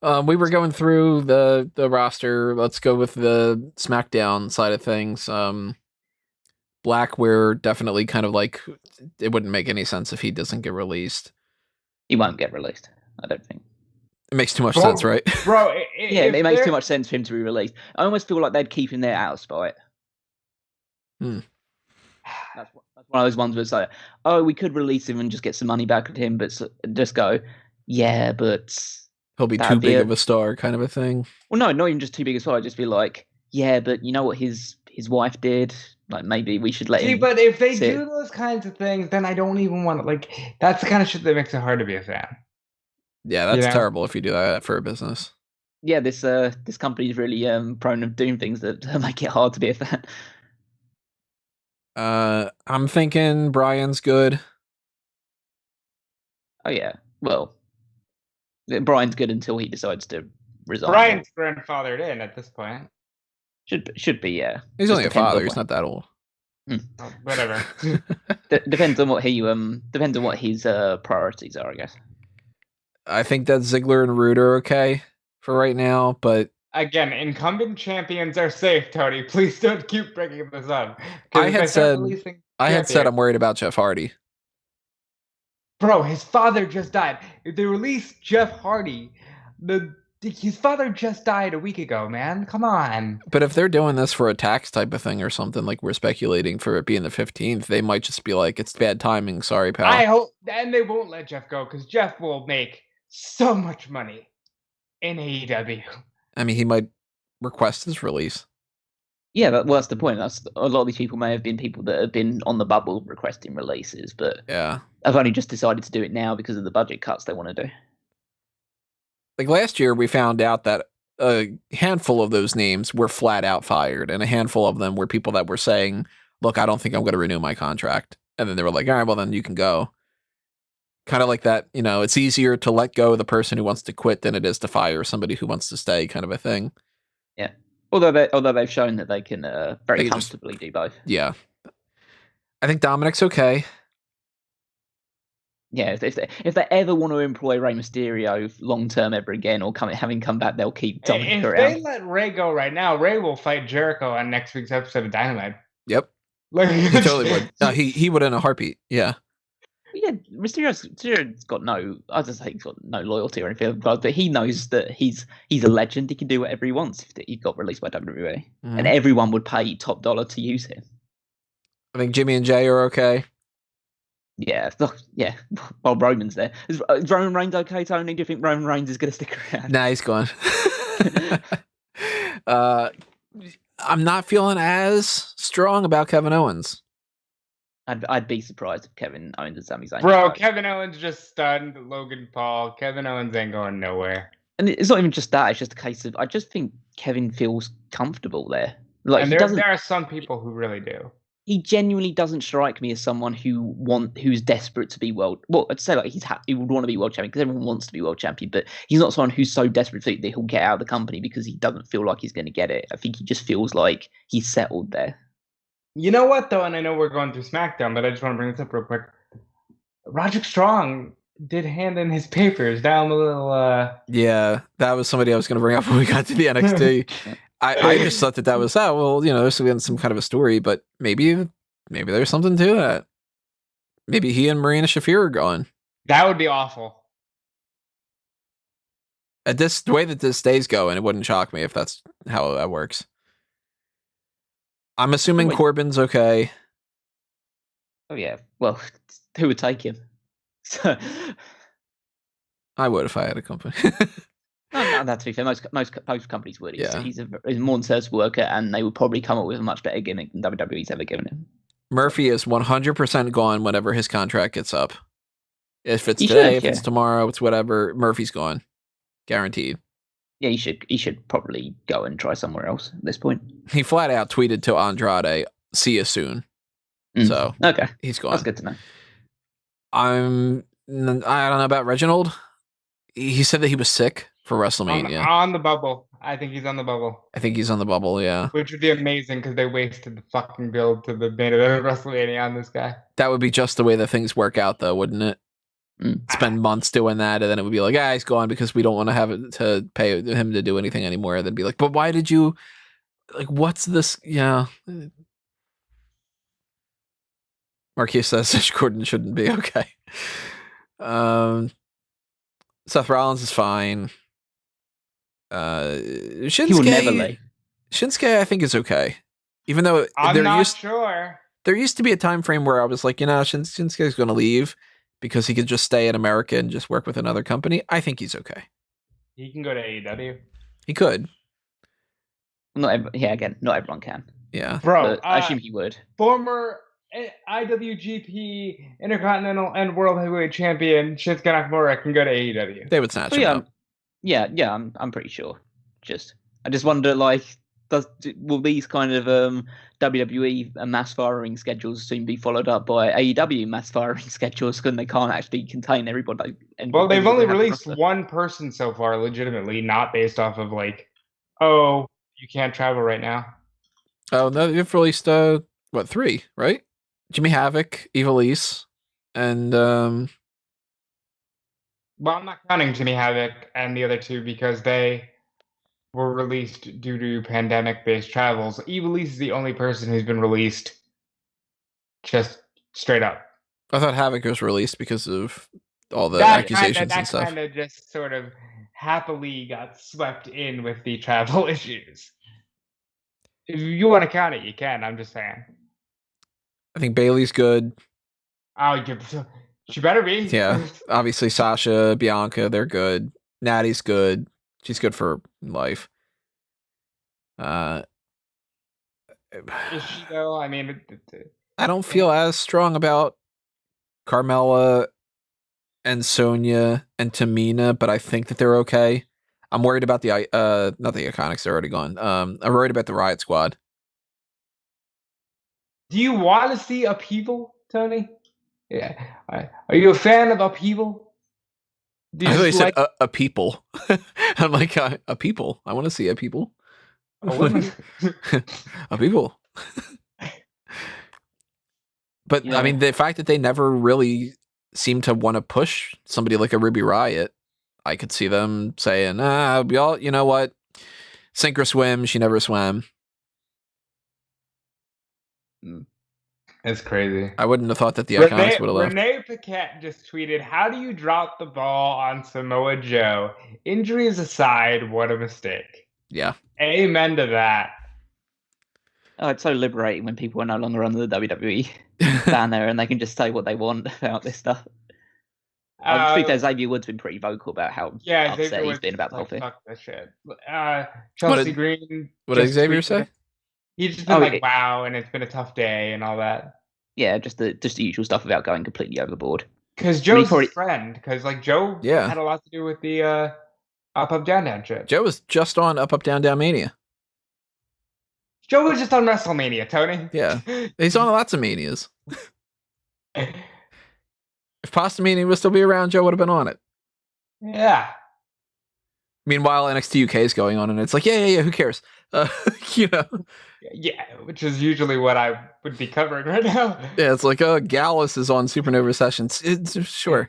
We were going through the roster. Let's go with the SmackDown side of things. Black, we're definitely kind of like, it wouldn't make any sense if he doesn't get released. He won't get released, I don't think. It makes too much sense, right? Bro, it makes too much sense for him to be released. I almost feel like they'd keep him there out of spite. That's one of those ones where it's like, oh, we could release him and just get some money back at him, but just go, yeah, but he'll be too big of a star, kind of a thing. Well, no, not even just too big a star. Just be like, yeah, but you know what his wife did? Like, maybe we should let him. See, but if they do those kinds of things, then I don't even want to. Like, that's the kind of shit that makes it hard to be a fan. Yeah, that's terrible if you do that for a business. Yeah, this company is really prone to doing things that make it hard to be a fan. I'm thinking Brian's good. Oh yeah, well, Brian's good until he decides to resign. Brian's grandfathered in at this point. Should be, yeah. He's only a father. He's not that old. Oh, whatever. Depends on what his priorities are, I guess. I think that Ziggler and Roode are okay for right now, but again, incumbent champions are safe, Tony. Please don't keep bringing this up. I had said I'm worried about Jeff Hardy. Bro, his father just died. If they release Jeff Hardy, his father just died a week ago, man. Come on. But if they're doing this for a tax type of thing or something, like we're speculating for it being the 15th, they might just be like, it's bad timing. Sorry, pal. I hope, and they won't let Jeff go because Jeff will make so much money in AEW. I mean, he might request his release. Yeah, that's the point. That's a lot of these people may have been people that have been on the bubble requesting releases, but yeah, I've only just decided to do it now because of the budget cuts they want to do. Like last year, we found out that a handful of those names were flat out fired, and a handful of them were people that were saying, "Look, I don't think I'm going to renew my contract," and then they were like, "All right, well then you can go." Kind of like that, you know, it's easier to let go of the person who wants to quit than it is to fire somebody who wants to stay, kind of a thing. Yeah. Although they've shown that they can very comfortably do both. Yeah. I think Dominic's okay. Yeah, if they ever want to employ Rey Mysterio long term ever again, or having come back, they'll keep Dominic around. If they let Rey go right now, Rey will fight Jericho on next week's episode of Dynamite. Yep. Like, he totally would. No, he would in a heartbeat. Yeah. Yeah, Mysterio's got I just say he's got no loyalty or anything, but he knows that he's a legend. He can do whatever he wants if he got released by WWE, and everyone would pay top dollar to use him. I think Jimmy and Jay are okay. Yeah, yeah. While Roman's there, is Roman Reigns okay, Tony? Do you think Roman Reigns is going to stick around? Nah, he's gone. I'm not feeling as strong about Kevin Owens. I'd be surprised if Kevin Owens and Sami Zayn. Bro, Kevin Owens just stunned Logan Paul. Kevin Owens ain't going nowhere. And it's not even just that. It's just a case of I just think Kevin feels comfortable there. Like, and there are some people who really do. He genuinely doesn't strike me as someone who's desperate to be world. Well, I'd say like he would want to be world champion because everyone wants to be world champion, but he's not someone who's so desperate that he'll get out of the company because he doesn't feel like he's going to get it. I think he just feels like he's settled there. You know what, though, and I know we're going through SmackDown, but I just want to bring this up real quick. Roderick Strong did hand in his papers down the little... Yeah, that was somebody I was going to bring up when we got to the NXT. I just thought that was, well, you know, there's been some kind of a story, but maybe maybe there's something to that. Maybe he and Marina Shafir are going. That would be awful. At the way that this day's going, it wouldn't shock me if that's how that works. I'm assuming Corbin's okay. Oh yeah. Well, who would take him? I would if I had a company. No, that's to be fair. Most companies would. Yeah. He's a more serviceable worker, and they would probably come up with a much better gimmick than WWE's ever given him. Murphy is 100% gone whenever his contract gets up. If it's today, if it's tomorrow, it's whatever. Murphy's gone, guaranteed. Yeah, he should probably go and try somewhere else at this point. He flat out tweeted to Andrade, "See you soon." So okay, he's gone. That's good to know. I don't know about Reginald. He said that he was sick for WrestleMania. On the bubble. I think he's on the bubble. I think he's on the bubble, yeah. Which would be amazing because they wasted the fucking build to the main event of WrestleMania on this guy. That would be just the way that things work out, though, wouldn't it? Spend months doing that, and then it would be like, he's gone because we don't want to have it to pay him to do anything anymore. Then be like, but why did you? Like, what's this? Yeah. Marquis says Josh Gordon shouldn't be okay. Seth Rollins is fine. Shinsuke, he will never leave. Shinsuke, I think, is okay. Even though I'm not sure. There used to be a time frame where I was like, Shinsuke's going to leave because he could just stay in America and just work with another company. I think he's okay. He can go to AEW. He could. Not everyone can. Yeah. Bro, I assume he would. Former IWGP Intercontinental and World Heavyweight Champion Shinsuke Nakamura can go to AEW. They would snatch him up. Yeah, I'm pretty sure. I just wonder, like, will these kind of WWE mass firing schedules soon be followed up by AEW mass firing schedules because they can't actually contain everybody? Well, they've only released one person so far, legitimately, not based off of like, oh, you can't travel right now. Oh no, they've released 3, right? Jimmy Havoc, Ivelisse, and Well, I'm not counting Jimmy Havoc and the other two because they were released due to pandemic-based travels. Ivelisse is the only person who's been released just straight up. I thought Havoc was released because of all the accusations and stuff. That kind of just sort of happily got swept in with the travel issues. If you want to count it, you can. I'm just saying. I think Bailey's good. Oh, she better be. Yeah, obviously Sasha, Bianca, they're good. Natty's good. She's good for life. Is she though? I mean, I don't feel as strong about Carmella and Sonya and Tamina, but I think that they're okay. I'm worried about the not the Iconics, they're already gone. I'm worried about the Riot Squad. Do you want to see upheaval, Tony? Yeah. Are you a fan of upheaval? I thought you said a people. I'm like, a people. I want to see a people. A people. But I mean, the fact that they never really seem to want to push somebody like a Ruby Riott, I could see them saying, we all, you know what? Sink or swim. She never swam. It's crazy. I wouldn't have thought that the Iconics would have left. Renee Paquette just tweeted, "How do you drop the ball on Samoa Joe? Injuries aside, what a mistake." Yeah. Amen to that. Oh, it's so liberating when people are no longer under the WWE banner and they can just say what they want about this stuff. I think that Xavier Woods been pretty vocal about how upset he's been about the whole thing. Fuck this shit. Chelsea Green. What did Xavier say? He's just been wow, and it's been a tough day and all that. Yeah, just the usual stuff about going completely overboard. Because Joe's his friend. Because like Joe had a lot to do with the Up Down Down shit. Joe was just on Up Down Down Mania. Joe was just on WrestleMania, Tony. Yeah, he's on lots of manias. If Pasta Mania would still be around, Joe would have been on it. Yeah. Meanwhile, NXT UK is going on, and it's like, yeah, who cares? Yeah, which is usually what I would be covering right now. Yeah, it's like, Gallus is on Supernova Sessions. Sure.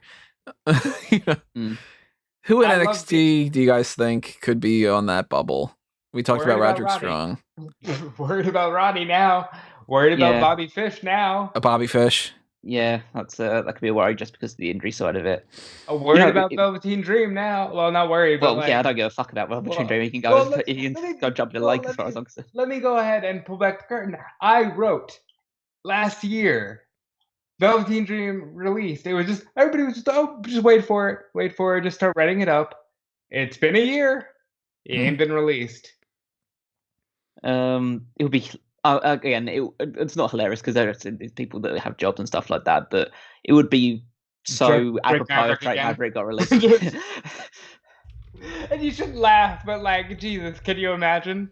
Who in NXT do you guys think could be on that bubble? We talked about Roderick Strong. Worried about Roddy now. Worried about Yeah. Bobby Fish now. A Bobby Fish. Yeah, that could be a worry just because of the injury side of it. Worried about Velveteen Dream now. Well, not worried, but I don't give a fuck about Velveteen Dream. He can go. He can go jump in the lake as far as I'm concerned. Let me go ahead and pull back the curtain. I wrote last year, Velveteen Dream released. It was just everybody was just wait for it, just start writing it up. It's been a year. It ain't been released. It would be. Again, it's not hilarious because there are people that have jobs and stuff like that, but it would be so apropos if Drake Maverick got released. And you shouldn't laugh, but like, Jesus, can you imagine?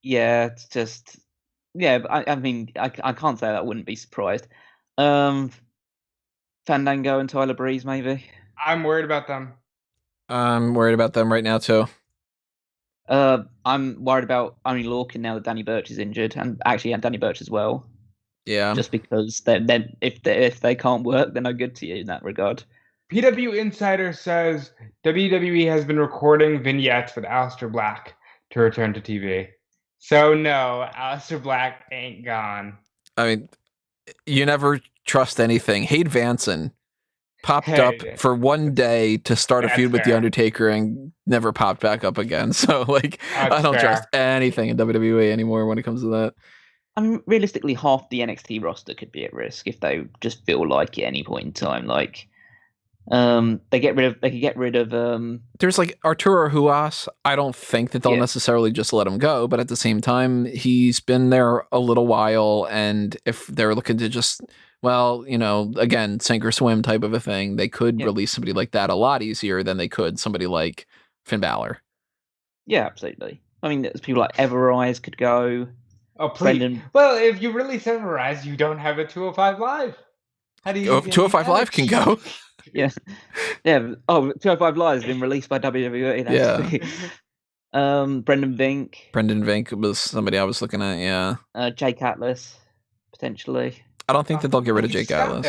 Yeah, it's just, yeah. But I mean, I can't say that I wouldn't be surprised. Fandango and Tyler Breeze, maybe. I'm worried about them. I'm worried about them right now too. I'm worried about only Lorcan now that Danny Burch is injured, and actually Danny Burch as well. Yeah. Just because then if they can't work, they're no good to you in that regard. PW Insider says WWE has been recording vignettes with Aleister Black to return to TV. So no, Aleister Black ain't gone. I mean, you never trust anything. Hade Vanson popped up for one day to start a feud with The Undertaker and never popped back up again. So, like, I don't trust anything in WWE anymore when it comes to that. I mean, realistically, half the NXT roster could be at risk if they just feel like at any point in time. Like, they could get rid of. There's like Arturo Huas. I don't think that they'll necessarily just let him go, but at the same time, he's been there a little while, and if they're looking to just, well, you know, again, sink or swim type of a thing, they could release somebody like that a lot easier than they could somebody like Finn Balor. Yeah, absolutely. I mean, there's people like Everrise could go. Oh, please. Well, if you release Everrise, you don't have a 205 Live. How do you? 205 Live can go. Yeah. Oh, 205 Live has been released by WWE. Brendan Vink. Brendan Vink was somebody I was looking at. Yeah. Jake Atlas, potentially. I don't think that they'll get rid of Jake Atlas.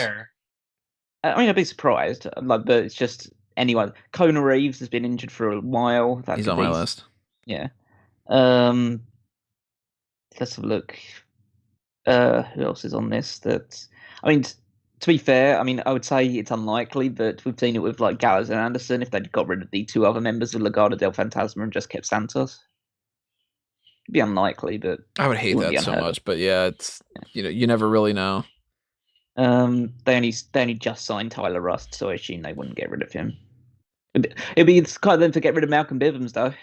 I mean, I'd be surprised. But it's just anyone. Kona Reeves has been injured for a while. He's on my list. Yeah. Let's have a look. Who else is on this? I mean, to be fair, I mean, I would say it's unlikely, but we've seen it with like Gallows and Anderson. If they'd got rid of the two other members of Legado del Fantasma and just kept Santos, it'd be unlikely. But I would hate that so much. But yeah, it's you never really know. They only just signed Tyler Rust, so I assume they wouldn't get rid of him. It'd be kind of them to get rid of Malcolm Bivens, though.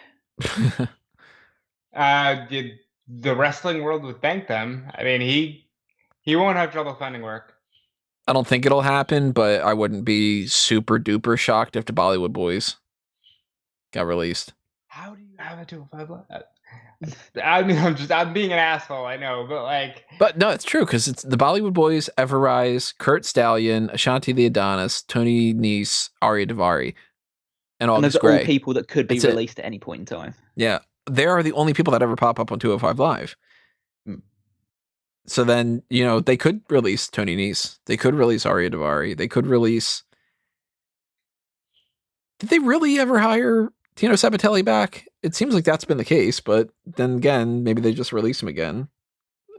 The wrestling world would thank them. I mean, he won't have trouble finding work. I don't think it'll happen, but I wouldn't be super duper shocked if the Bollywood Boys got released. How do you have a 205 Live? I mean, I'm being an asshole, I know, but like. But no, it's true because it's the Bollywood Boys, Everrise, Kurt Stallion, Ashanti the Adonis, Tony Nese, Arya Davari, and August Gray. Those are all people that could be released at any point in time. Yeah, they are the only people that ever pop up on 205 Live. So then, they could release Tony Nese. They could release Arya Davari. They could release. Did they really ever hire Tino Sabatelli back? It seems like that's been the case, but then again, maybe they just release him again.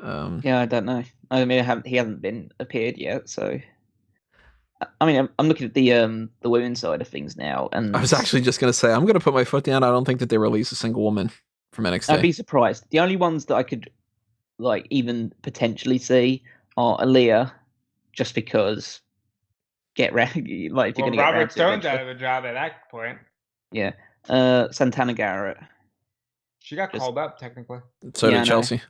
Yeah, I don't know. I mean, he hasn't been appeared yet, so. I mean, I'm looking at the women's side of things now, and I was actually just going to say I'm going to put my foot down. I don't think that they release a single woman from NXT. I'd be surprised. The only ones that I could even potentially see are Aaliyah, just because if you're going to get Robert Stone's out of a job at that point. Yeah. Santana Garrett. She got called up technically. So did Chelsea.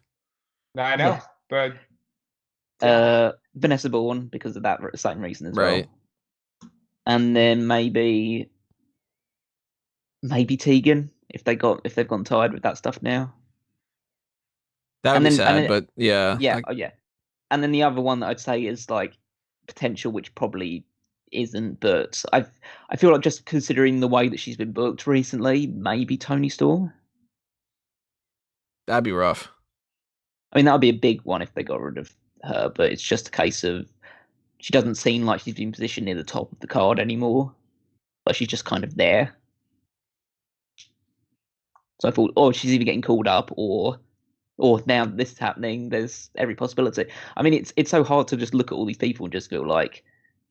I know, but Vanessa Bourne because of that same reason as well. And then maybe Tegan if they've gone tired with that stuff now. That would be sad, but yeah. Yeah, yeah. And then the other one that I'd say is like potential, which probably isn't, but I feel like just considering the way that she's been booked recently, maybe Toni Storm. That'd be rough. I mean, that would be a big one if they got rid of her, but it's just a case of she doesn't seem like she's been positioned near the top of the card anymore. But she's just kind of there. So I thought, she's either getting called up or or now this is happening. There's every possibility. I mean, it's so hard to just look at all these people and just feel like,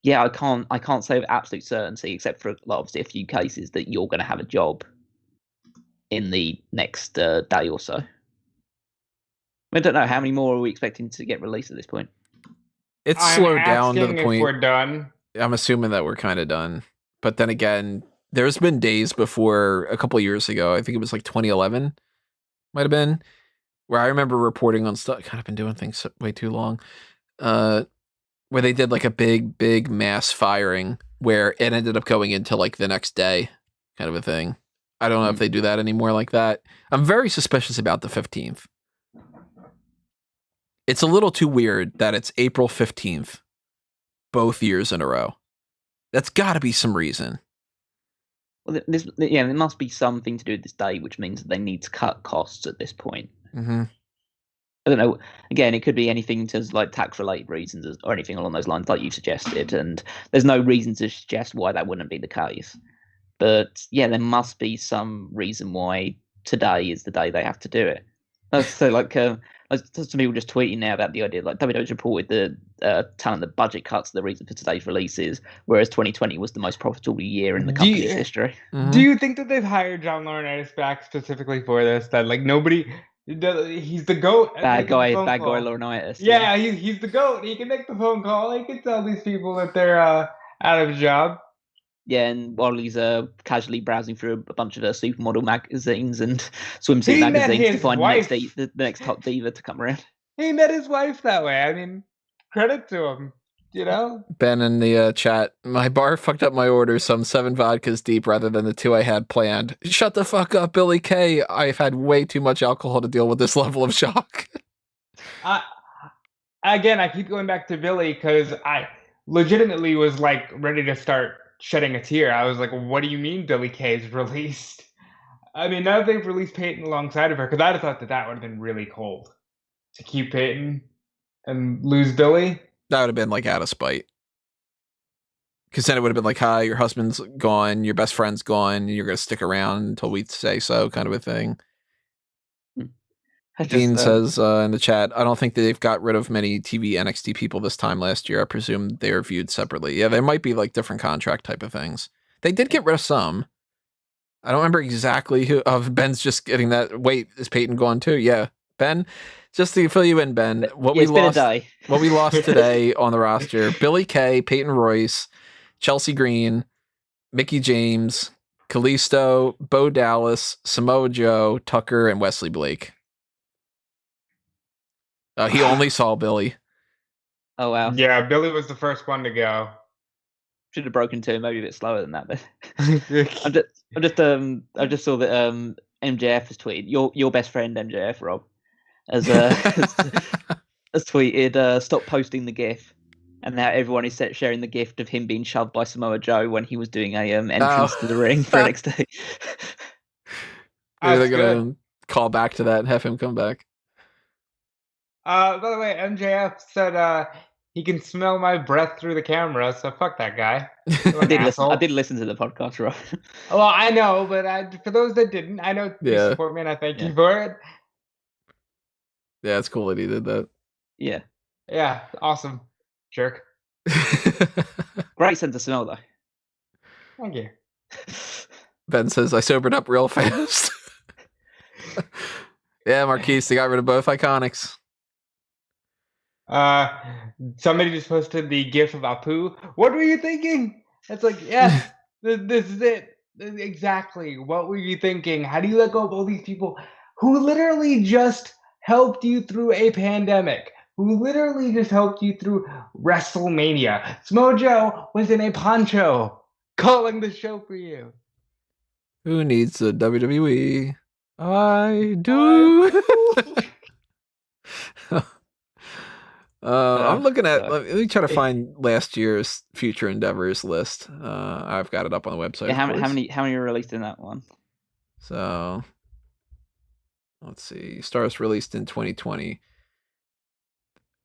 yeah, I can't say with absolute certainty, except for obviously a few cases, that you're going to have a job in the next day or so. I don't know how many more are we expecting to get released at this point. It's slowed down to the if point. We're done. I'm assuming that we're kind of done, but then again, there's been days before a couple of years ago. I think it was like 2011, might have been, where I remember reporting on stuff. God, I've been doing things way too long. Where they did like a big mass firing where it ended up going into like the next day, kind of a thing. I don't know if they do that anymore like that. I'm very suspicious about the 15th. It's a little too weird that it's April 15th, both years in a row. That's got to be some reason. Well, there must be something to do with this day, which means that they need to cut costs at this point. Mm-hmm. I don't know. Again, it could be anything to like tax-related reasons or anything along those lines, like you suggested. And there's no reason to suggest why that wouldn't be the case. But yeah, there must be some reason why today is the day they have to do it. So like, some people just tweeting now about the idea, like WWE's reported telling the budget cuts are the reason for today's releases, whereas 2020 was the most profitable year in the company's history. Mm-hmm. Do you think that they've hired John Laurinaitis back specifically for this? That like nobody, he's the GOAT. Bad guy Laurinaitis. Yeah, he's the GOAT. He can make the phone call. He can tell these people that they're out of a job. Yeah, and while he's casually browsing through a bunch of supermodel magazines and swimsuit magazines to find the next top diva to come around. He met his wife that way. I mean, credit to him, you know? Ben in the chat, my bar fucked up my order, so I'm 7 vodkas deep rather than the 2 I had planned. Shut the fuck up, Billy K. I've had way too much alcohol to deal with this level of shock. Again, I keep going back to Billy because I legitimately was like ready to start shedding a tear. I was like, what do you mean Billy Kay's released? I mean, now they've released Peyton alongside of her, because I'd have thought that would have been really cold to keep Peyton and lose Billy. That would have been like out of spite. Because then it would have been like, hi, your husband's gone, your best friend's gone, you're going to stick around until we say so, kind of a thing. Dean says in the chat, I don't think they've got rid of many TV NXT people this time last year. I presume they are viewed separately. Yeah, there might be like different contract type of things. They did get rid of some. I don't remember exactly who. Ben's just getting that. Wait, is Peyton gone too? Yeah, Ben. Just to fill you in, Ben, what we lost today on the roster: Billy Kay, Peyton Royce, Chelsea Green, Mickey James, Kalisto, Bo Dallas, Samoa Joe, Tucker, and Wesley Blake. He only saw Billy. Oh wow! Yeah, Billy was the first one to go. Should have broken to maybe a bit slower than that. But I just saw that MJF has tweeted your best friend MJF Rob has tweeted stop posting the GIF, and now everyone is sharing the GIF of him being shoved by Samoa Joe when he was doing a entrance to the ring for NXT. Maybe they're gonna call back to that and have him come back. By the way, MJF said he can smell my breath through the camera, so fuck that guy. I did listen to the podcast, Rob. Well, I know, but for those that didn't, I know you support me and I thank you for it. Yeah, it's cool that he did that. Yeah. Yeah, awesome. Jerk. Great sense of smell, though. Thank you. Ben says, I sobered up real fast. Yeah, Marquise, they got rid of both Iconics. Somebody just posted the GIF of Apu. What were you thinking? It's like, yes, this is it. Exactly. What were you thinking? How do you let go of all these people who literally just helped you through a pandemic? Who literally just helped you through Wrestlemania? Samoa Joe was in a poncho calling the show for you. Who needs the WWE? I do. I'm looking at. Let me try to find last year's future endeavors list. I've got it up on the website. Yeah, how many were released in that one? So let's see. Stars released in 2020.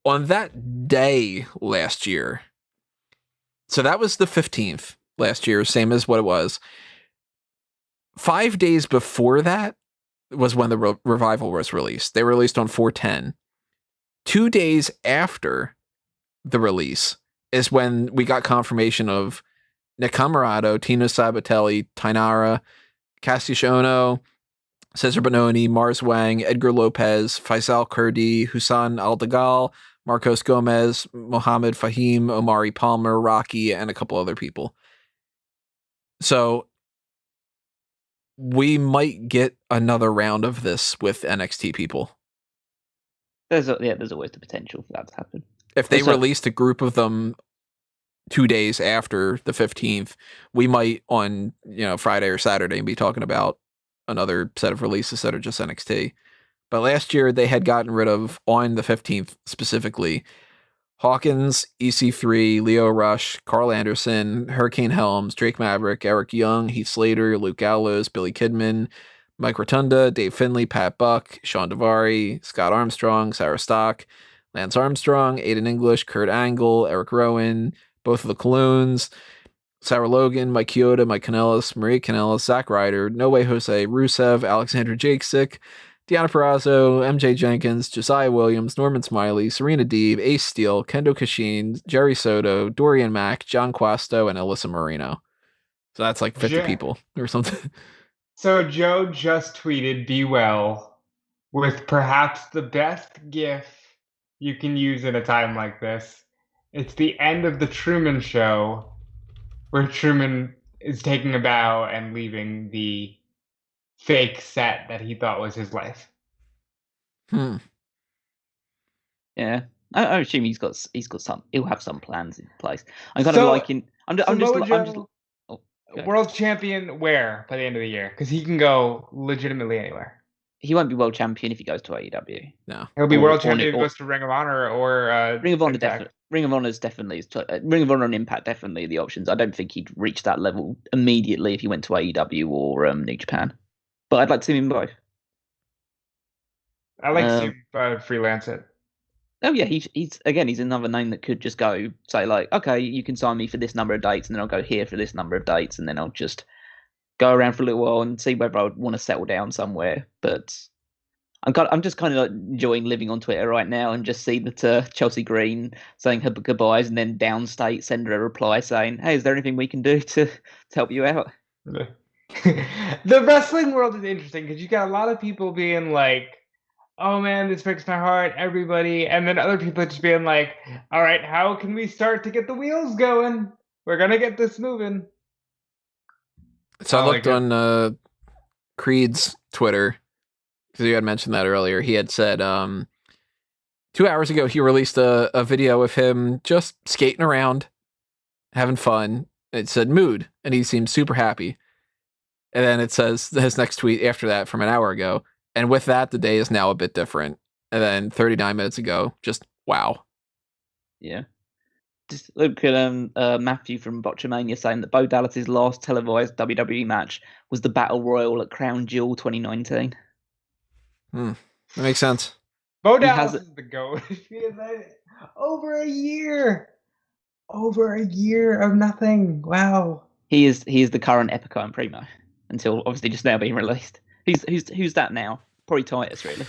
On that day last year. So that was the 15th last year, same as what it was. 5 days before that, was when the Revival was released. They were released on 4/10. 2 days after the release is when we got confirmation of Nick Camarado, Tino Sabatelli, Tainara, Cassius Ono, Cesar Bononi, Mars Wang, Edgar Lopez, Faisal Kurdi, Hussein Aldagal, Marcos Gomez, Mohammed Fahim, Omari Palmer, Rocky, and a couple other people. So we might get another round of this with NXT people. There's always the potential for that to happen. If they released a group of them 2 days after the 15th, we might on Friday or Saturday be talking about another set of releases that are just NXT. But last year they had gotten rid of, on the 15th specifically, Hawkins, EC3, Leo Rush, Carl Anderson, Hurricane Helms, Drake Maverick, Eric Young, Heath Slater, Luke Gallows, Billy Kidman, Mike Rotunda, Dave Finley, Pat Buck, Sean Devari, Scott Armstrong, Sarah Stock, Lance Armstrong, Aiden English, Kurt Angle, Eric Rowan, both of the Colognes, Sarah Logan, Mike Chioda, Mike Kanellis, Marie Kanellis, Zack Ryder, No Way Jose, Rusev, Alexander Jakesick, Deanna Purrazzo, MJ Jenkins, Josiah Williams, Norman Smiley, Serena Deeb, Ace Steele, Kendo Kashin, Jerry Soto, Dorian Mack, John Quasto, and Alyssa Marino. So that's like 50 people or something. So Joe just tweeted, "Be well," with perhaps the best GIF you can use in a time like this. It's the end of the Truman Show, where Truman is taking a bow and leaving the fake set that he thought was his life. Yeah, I assume he's got some. He'll have some plans in place. I'm kind of liking. I'm just. World champion where by the end of the year? Because he can go legitimately anywhere. He won't be world champion if he goes to AEW. No, he'll be world champion if he goes to Ring of Honor or Ring of Honor. Ring of Honor is definitely Ring of Honor and Impact definitely the options. I don't think he'd reach that level immediately if he went to AEW or New Japan. But I'd like to see him in both. I like to see freelance it. Oh yeah, he's another name that could just go say like, okay, you can sign me for this number of dates, and then I'll go here for this number of dates, and then I'll just go around for a little while and see whether I would want to settle down somewhere. But I'm just kind of like enjoying living on Twitter right now and just see that Chelsea Green saying her goodbyes and then downstate send her a reply saying, hey, is there anything we can do to help you out? The wrestling world is interesting because you got a lot of people being like, oh man, this breaks my heart, everybody. And then other people just being like, all right, how can we start to get the wheels going? We're going to get this moving. So I looked on Creed's Twitter, because you had mentioned that earlier. He had said 2 hours ago he released a video of him just skating around, having fun. It said mood, and he seemed super happy. And then it says his next tweet after that from an hour ago. And with that, the day is now a bit different. And then 39 minutes ago, just wow. Yeah. Just look at Matthew from Botchamania saying that Bo Dallas's last televised WWE match was the Battle Royal at Crown Jewel 2019. That makes sense. Bo Dallas is the GOAT. Over a year of nothing. Wow. He is the current Epico and Primo until obviously just now being released. Who's that now? Probably Titus, really.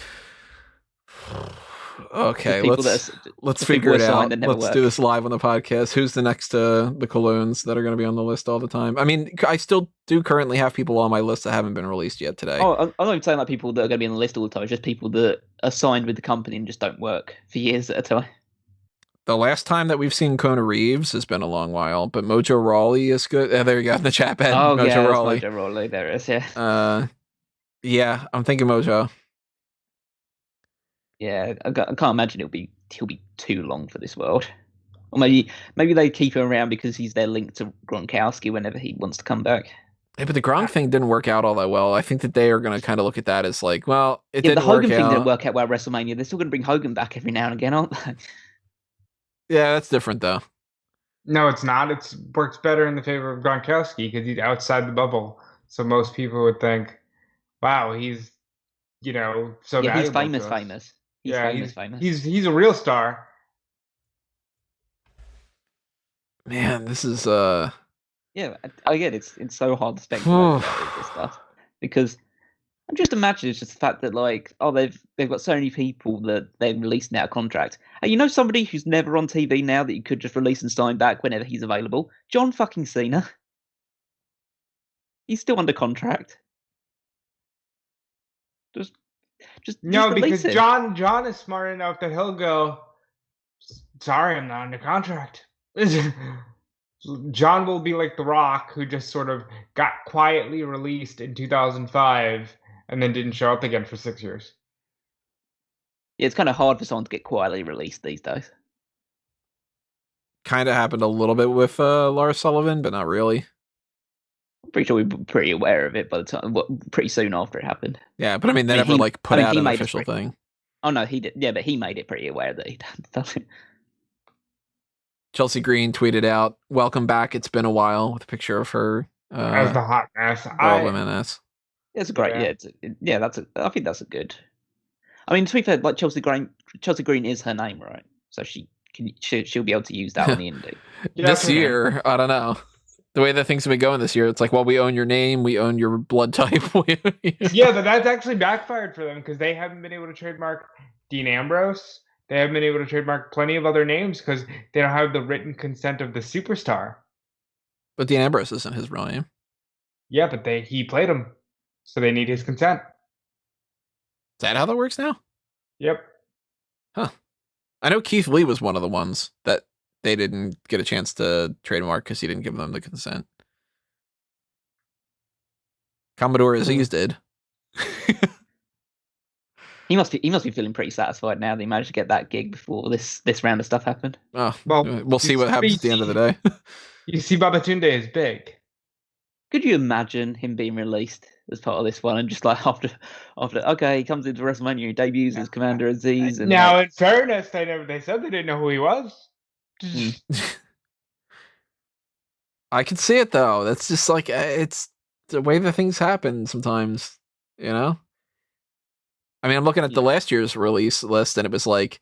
Okay, let's figure it out. Let's do this live on the podcast. Who's the next the Colognes that are going to be on the list all the time? I mean, I still do currently have people on my list that haven't been released yet today. Oh, I'm not even saying like people that are going to be on the list all the time. It's just people that are signed with the company and just don't work for years at a time. The last time that we've seen Kona Reeves has been a long while, but Mojo Rawley is good. There you go, in the chat bed. Oh, Mojo Rawley. Mojo Rawley, there it is, yeah. Yeah, I'm thinking Mojo. Yeah, I can't imagine he'll be too long for this world. Or maybe they keep him around because he's their link to Gronkowski whenever he wants to come back. Yeah, but the Gronk thing didn't work out all that well. I think that they are going to kind of look at that as like, well, it didn't work out. The Hogan thing didn't work out well at WrestleMania. They're still going to bring Hogan back every now and again, aren't they? Yeah, that's different though. No, it's not. It works better in the favor of Gronkowski because he's outside the bubble. So most people would think, wow, he's, so valuable. He's famous. He's a real star. Man, this is Yeah, I get it's so hard to speculate about this stuff because I'm just imagining it's just the fact that they've got so many people that they're releasing out of contract. And somebody who's never on TV now that you could just release and sign back whenever he's available? John fucking Cena. He's still under contract. Just No, release because him. John is smart enough that he'll go, sorry, I'm not under contract. John will be like The Rock, who just sort of got quietly released in 2005 and then didn't show up again for 6 years. Yeah, it's kind of hard for someone to get quietly released these days. Kind of happened a little bit with Lars Sullivan, but not really. I'm pretty sure we were pretty aware of it by the time, pretty soon after it happened. Yeah, but I mean, they never put out an official thing. Oh no, he did. Yeah, but he made it pretty aware that he'd done it. Chelsea Green tweeted out, "Welcome back. It's been a while," with a picture of her as the hot mess. Women-ass. It's a great. I think that's a good. I mean, to be fair, like Chelsea Green is her name, right? So she'll be able to use that on the indie. This year, I don't know. The way that things have been going this year, it's like, well, we own your name, we own your blood type. Yeah, but that's actually backfired for them because they haven't been able to trademark Dean Ambrose. They haven't been able to trademark plenty of other names because they don't have the written consent of the superstar. But Dean Ambrose isn't his real name. Yeah, but he played him, so they need his consent. Is that how that works now? Yep. Huh. I know Keith Lee was one of the ones that they didn't get a chance to trademark because he didn't give them the consent. Commodore Aziz did. He must be feeling pretty satisfied now that he managed to get that gig before this round of stuff happened. Oh, well, we'll see what happens at the end of the day. You see, Babatunde is big. Could you imagine him being released as part of this one and just like after okay, he comes into WrestleMania, he debuts as Commander Aziz. And now, in fairness, they said they didn't know who he was. I can see it though. That's just like it's the way that things happen sometimes, you know. I mean, I'm looking at the last year's release list, and it was like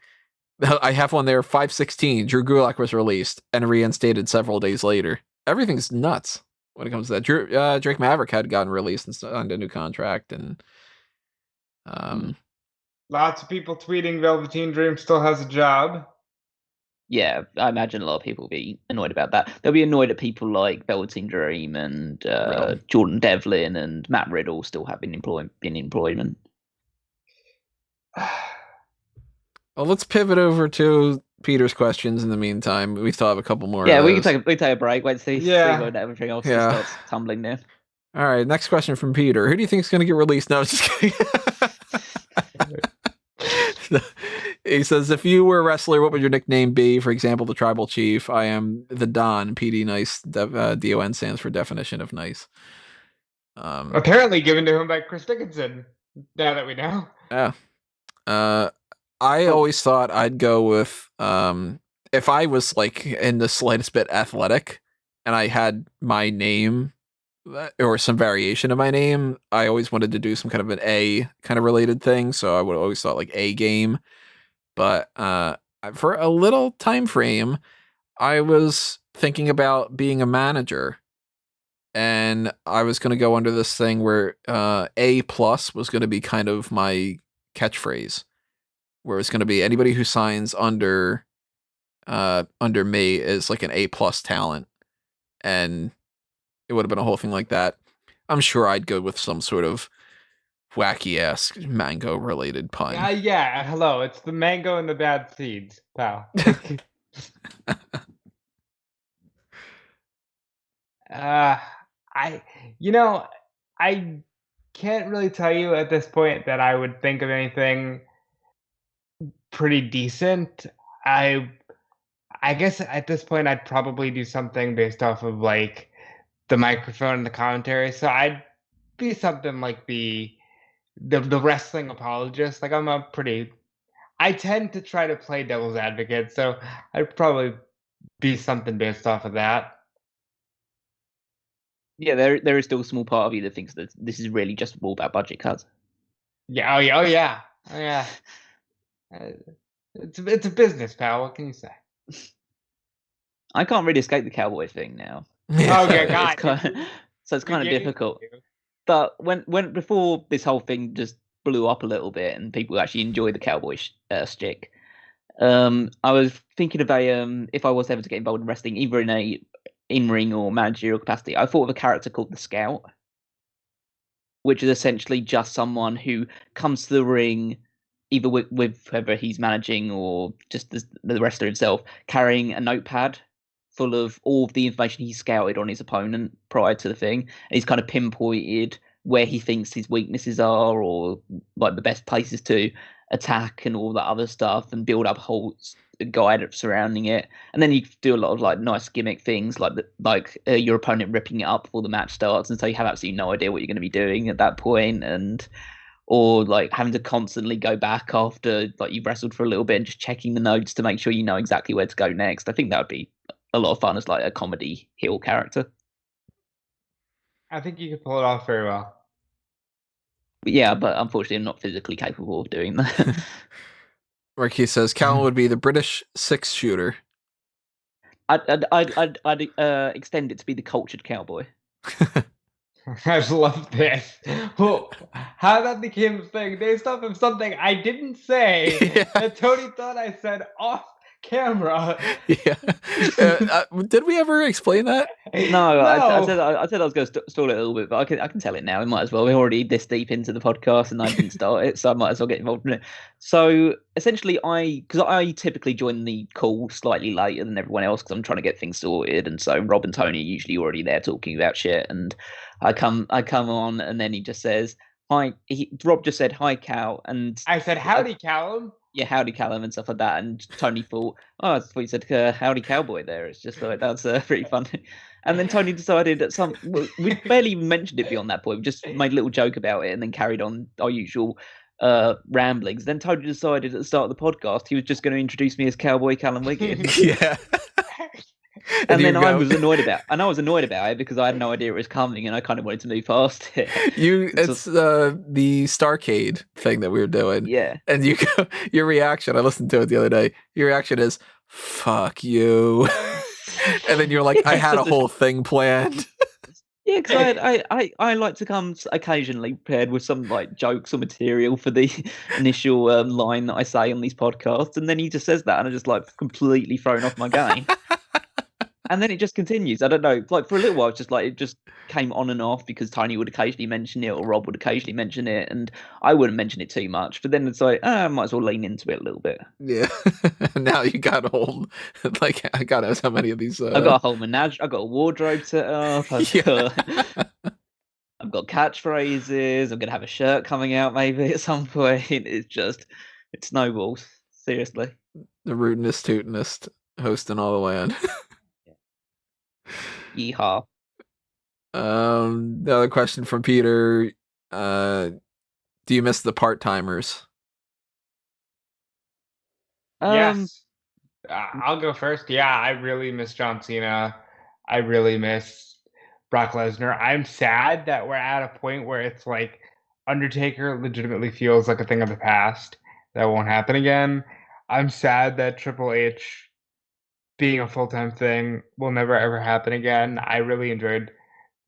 I have one there. 5/16, Drew Gulak was released and reinstated several days later. Everything's nuts when it comes to that. Drake Maverick had gotten released and signed a new contract, and lots of people tweeting Velveteen Dream still has a job. Yeah, I imagine a lot of people will be annoyed about that. They'll be annoyed at people like Velveteen Dream and Jordan Devlin and Matt Riddle still having employment. Well, let's pivot over to Peter's questions in the meantime. We still have a couple more. Yeah, we can take a break. Wait, see when everything else starts tumbling down. All right, next question from Peter. Who do you think is going to get released? No, just kidding. He says, if you were a wrestler, what would your nickname be? For example, the Tribal Chief. I am the Don. PD Nice. DON stands for definition of nice. Apparently given to him by Chris Dickinson. Now that we know. Yeah. I always thought I'd go with if I was like in the slightest bit athletic and I had my name or some variation of my name, I always wanted to do some kind of an A kind of related thing. So I would always thought like A game. But for a little time frame, I was thinking about being a manager. And I was going to go under this thing where A+ was going to be kind of my catchphrase. Where it's going to be anybody who signs under me is like an A+ talent. And it would have been a whole thing like that. I'm sure I'd go with some sort of wacky-ass mango-related pun. Yeah, hello. It's the mango and the bad seeds, pal. I can't really tell you at this point that I would think of anything pretty decent. I guess at this point I'd probably do something based off of like the microphone and the commentary. So I'd be something like the wrestling apologist. Like I tend to try to play devil's advocate, so I'd probably be something based off of that. Yeah, there is still a small part of you that thinks that this is really just all about budget cuts. Yeah, oh yeah. It's a business, pal. What can you say? I can't really escape the cowboy thing now. Okay, God. So it's kind of difficult But when before this whole thing just blew up a little bit and people actually enjoy the cowboy shtick, I was thinking of if I was ever to get involved in wrestling, either in a in-ring or managerial capacity, I thought of a character called the Scout, which is essentially just someone who comes to the ring, either with whoever he's managing or just the wrestler himself, carrying a notepad full of all of the information he scouted on his opponent prior to the thing. And he's kind of pinpointed where he thinks his weaknesses are, or like the best places to attack and all that other stuff, and build up a whole guide surrounding it. And then you do a lot of like nice gimmick things, like your opponent ripping it up before the match starts, and so you have absolutely no idea what you're going to be doing at that point, or like having to constantly go back after like you've wrestled for a little bit and just checking the notes to make sure you know exactly where to go next. I think that would be a lot of fun as like a comedy heel character. I think you could pull it off very well. Yeah, but unfortunately, I'm not physically capable of doing that. Ricky says Callum would be the British six-shooter. I'd extend it to be the cultured cowboy. I love this. Well, how that became a thing based off of something I didn't say that Tony thought I said off camera. Yeah. Did we ever explain that? No. I said I was going to stall it a little bit, but I can tell it now. We might as well. We're already this deep into the podcast, and I didn't start it, so I might as well get involved in it. So essentially, because I typically join the call slightly later than everyone else because I'm trying to get things sorted, and so Rob and Tony are usually already there talking about shit, and I come on, and then he just says hi. Rob just said hi, Cal, and I said howdy, Callum. Yeah, howdy, Callum, and stuff like that. And Tony thought, I thought you said howdy, cowboy there. It's just like, that's pretty funny. And then Tony decided that we barely even mentioned it beyond that point. We just made a little joke about it and then carried on our usual ramblings. Then Tony decided at the start of the podcast he was just going to introduce me as Cowboy Callum Wiggins. Yeah. And then I was annoyed about it because I had no idea it was coming, and I kind of wanted to move past it. It's the Starcade thing that we were doing. Yeah. And your reaction, I listened to it the other day. Your reaction is, fuck you. And then you're like, I had a whole thing planned. Yeah, because I like to come occasionally prepared with some like jokes or material for the initial line that I say on these podcasts, and then he just says that, and I'm just like completely thrown off my game. And then it just continues. I don't know. Like for a little while, it's just like it just came on and off because Tony would occasionally mention it or Rob would occasionally mention it, and I wouldn't mention it too much. But then it's like, I might as well lean into it a little bit. Yeah. Now you got a whole I got knows how many of these. I got a whole menage. I got a wardrobe set up. I've got catchphrases. I'm gonna have a shirt coming out maybe at some point. It snowballs. Seriously. The rootinest, tootinest hosting all the land. Yeehaw. The other question from Peter, do you miss the part-timers? Yes. I'll go first. Yeah, I really miss John Cena. I really miss Brock Lesnar. I'm sad that we're at a point where it's like Undertaker legitimately feels like a thing of the past that won't happen again. I'm sad that Triple H being a full-time thing will never ever happen again. I really enjoyed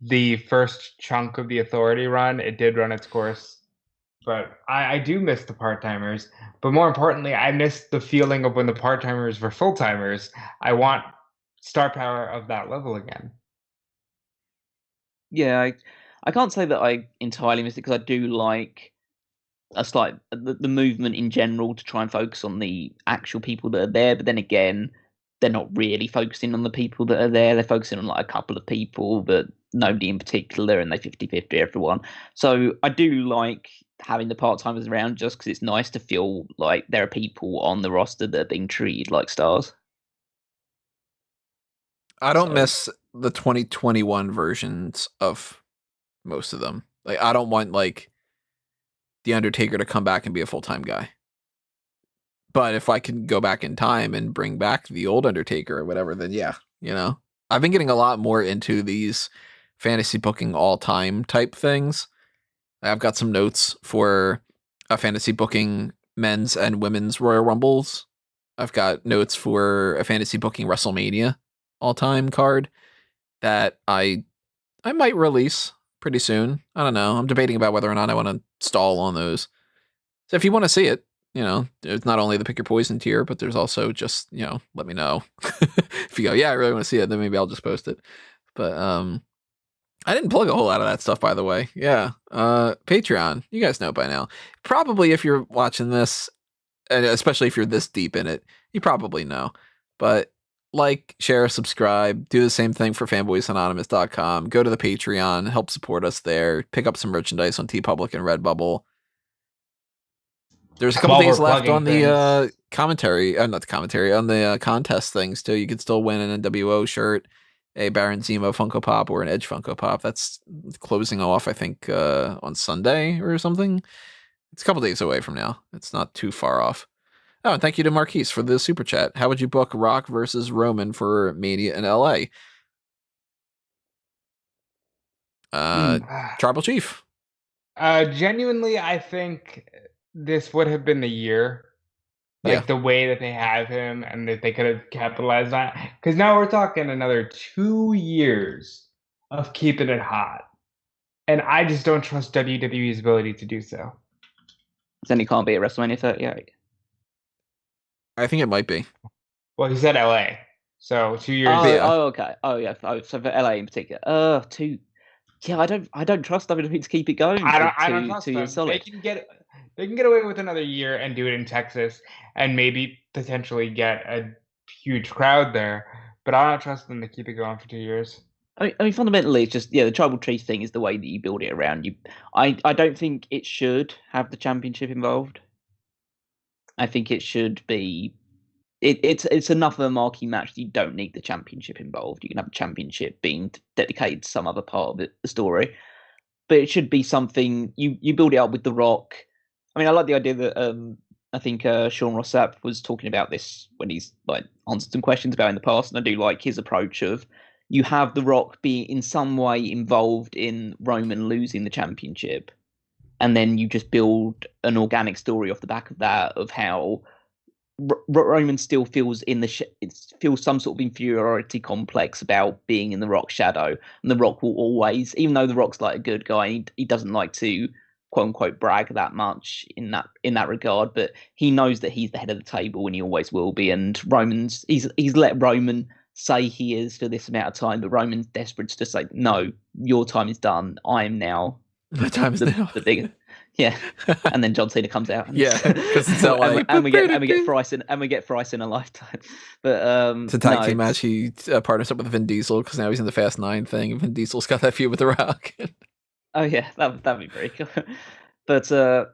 the first chunk of the Authority run. It did run its course, but I do miss the part-timers. But more importantly, I miss the feeling of when the part-timers were full-timers. I want star power of that level again. Yeah, I can't say that I entirely miss it because I do like the movement in general to try and focus on the actual people that are there. But then again, they're not really focusing on the people that are there. They're focusing on like a couple of people, but nobody in particular, and they 50-50 everyone. So I do like having the part-timers around just because it's nice to feel like there are people on the roster that are being treated like stars. I don't miss the 2021 versions of most of them. Like, I don't want like The Undertaker to come back and be a full-time guy. But if I can go back in time and bring back the old Undertaker or whatever, then yeah, I've been getting a lot more into these fantasy booking all-time type things. I've got some notes for a fantasy booking men's and women's Royal Rumbles. I've got notes for a fantasy booking WrestleMania all-time card that I might release pretty soon. I don't know. I'm debating about whether or not I want to stall on those. So if you want to see it, there's not only the Pick Your Poison tier, but there's also just, let me know. If you go, yeah, I really want to see it, then maybe I'll just post it. But I didn't plug a whole lot of that stuff, by the way. Yeah. Patreon, you guys know by now. Probably if you're watching this, and especially if you're this deep in it, you probably know. But like, share, subscribe, do the same thing for fanboysanonymous.com. Go to the Patreon, help support us there, pick up some merchandise on TeePublic and Redbubble. There's a couple days left on the commentary, not the commentary, on the contest things too. You can still win an NWO shirt, a Baron Zemo Funko Pop, or an Edge Funko Pop. That's closing off, I think, on Sunday or something. It's a couple days away from now. It's not too far off. Oh, and thank you to Marquise for the super chat. How would you book Rock versus Roman for Mania in LA? Tribal Chief. Genuinely, I think this would have been the year. Like the way that they have him and that they could have capitalized on it. Because now we're talking another 2 years of keeping it hot. And I just don't trust WWE's ability to do so. Then he can't be at WrestleMania 38. I think it might be. Well, he said LA. So 2 years. Oh, okay. Oh, yeah. Oh, so for LA in particular. Yeah, I don't trust WWE to keep it going. I don't trust them. Solid. They can get away with another year and do it in Texas and maybe potentially get a huge crowd there. But I don't trust them to keep it going for 2 years. I mean, fundamentally, it's just the Tribal Chief thing is the way that you build it around you. I don't think it should have the championship involved. I think it should be. It's enough of a marquee match that you don't need the championship involved. You can have a championship being dedicated to some other part of the story, but it should be something you build it up with The Rock. I mean, I like the idea that I think Sean Rossap was talking about this when he's answered some questions about it in the past, and I do like his approach of you have The Rock be in some way involved in Roman losing the championship, and then you just build an organic story off the back of that of how Roman still feels feels some sort of inferiority complex about being in The Rock's shadow, and The Rock will always, even though The Rock's like a good guy, he doesn't like to quote unquote brag that much in that regard, but he knows that he's the head of the table and he always will be. And he's let Roman say he is for this amount of time, but Roman's desperate to say, no, your time is done. I am now the time is now. The bigger. Yeah, and then John Cena comes out. And because it's LA. and we get Thrice in a lifetime. But it's a tag team match. He partners up with Vin Diesel because now he's in the Fast 9 thing. Vin Diesel's got that feud with The Rock. Oh yeah, that'd be very cool. But no,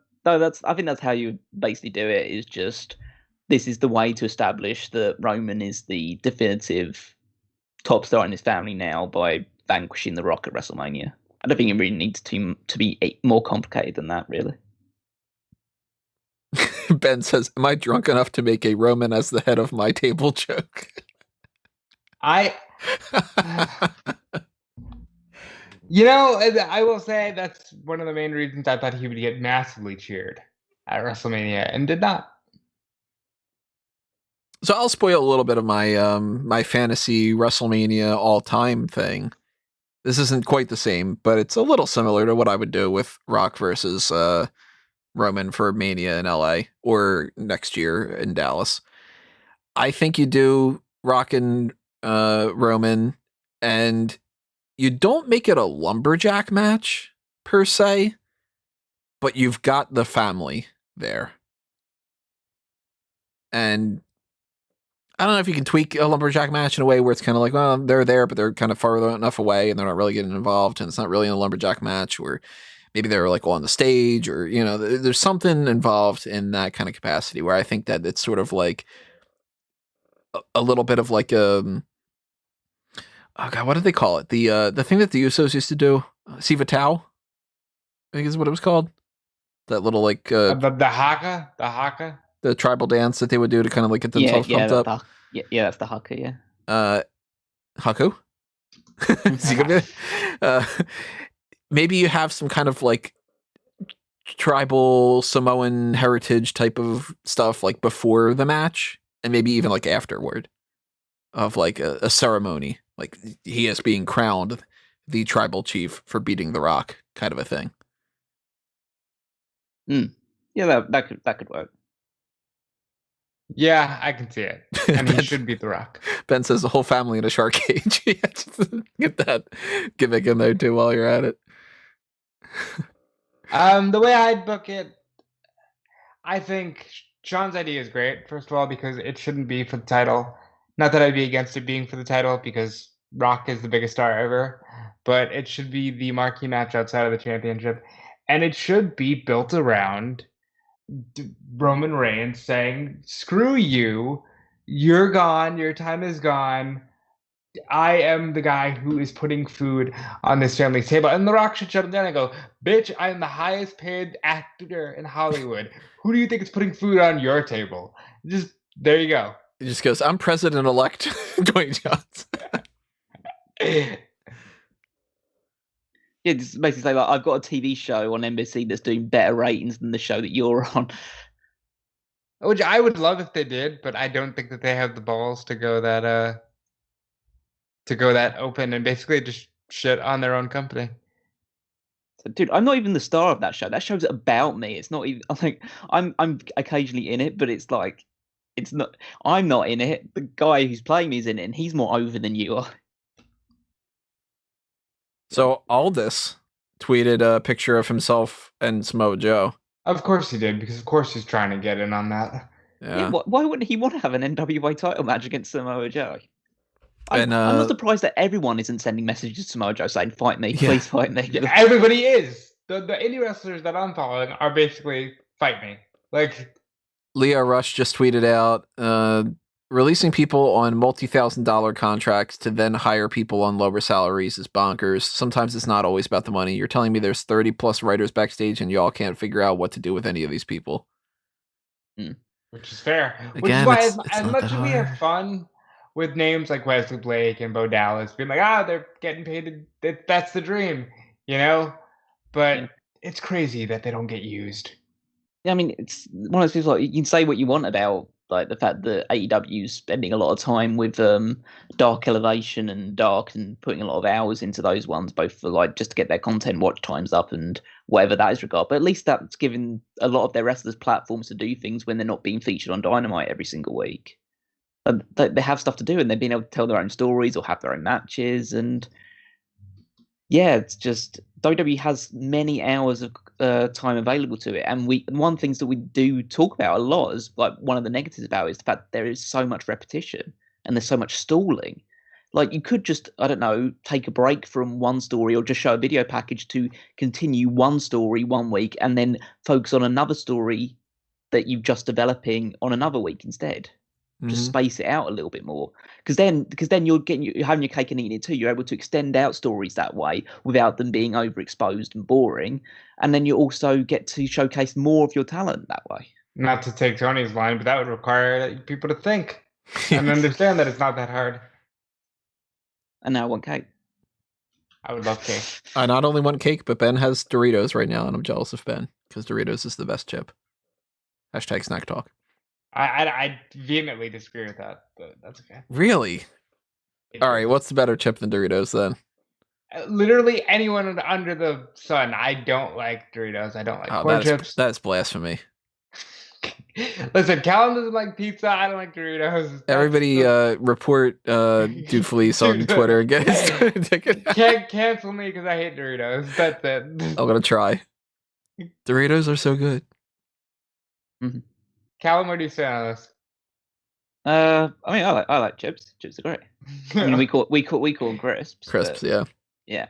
I think that's how you basically do it. Is just this is the way to establish that Roman is the definitive top star in his family now by vanquishing The Rock at WrestleMania. I don't think it really needs to be more complicated than that, really. Ben says, "Am I drunk enough to make a Roman as the head of my table joke?" I will say that's one of the main reasons I thought he would get massively cheered at WrestleMania and did not. So I'll spoil a little bit of my my fantasy WrestleMania all-time thing. This isn't quite the same, but it's a little similar to what I would do with Rock versus Roman for Mania in LA or next year in Dallas. I think you do Rock and Roman, and you don't make it a lumberjack match per se, but you've got the family there. And I don't know if you can tweak a lumberjack match in a way where it's kind of like, well, they're there, but they're kind of far enough away and they're not really getting involved. And it's not really a lumberjack match where maybe they're like on the stage or, there's something involved in that kind of capacity where I think that it's sort of like a little bit of like, oh God, what did they call it? The thing that the Usos used to do, Siva Tau, I think is what it was called. That little like, the haka. The tribal dance that they would do to kind of like get themselves pumped up. That's the haka, yeah. Haku? Maybe you have some kind of like tribal Samoan heritage type of stuff like before the match and maybe even like afterward of like a ceremony. Like he is being crowned the tribal chief for beating The Rock, kind of a thing. Yeah, that could work. Yeah, I can see it. And he should beat The Rock. Ben says the whole family in a shark cage. Get that gimmick in there too while you're at it. The way I'd book it, I think Sean's idea is great. First of all, because it shouldn't be for the title. Not that I'd be against it being for the title, because Rock is the biggest star ever. But it should be the marquee match outside of the championship. And it should be built around Roman Reigns saying, "Screw you. You're gone. Your time is gone. I am the guy who is putting food on this family's table." And The Rock should shut him down and go, "Bitch, I am the highest paid actor in Hollywood. Who do you think is putting food on your table?" Just, there you go. He just goes, "I'm President-elect Dwayne Johnson." Yeah, just basically say, like, I've got a TV show on NBC that's doing better ratings than the show that you're on. Which I would love if they did, but I don't think that they have the balls to go that open and basically just shit on their own company. So, dude, I'm not even the star of that show. That show's about me. It's not even. I'm occasionally in it, but it's like, it's not. I'm not in it. The guy who's playing me is in it, and he's more over than you are. So Aldous tweeted a picture of himself and Samoa Joe. Of course he did, because of course he's trying to get in on that. Yeah. Why wouldn't he want to have an NWA title match against Samoa Joe? I'm not surprised that everyone isn't sending messages to Samoa Joe saying, "Fight me, please fight me." Everybody is. The indie wrestlers that I'm following are basically, "Fight me." Like, Leah Rush just tweeted out, releasing people on multi-$1,000 contracts to then hire people on lower salaries is bonkers. Sometimes it's not always about the money. You're telling me there's 30 plus writers backstage and y'all can't figure out what to do with any of these people. Which is fair. Again, which is why, it's as not much that as we hard. have fun with names like Wesley Blake and Bo Dallas being like, they're getting paid, that's the dream, you know? But it's crazy that they don't get used. Yeah, I mean, it's one of those things, like, you can say what you want about, like, the fact that AEW's spending a lot of time with Dark Elevation and Dark and putting a lot of hours into those ones, both for, like, just to get their content watch times up and whatever that is regard. But at least that's giving a lot of their wrestlers platforms to do things when they're not being featured on Dynamite every single week. And they have stuff to do, and they've been able to tell their own stories or have their own matches. And yeah, it's just WWE has many hours of time available to it, and one of the things that we do talk about a lot is, like, one of the negatives about it is the fact that there is so much repetition and there's so much stalling. Like, you could just, I don't know, take a break from one story or just show a video package to continue one story one week and then focus on another story that you're just developing on another week instead. Just space it out a little bit more, because then you're having your cake and eating it too. You're able to extend out stories that way without them being overexposed and boring, and then you also get to showcase more of your talent that way. Not to take Tony's line, but that would require people to think and understand that it's not that hard. And now I want cake. I would love cake. I not only want cake, but Ben has Doritos right now, and I'm jealous of Ben because Doritos is the best chip. Hashtag snack talk. I vehemently disagree with that, but that's okay. Really? All right, what's the better chip than Doritos then? Literally anyone under the sun. I don't like Doritos. I don't like corn chips. That's blasphemy. Listen, Callum doesn't like pizza. I don't like Doritos. Everybody report Dufleece on Twitter and get his ticket. Can't cancel me because I hate Doritos. That's it. I'm gonna try. Doritos are so good. Mm-hmm. Callum, what do you say on this? I mean, I like chips. Chips are great. I mean, we call them crisps. Crisps, yeah. Yeah.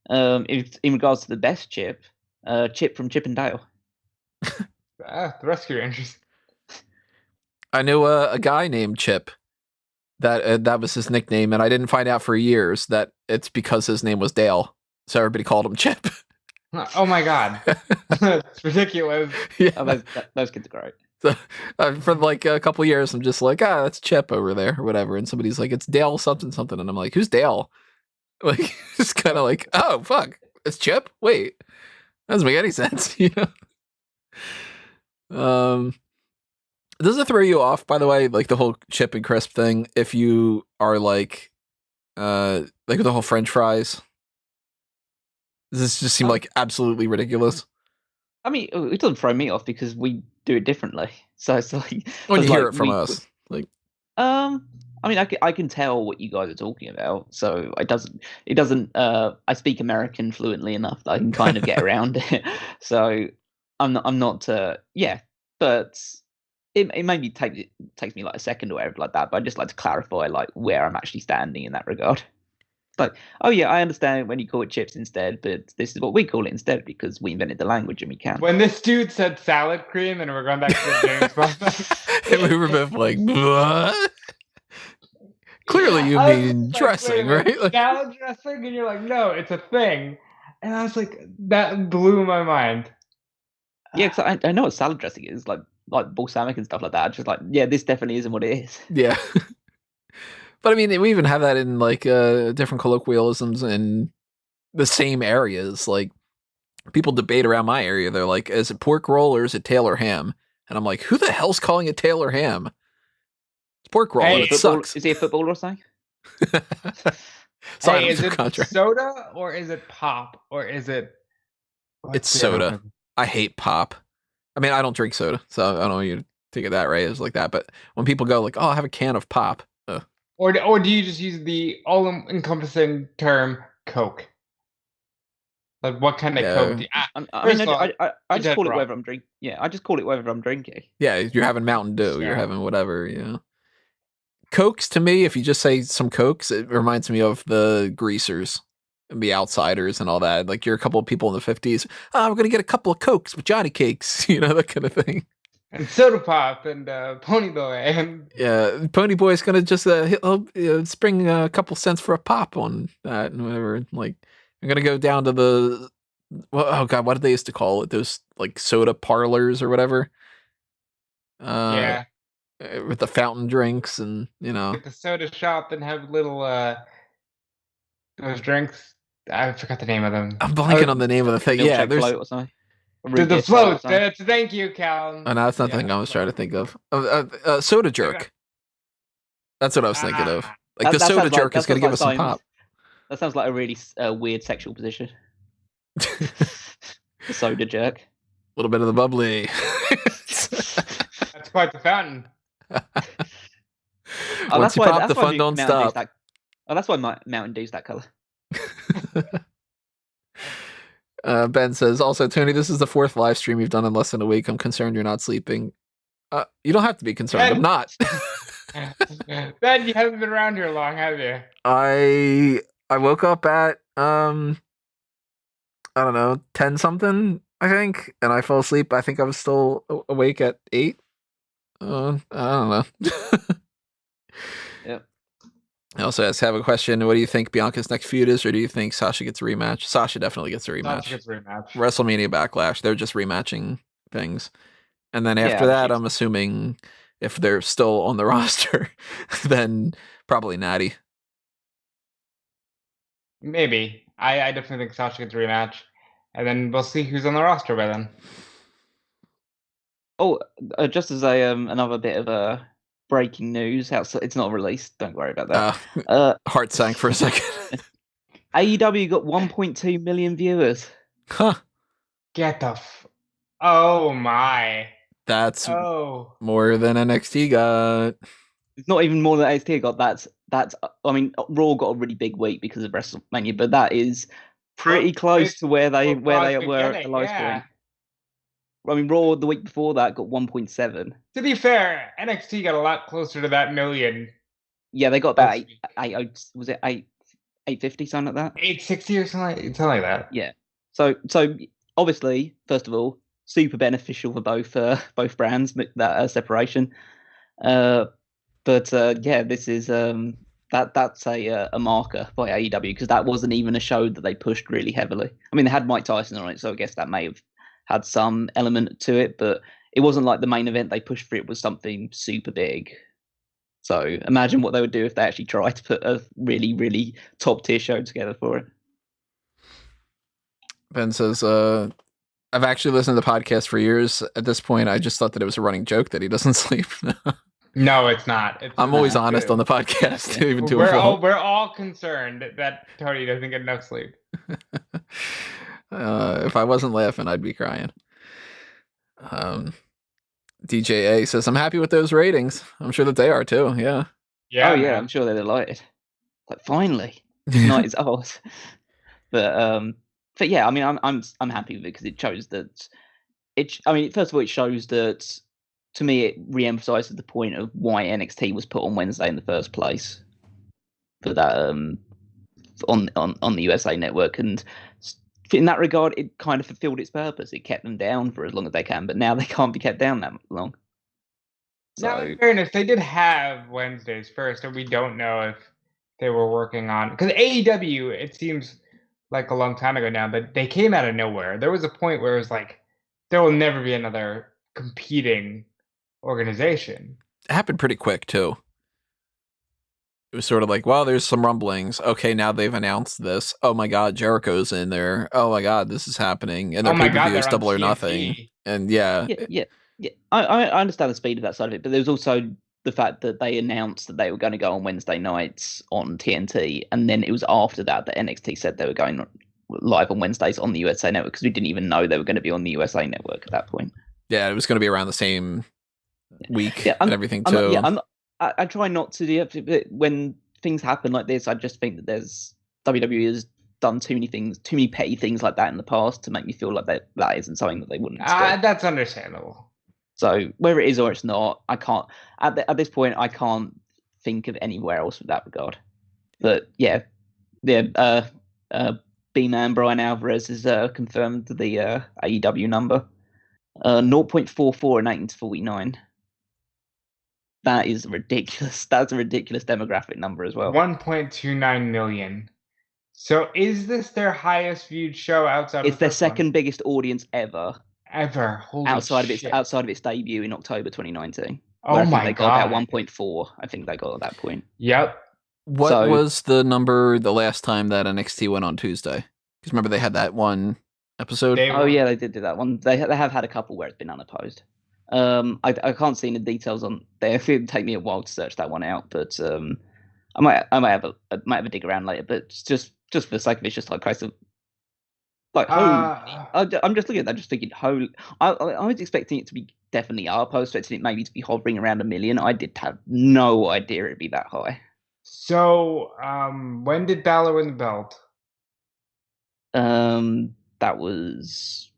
In regards to the best chip, Chip from Chip and Dale. The Rescue Rangers. I knew a guy named Chip. That was his nickname, and I didn't find out for years that it's because his name was Dale, so everybody called him Chip. Oh my god, it's ridiculous. Yeah, those kids are great. So, for like a couple years, I'm just like, that's Chip over there or whatever, and somebody's like, it's Dale something something, and I'm like, who's Dale? Like, it's kind of like, oh fuck, it's Chip. Wait, that doesn't make any sense, you know. Does it throw you off, by the way, like the whole chip and crisp thing, if you are like the whole French fries Does this just seem like absolutely ridiculous? I mean, it doesn't throw me off because we do it differently. So it's like When you it's hear like it from us, like, I mean, I can tell what you guys are talking about, so it doesn't. I speak American fluently enough that I can kind of get around it. So I'm not. Yeah, but it maybe takes me like a second or whatever like that. But I just like to clarify like where I'm actually standing in that regard. Like, oh yeah, I understand when you call it chips instead, but this is what we call it instead because we invented the language and we can. When this dude said salad cream, and we're going back to the James Bond. and we were both like, what? Clearly, you I was mean just like, dressing, wait a minute, right? Like, salad dressing, and you're like, no, it's a thing. And I was like, that blew my mind. Yeah, because I know what salad dressing is, like balsamic and stuff like that. Just like, yeah, this definitely isn't what it is. yeah. But I mean, we even have that in like different colloquialisms in the same areas. Like, people debate around my area. They're like, is it pork roll or is it Taylor ham? And I'm like, who the hell's calling it Taylor ham? It's pork roll and it sucks. Is he a footballer or something? Sign Hey, him is to a it contract. soda or is it pop or is it? It's the other soda. one? I hate pop. I mean, I don't drink soda, so I don't want you to take it that right. It's like that. But when people go like, oh, I'll have a can of pop. Or do you just use the all-encompassing term Coke? Like, what kind of Coke? Do you, I just call it wrong. whatever I'm drinking. Yeah, I just call it whatever I'm drinking. Yeah, you're having Mountain Dew. Yeah. You're having whatever, you know. Cokes, to me, if you just say some Cokes, it reminds me of the greasers and the outsiders and all that. Like, you're a couple of people in the 50s. Oh, we're going to get a couple of Cokes with Johnny Cakes, you know, that kind of thing. And Soda Pop and Pony Boy and Yeah, Pony Boy's going to just he'll spring a couple cents for a pop on that and whatever. Like, I'm going to go down to the, oh God, what did they used to call it? Those, like, soda parlors or whatever. yeah, With the fountain drinks and, you know. get the soda shop and have little those drinks. I forgot the name of them. I'm blanking on the name of the thing. Yeah, there's float or something. The floats. Thank you, Cal. Oh, no, that's not the thing I was trying to think of. Soda jerk. That's what I was thinking of. Like, the soda jerk is going to give us some pop. That sounds like a really weird sexual position. The soda jerk. A little bit of the bubbly. That's quite the fountain. Once you pop, the fun don't stop. That's why Mountain Dew's that color. Ben says, also, Tony, this is the 4th live stream you've done in less than a week. I'm concerned you're not sleeping. You don't have to be concerned. Ben. I'm not. Ben, you haven't been around here long, have you? I woke up at, I don't know, 10 something, I think. And I fell asleep. I think I was still awake at 8. I don't know. Yep. I also have a question. What do you think Bianca's next feud is, or do you think Sasha gets a rematch? Sasha definitely gets a rematch. Sasha gets a rematch. WrestleMania Backlash. They're just rematching things. And then after that, I'm assuming if they're still on the roster, then probably Natty. Maybe. I definitely think Sasha gets a rematch. And then we'll see who's on the roster by then. Oh, just as a another bit of breaking news, it's not released. Don't worry about that. Heart sank for a second. AEW got 1.2 million viewers. Huh. Get the oh my. That's more than NXT got. It's not even more than NXT got. That's. I mean, Raw got a really big week because of WrestleMania, but that is pretty close to where they were at the lowest point. I mean, Raw the week before that got 1.7. To be fair, NXT got a lot closer to that million. Yeah, they got about 850, something like that? 860 or something like that. Yeah. So obviously, first of all, super beneficial for both brands, that separation. Yeah, this is that's a marker by AEW because that wasn't even a show that they pushed really heavily. I mean, they had Mike Tyson on it, so I guess that may have had some element to it, but it wasn't like the main event they pushed for it was something super big. So imagine what they would do if they actually tried to put a really, really top tier show together for it. Ben says, I've actually listened to the podcast for years. At this point, I just thought that it was a running joke that he doesn't sleep. No, it's not. I'm always honest on the podcast, even to we're all concerned that Tony doesn't get enough sleep. If I wasn't laughing, I'd be crying. DJA says, I'm happy with those ratings. I'm sure that they are too. Yeah. Yeah, oh yeah, man. I'm sure they're delighted. Like finally, tonight is ours. But yeah, I mean, I'm happy with it because it shows that I mean, first of all, it shows that to me it re-emphasizes the point of why NXT was put on Wednesday in the first place for that on the USA Network, and in that regard, it kind of fulfilled its purpose. It kept them down for as long as they can, but now they can't be kept down that long. Now, So in fairness, they did have Wednesdays first, and we don't know if they were working on because AEW. It seems like a long time ago now, but they came out of nowhere. There was a point where it was like there will never be another competing organization. It happened pretty quick too. It was sort of like, well, there's some rumblings. Okay, now they've announced this. Oh my God, Jericho's in there. Oh my God, this is happening. And their Oh my pay per God, view is they're on Double or Nothing. TNT. And yeah, yeah. I understand the speed of that side of it, but there's also the fact that they announced that they were going to go on Wednesday nights on TNT, and then it was after that that NXT said they were going live on Wednesdays on the USA Network because we didn't even know they were going to be on the USA Network at that point. Yeah, it was going to be around the same week and everything I'm too. Not, I try not to do it, but when things happen like this, I just think that there's WWE has done too many petty things like that in the past to make me feel like that isn't something that they wouldn't expect. That's understandable. So whether it is or it's not, I can't at this point I can't think of anywhere else with that regard. But yeah, B-Man Brian Alvarez has confirmed the AEW number, 0.44 in 18-49. That is ridiculous. That's a ridiculous demographic number as well. 1.29 million. So is this their highest viewed show outside? It's of the their second biggest audience ever. Ever. Holy outside shit. of its debut in October 2019. Oh I think my they God. got about 1.4. I think they got at that point. Yep. What was the number the last time that NXT went on Tuesday? Because remember they had that one episode. Yeah, they did do that one. They have had a couple where it's been unopposed. I can't see any details on there. It would take me a while to search that one out, but I might have a dig around later. But just for the sake of it, it's just like case of like I'm just looking at that, just thinking holy. I was expecting it to be definitely up. I was expecting it maybe to be hovering around 1 million. I did have no idea it'd be that high. So when did Balor win the belt? That was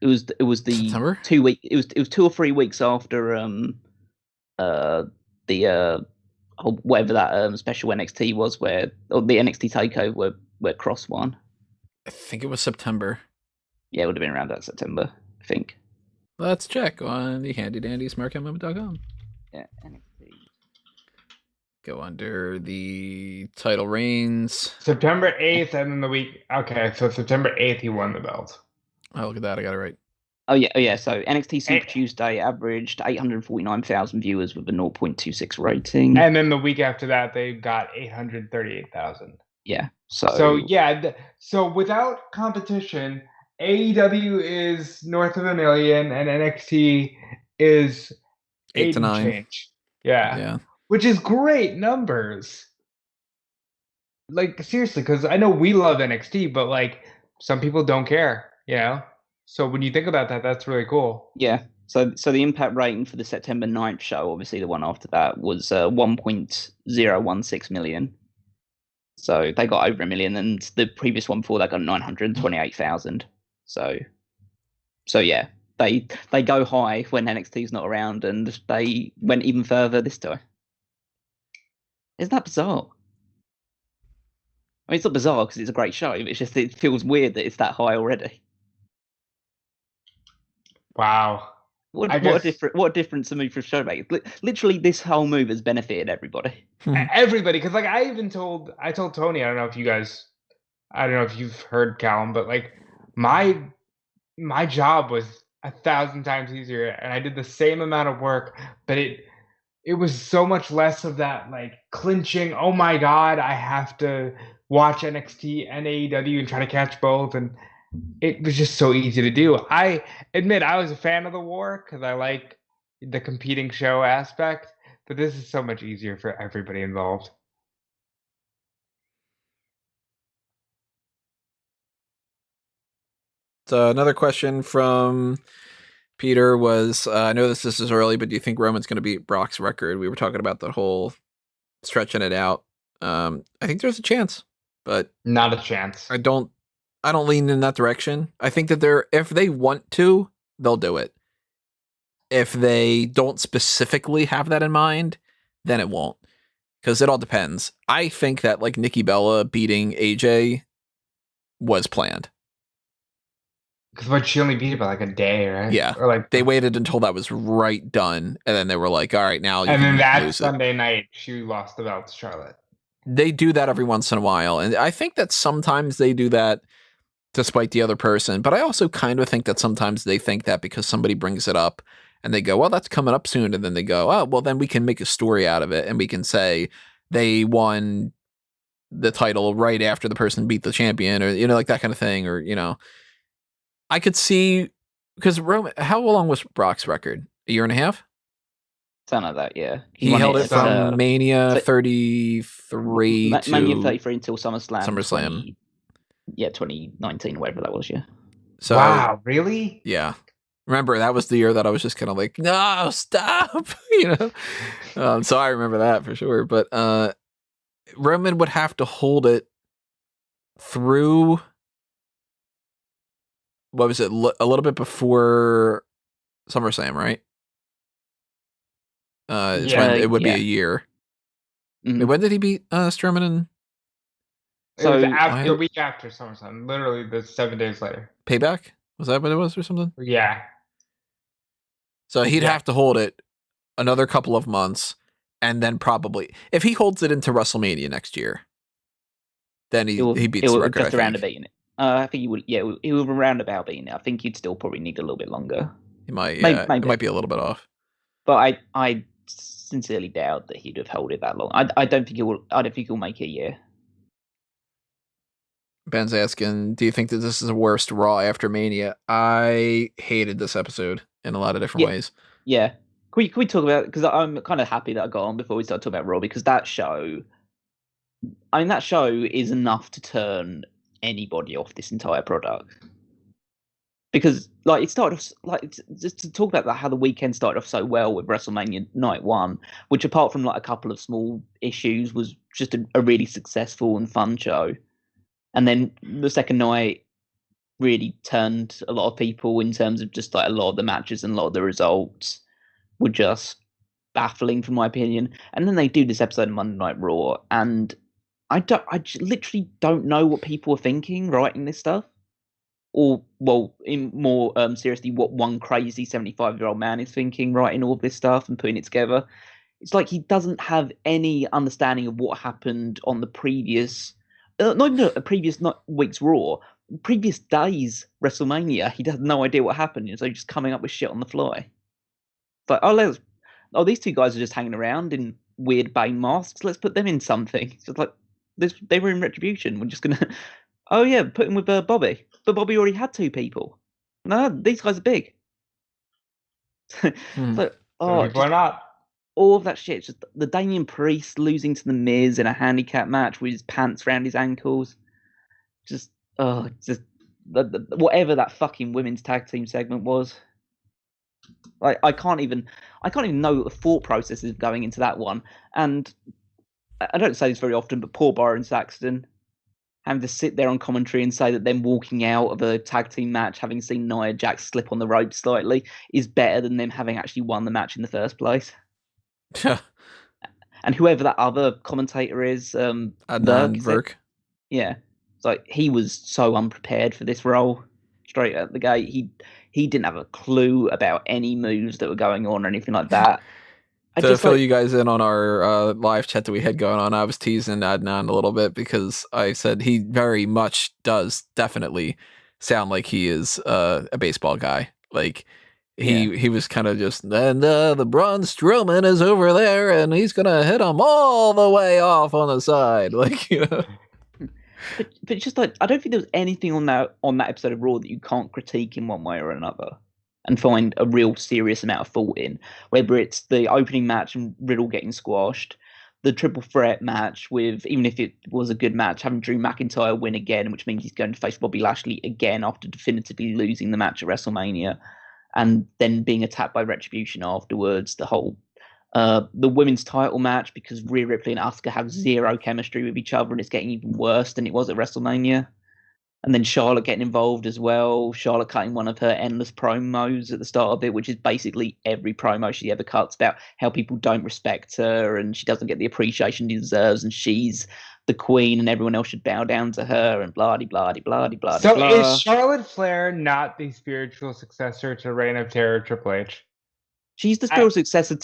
it was the September? 2 week. It was 2 or 3 weeks after whatever that special NXT was, or the NXT takeover where Cross won. I think it was September. Yeah, it would have been around that September, I think. Let's check on the handy dandy smarkoutmoment.com. Yeah, NXT. Go under the title reigns. September 8th, and then the week. Okay, so September 8th, he won the belt. Oh, look at that. I got it right. Oh, yeah. So NXT Super Tuesday averaged 849,000 viewers with a 0.26 rating. And then the week after that, they got 838,000. Yeah. So without competition, AEW is north of 1 million, and NXT is 8 to 9. Change. Yeah. Which is great numbers. Like, seriously, because I know we love NXT, but like some people don't care, you know? So when you think about that, that's really cool. Yeah. So the impact rating for the September 9th show, obviously the one after that, was 1.016 million. So they got over 1 million, and the previous one before that got 928,000. So yeah, they go high when NXT's not around, and they went even further this time. Isn't that bizarre? I mean, it's not bizarre because it's a great show. It's just it feels weird that it's that high already. Wow. What a difference to move for a show makes. Literally, this whole move has benefited everybody. Everybody, because like I told Tony, I don't know if you've heard Callum, but like my job was 1,000 times easier, and I did the same amount of work, but it was so much less of that like clinching. Oh my God, I have to watch NXT and AEW and try to catch both, and it was just so easy to do. I admit I was a fan of the war because I like the competing show aspect, but this is so much easier for everybody involved. So another question from Peter was, I know this is early, but do you think Roman's going to beat Brock's record? We were talking about the whole stretching it out. I think there's a chance, but not a chance. I don't lean in that direction. I think that if they want to, they'll do it. If they don't specifically have that in mind, then it won't. Because it all depends. I think that like Nikki Bella beating AJ was planned. Because she only beat it by like a day, right? Yeah. Or like they waited until that was right done, and then they were like, all right, now you and then can that lose Sunday night, she lost the belt to Charlotte. They do that every once in a while, and I think that sometimes they do that to spite the other person, but I also kind of think that sometimes they think that because somebody brings it up, and they go, well, that's coming up soon, and then they go, oh, well, then we can make a story out of it, and we can say they won the title right after the person beat the champion, or, like that kind of thing, or, I could see, because Roman, how long was Brock's record? A year and a half? Something like that, yeah. He held it from Mania 33 to... Mania 33 until SummerSlam. 2019, whatever that was, yeah. So, wow, really? Yeah. Remember, that was the year that I was just kind of like, no, stop, so I remember that for sure. But Roman would have to hold it through, what was it, a little bit before SummerSlam, right? When it would be a year. Mm-hmm. Wait, when did he beat Strowman? And it was the week after SummerSlam, literally the 7 days later. Payback? Was that what it was or something? Yeah. So he'd have to hold it another couple of months, and then probably, if he holds it into WrestleMania next year, then he beats the record. Just around beating it. I think he would. Yeah, he would around about beating it. I think he'd still probably need a little bit longer. He might. Yeah, maybe. It might be a little bit off. But I sincerely doubt that he'd have held it that long. I don't think he will. I don't think he'll make it a year. Ben's asking, do you think that this is the worst Raw after Mania? I hated this episode in a lot of different ways. Yeah. Can we talk about it? Because I'm kind of happy that I got on before we start talking about Raw, because that show is enough to turn anybody off this entire product. Because it started off just to talk about how the weekend started off so well with WrestleMania Night 1, which apart from a couple of small issues was just a really successful and fun show. And then the second night really turned a lot of people in terms of just a lot of the matches and a lot of the results were just baffling, from my opinion. And then they do this episode of Monday Night Raw, and I literally don't know what people are thinking writing this stuff. Or, well, in more seriously, what one crazy 75-year-old man is thinking writing all of this stuff and putting it together. It's like he doesn't have any understanding of what happened on the previous... not even a previous week's Raw, previous day's WrestleMania. He has no idea what happened, so he's just coming up with shit on the fly. It's like, these two guys are just hanging around in weird Bane masks. Let's put them in something. It's just like, they were in Retribution. We're just gonna, oh yeah, put him with Bobby. But Bobby already had two people. No, these guys are big. Why not? All of that shit, just the Damian Priest losing to the Miz in a handicap match with his pants around his ankles, whatever that fucking women's tag team segment was. I can't even know what the thought process is going into that one. And I don't say this very often, but poor Byron Saxton having to sit there on commentary and say that them walking out of a tag team match, having seen Nia Jax slip on the rope slightly, is better than them having actually won the match in the first place. And whoever that other commentator is, Adnan Virk. Yeah, it's like he was so unprepared for this role straight out the gate. He didn't have a clue about any moves that were going on or anything like that. To fill you guys in on our live chat that we had going on, I was teasing Adnan a little bit because I said he very much does definitely sound like he is a baseball guy. Like he was kind of just, and the Braun Strowman is over there and he's gonna hit him all the way off on the side, like But just I don't think there was anything on that episode of Raw that you can't critique in one way or another and find a real serious amount of fault in. Whether it's the opening match and Riddle getting squashed, the triple threat match with, even if it was a good match, having Drew McIntyre win again, which means he's going to face Bobby Lashley again after definitively losing the match at WrestleMania, and then being attacked by Retribution afterwards. The whole the women's title match, because Rhea Ripley and Asuka have zero chemistry with each other, and it's getting even worse than it was at WrestleMania. And then Charlotte getting involved as well. Charlotte cutting one of her endless promos at the start of it, which is basically every promo she ever cuts about how people don't respect her and she doesn't get the appreciation she deserves, and she's the queen and everyone else should bow down to her, and blah. So is Charlotte Flair not the spiritual successor to Reign of Terror Triple H? She's the spiritual successor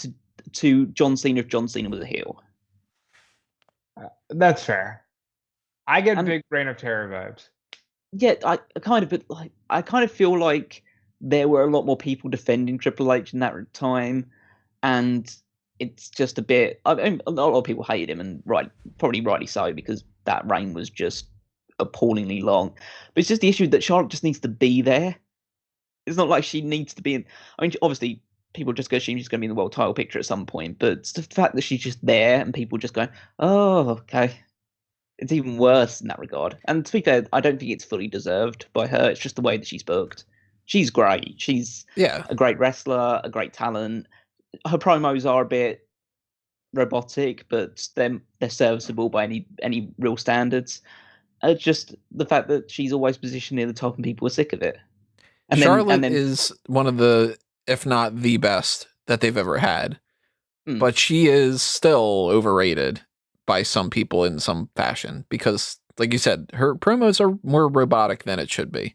to John Cena if John Cena was a heel. That's fair. I get big Reign of Terror vibes. Yeah, I kind of feel like there were a lot more people defending Triple H in that time, and it's just a bit. I mean, a lot of people hated him, and probably rightly so, because that reign was just appallingly long. But it's just the issue that Charlotte just needs to be there. It's not like she needs to be in. I mean, obviously, people just assume she's going to be in the world title picture at some point, but it's the fact that she's just there and people just going, "Oh, okay." It's even worse in that regard. And to be fair, I don't think it's fully deserved by her. It's just the way that she's booked. She's great. She's a great wrestler, a great talent. Her promos are a bit robotic, but they're serviceable by any real standards. Just the fact that she's always positioned near the top and people are sick of it. And Charlotte is one of the, if not the best that they've ever had. But she is still overrated by some people in some fashion, because, like you said, her promos are more robotic than it should be.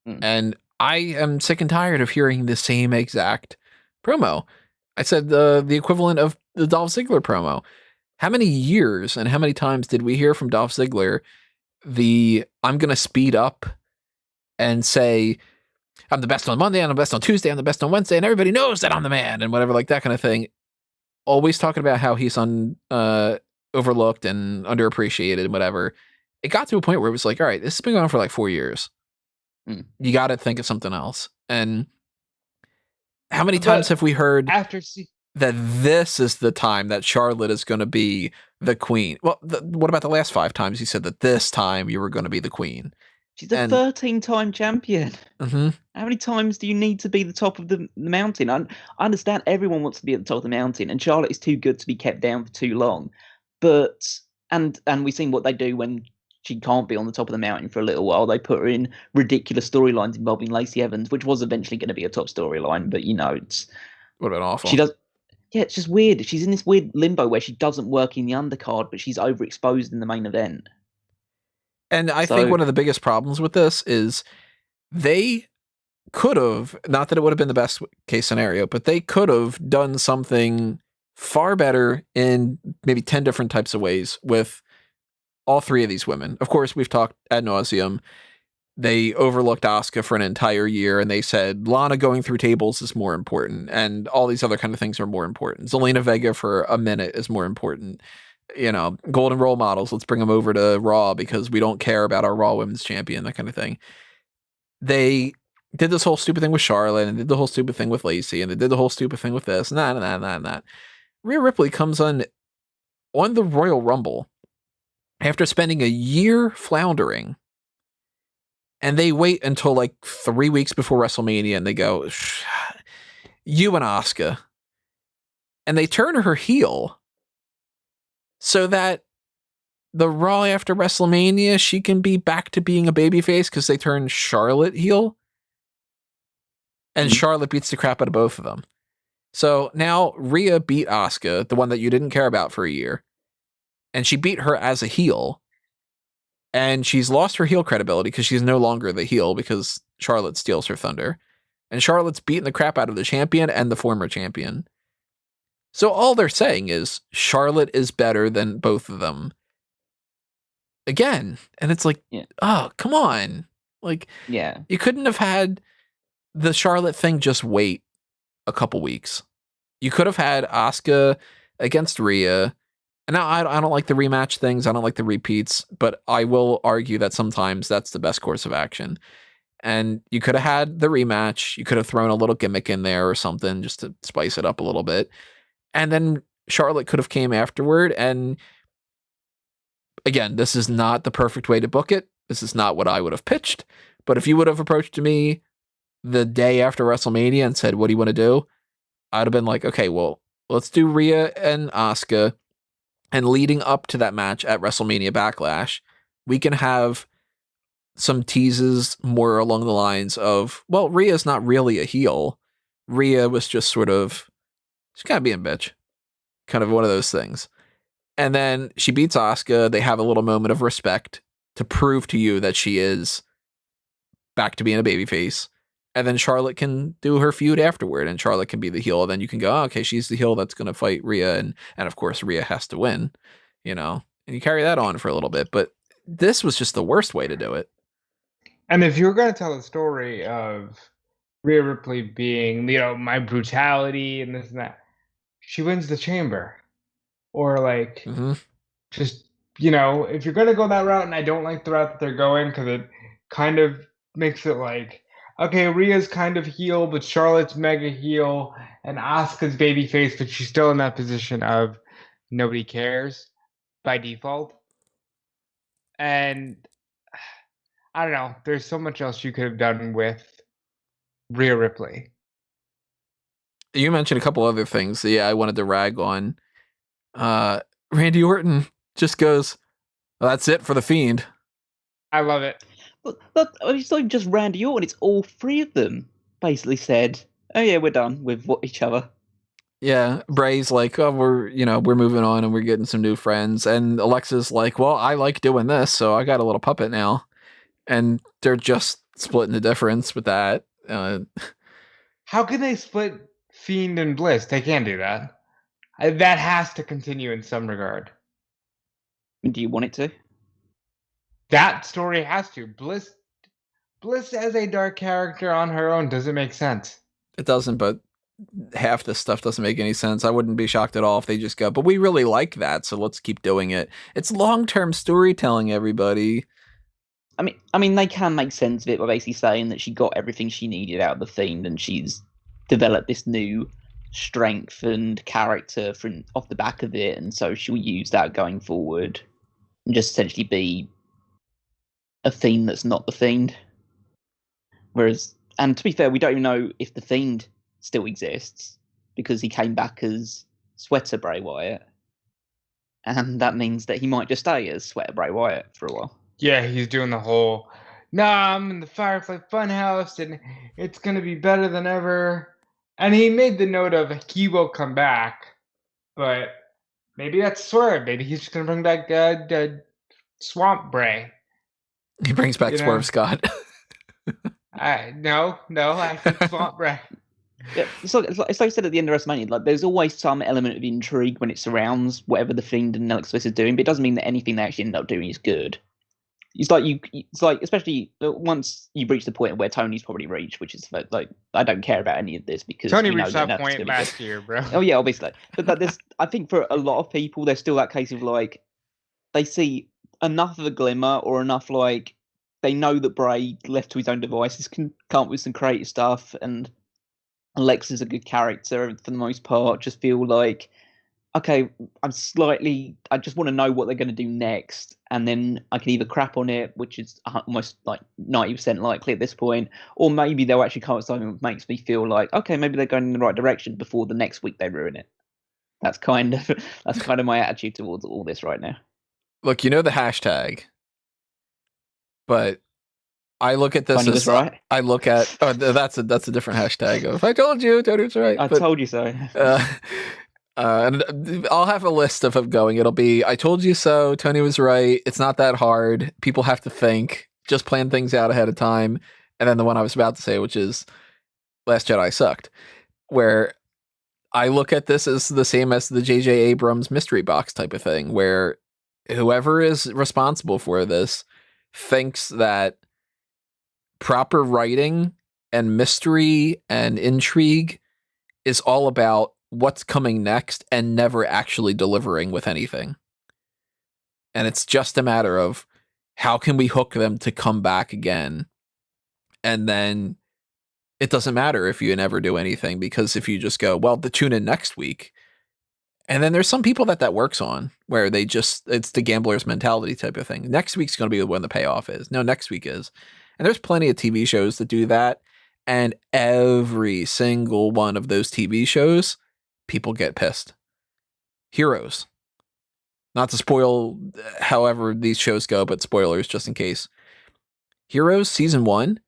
And I am sick and tired of hearing the same exact promo. I said the equivalent of the Dolph Ziggler promo. How many years and how many times did we hear from Dolph Ziggler I'm going to speed up and say, I'm the best on Monday, I'm the best on Tuesday, I'm the best on Wednesday, and everybody knows that I'm the man, and whatever, like that kind of thing. Always talking about how he's overlooked and underappreciated and whatever. It got to a point where it was like, all right, this has been going on for like 4 years. You got to think of something else. And how many times have we heard that this is the time that Charlotte is going to be the queen? Well, what about the last 5 times you said that this time you were going to be the queen? She's a 13-time champion. Mm-hmm. How many times do you need to be the top of the mountain? I understand everyone wants to be at the top of the mountain, and Charlotte is too good to be kept down for too long. But and we've seen what they do when she can't be on the top of the mountain for a little while. They put her in ridiculous storylines involving Lacey Evans, which was eventually going to be a top storyline. But it's would have been awful. She does. Yeah, it's just weird. She's in this weird limbo where she doesn't work in the undercard, but she's overexposed in the main event. And I think one of the biggest problems with this is they could have, not that it would have been the best case scenario, but they could have done something far better in maybe 10 different types of ways with all 3 of these women. Of course, we've talked ad nauseum. They overlooked Asuka for an entire year, and they said Lana going through tables is more important, and all these other kind of things are more important. Zelina Vega for a minute is more important. Golden role models, let's bring them over to Raw because we don't care about our Raw Women's Champion, that kind of thing. They did this whole stupid thing with Charlotte, and did the whole stupid thing with Lacey, and they did the whole stupid thing with this, and that. Rhea Ripley comes on the Royal Rumble after spending a year floundering, and they wait until like 3 weeks before WrestleMania, and they go, you and Asuka. And they turn her heel so that the Raw after WrestleMania, she can be back to being a babyface because they turn Charlotte heel. And Charlotte beats the crap out of both of them. So now Rhea beat Asuka, the one that you didn't care about for a year. And she beat her as a heel. And she's lost her heel credibility because she's no longer the heel because Charlotte steals her thunder. And Charlotte's beating the crap out of the champion and the former champion. So all they're saying is Charlotte is better than both of them. Again. And it's like, oh, come on. Like, you couldn't have had the Charlotte thing just wait a couple weeks. You could have had Asuka against Rhea. And now I don't like the rematch things. I don't like the repeats, but I will argue that sometimes that's the best course of action. And you could have had the rematch. You could have thrown a little gimmick in there or something just to spice it up a little bit. And then Charlotte could have came afterward. And again, this is not the perfect way to book it. This is not what I would have pitched. But if you would have approached me the day after WrestleMania and said, what do you want to do? I'd have been like, okay, well, let's do Rhea and Asuka. And leading up to that match at WrestleMania Backlash, we can have some teases more along the lines of, well, Rhea's not really a heel. Rhea was just sort of, she's kind of being a bitch. Kind of one of those things. And then she beats Asuka. They have a little moment of respect to prove to you that she is back to being a babyface. And then Charlotte can do her feud afterward, and Charlotte can be the heel. And then you can go, oh, okay, she's the heel that's going to fight Rhea. And of course, Rhea has to win, and you carry that on for a little bit. But this was just the worst way to do it. And if you're going to tell the story of Rhea Ripley being, my brutality and this and that, she wins the chamber. Or just, if you're going to go that route, and I don't like the route that they're going, because it kind of makes it like, okay, Rhea's kind of heel, but Charlotte's mega heel, and Asuka's babyface, but she's still in that position of nobody cares by default. And I don't know, there's so much else you could have done with Rhea Ripley. You mentioned a couple other things. I wanted to rag on. Randy Orton just goes, well, that's it for the Fiend. I love it. But it's not just Randy Orton, it's all three of them basically said, oh yeah, we're done with each other. Yeah, Bray's like, oh, we're moving on and we're getting some new friends. And Alexa's like, well, I like doing this, so I got a little puppet now. And they're just splitting the difference with that. How can they split Fiend and Bliss? They can't do that. That has to continue in some regard. Do you want it to? That story has to. Bliss as a dark character on her own doesn't make sense. It doesn't, but half this stuff doesn't make any sense. I wouldn't be shocked at all if they just go, but we really like that, so let's keep doing it. It's long-term storytelling, everybody. I mean, they can make sense of it by basically saying that she got everything she needed out of the Fiend, and she's developed this new strength and character from off the back of it, and so she'll use that going forward and just essentially be a Fiend that's not the Fiend. Whereas, and to be fair, we don't even know if the Fiend still exists because he came back as Sweater Bray Wyatt, and that means that he might just stay as Sweater Bray Wyatt for a while. Yeah, he's doing the whole, I'm in the Firefly Funhouse and it's going to be better than ever. And he made the note of he will come back, but maybe that's Swerve. Maybe he's just going to bring back Swamp Bray. He brings back Swerve Scott. No, I think Swamp Bray. Yeah, it's like I said at the end of WrestleMania, like there's always some element of intrigue when it surrounds whatever the Fiend and Alex Bliss is doing, but it doesn't mean that anything they actually end up doing is good. It's like especially once you reach the point where Tony's probably reached, which is like I don't care about any of this because Tony reached that point last year, bro. Oh yeah, obviously, but there's I think for a lot of people there's still that case of like they see enough of a glimmer or enough like they know that Bray left to his own devices can come up with some creative stuff, and Alex is a good character for the most part. Just feel like, okay, I just want to know what they're going to do next, and then I can either crap on it, which is almost like 90% likely at this point, or maybe they'll actually come up with something that makes me feel like, okay, maybe they're going in the right direction before the next week they ruin it. That's kind of my attitude towards all this right now. Look, the hashtag, but I look at this Tony was right. I look at that's a different hashtag of I told you Tony was right. I told you so. And I'll have a list of them going. It'll be I told you so. Tony was right. It's not that hard. People have to think. Just plan things out ahead of time. And then the one I was about to say, which is Last Jedi sucked, where I look at this as the same as the J.J. Abrams mystery box type of thing, where whoever is responsible for this thinks that proper writing and mystery and intrigue is all about what's coming next and never actually delivering with anything. And it's just a matter of how can we hook them to come back again? And then it doesn't matter if you never do anything, because if you just go, well, tune in next week, And then there's some people that works on where it's the gambler's mentality type of thing. Next week's going to be when the payoff is. No, next week is. And there's plenty of TV shows that do that. And every single one of those TV shows, people get pissed. Heroes. Not to spoil however these shows go, but spoilers just in case. Heroes season 1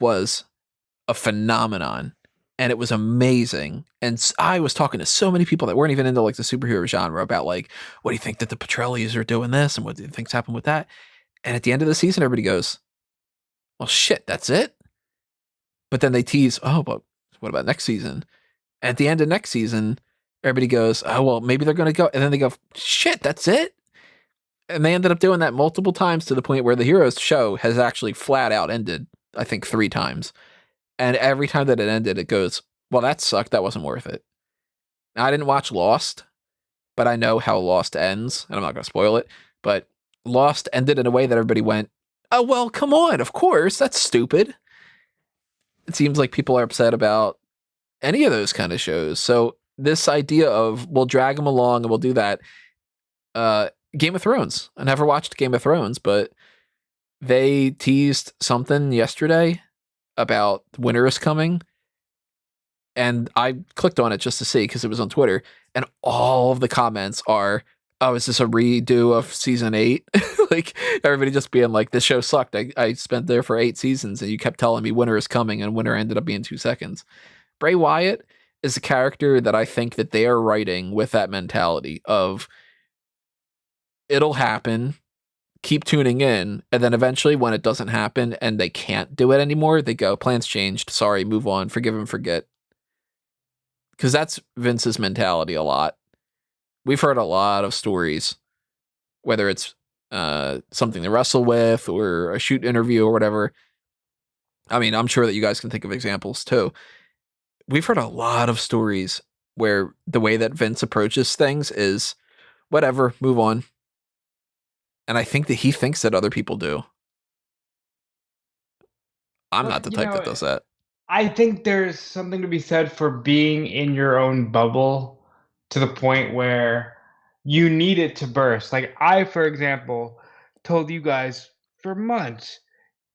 was a phenomenon. And it was amazing. And I was talking to so many people that weren't even into like the superhero genre about like, what do you think that the Petrellis are doing this? And what do you think's happened with that? And at the end of the season, everybody goes, well, shit, that's it. But then they tease, oh, but what about next season? And at the end of next season, everybody goes, oh, well, maybe they're going to go. And then they go, shit, that's it. And they ended up doing that multiple times to the point where the Heroes show has actually flat out ended, I think 3 times. And every time that it ended, it goes, well, that sucked. That wasn't worth it. Now, I didn't watch Lost, but I know how Lost ends, and I'm not going to spoil it, but Lost ended in a way that everybody went, oh, well, come on, of course, that's stupid. It seems like people are upset about any of those kind of shows. So this idea of we'll drag them along and we'll do that. Game of Thrones. I never watched Game of Thrones, but they teased something yesterday about winter is coming, and I clicked on it just to see because it was on Twitter, and all of the comments are, oh, is this a redo of season 8? Like everybody just being like, this show sucked. I spent there for 8 seasons and you kept telling me winter is coming, and winter ended up being 2 seconds. Bray Wyatt is a character that I think that they are writing with that mentality of it'll happen, keep tuning in, and then eventually when it doesn't happen and they can't do it anymore, they go, plans changed, sorry, move on, forgive and forget. Because that's Vince's mentality a lot. We've heard a lot of stories, whether it's something to wrestle with or a shoot interview or whatever. I mean, I'm sure that you guys can think of examples too. We've heard a lot of stories where the way that Vince approaches things is whatever, move on. And I think that he thinks that other people do. I'm not the type that does that. I think there's something to be said for being in your own bubble to the point where you need it to burst. Like I, for example, told you guys for months,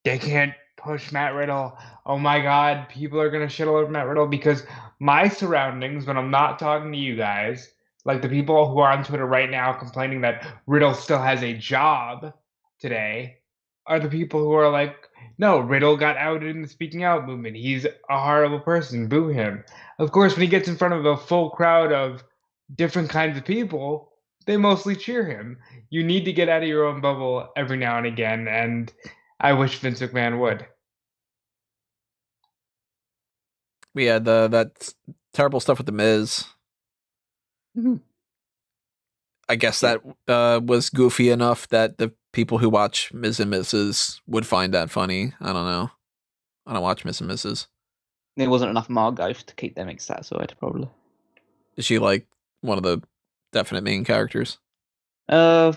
they can't push Matt Riddle. Oh my God, people are going to shit all over Matt Riddle because my surroundings, when I'm not talking to you guys, like the people who are on Twitter right now complaining that Riddle still has a job today, are the people who are like, no, Riddle got outed in the speaking out movement. He's a horrible person. Boo him. Of course, when he gets in front of a full crowd of different kinds of people, they mostly cheer him. You need to get out of your own bubble every now and again, and I wish Vince McMahon would. Yeah, that terrible stuff with the Miz. Mm-hmm. I guess that was goofy enough that the people who watch Miz and Mrs. would find that funny. I don't know. I don't watch Miz and Mrs. There wasn't enough Margot to keep them satisfied, probably. Is she like one of the definite main characters? I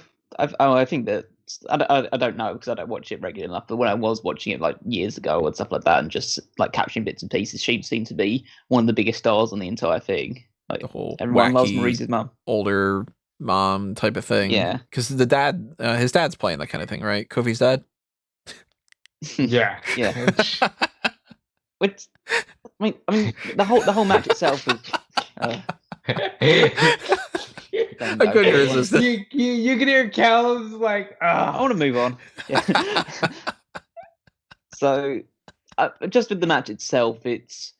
think that I don't know because I don't watch it regularly enough. But when I was watching it like years ago and stuff like that, and just like capturing bits and pieces, she seemed to be one of the biggest stars on the entire thing. Like the whole everyone wacky, loves Maurice's mum, older mom type of thing. Yeah, because the dad, his dad's playing that kind of thing, right? Kofi's dad. Yeah, yeah. Which I mean, the whole match itself was. I couldn't resist it. You can hear Callum's like, I want to move on. Yeah. So, just with the match itself, it's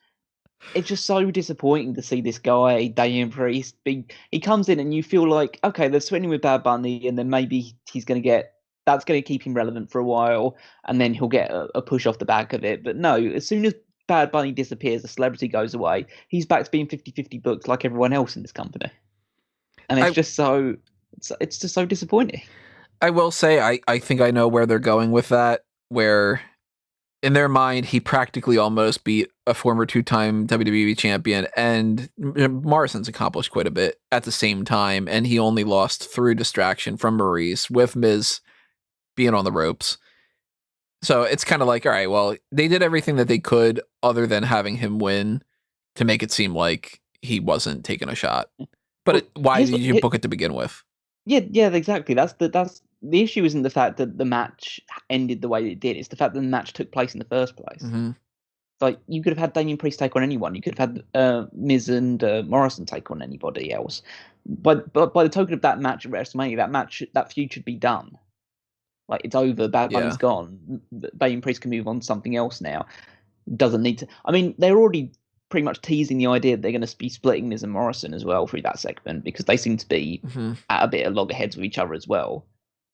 just so disappointing to see this guy, Damian Priest. He comes in and you feel like, okay, they're swinging with Bad Bunny, and then maybe he's going to get that's going to keep him relevant for a while, and then he'll get a push off the back of it. But no, as soon as Bad Bunny disappears, the celebrity goes away, he's back to being 50-50 booked like everyone else in this company. And it's just so disappointing. I will say, I think I know where they're going with that, where in their mind, he practically almost beat a former 2-time WWE champion, and Morrison's accomplished quite a bit at the same time, and he only lost through distraction from Maurice, with Miz being on the ropes. So it's kind of like, all right, well, they did everything that they could other than having him win to make it seem like he wasn't taking a shot. But why did you book it to begin with? Yeah, exactly. That's the issue. Isn't the fact that the match ended the way it did. It's the fact that the match took place in the first place. Mm-hmm. Like, you could have had Damien Priest take on anyone. You could have had Miz and Morrison take on anybody else. But by the token of that match at WrestleMania, that feud should be done. Like, it's over. Bad Bunny's gone. Damien Priest can move on to something else now. Doesn't need to. I mean, they're already pretty much teasing the idea that they're going to be splitting Miz and Morrison as well through that segment, because they seem to be at a bit of loggerheads with each other as well.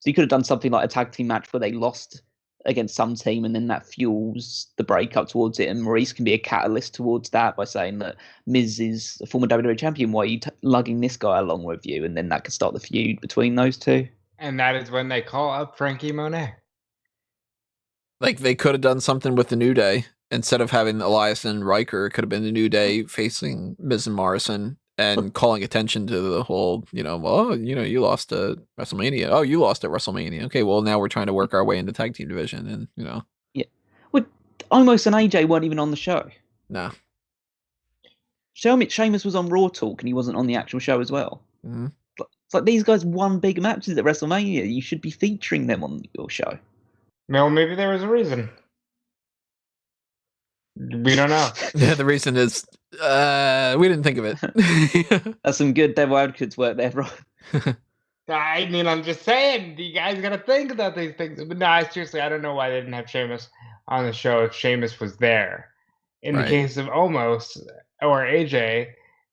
So you could have done something like a tag team match where they lost against some team, and then that fuels the breakup towards it, and Maurice can be a catalyst towards that by saying that Miz is a former WWE champion, why are you lugging this guy along with you? And then that could start the feud between those two. And that is when they call up Frankie Monet. Like, they could have done something with the New Day. Instead of having Elias and Riker, it could have been the New Day facing Miz and Morrison and calling attention to the whole, you lost at WrestleMania. Oh, you lost at WrestleMania. Okay, well, now we're trying to work our way into tag team division, and, Yeah. Well, Almost and AJ weren't even on the show. No. Sheamus was on Raw Talk, and he wasn't on the actual show as well. Mm-hmm. It's like, these guys won big matches at WrestleMania. You should be featuring them on your show. Well, maybe there was a reason. We don't know. Yeah, the reason is we didn't think of it. That's some good devil advocates work there, bro. I mean, I'm just saying, you guys gotta think about these things. But no, seriously, I don't know why they didn't have Sheamus on the show if Sheamus was there. In the case of Omos or AJ,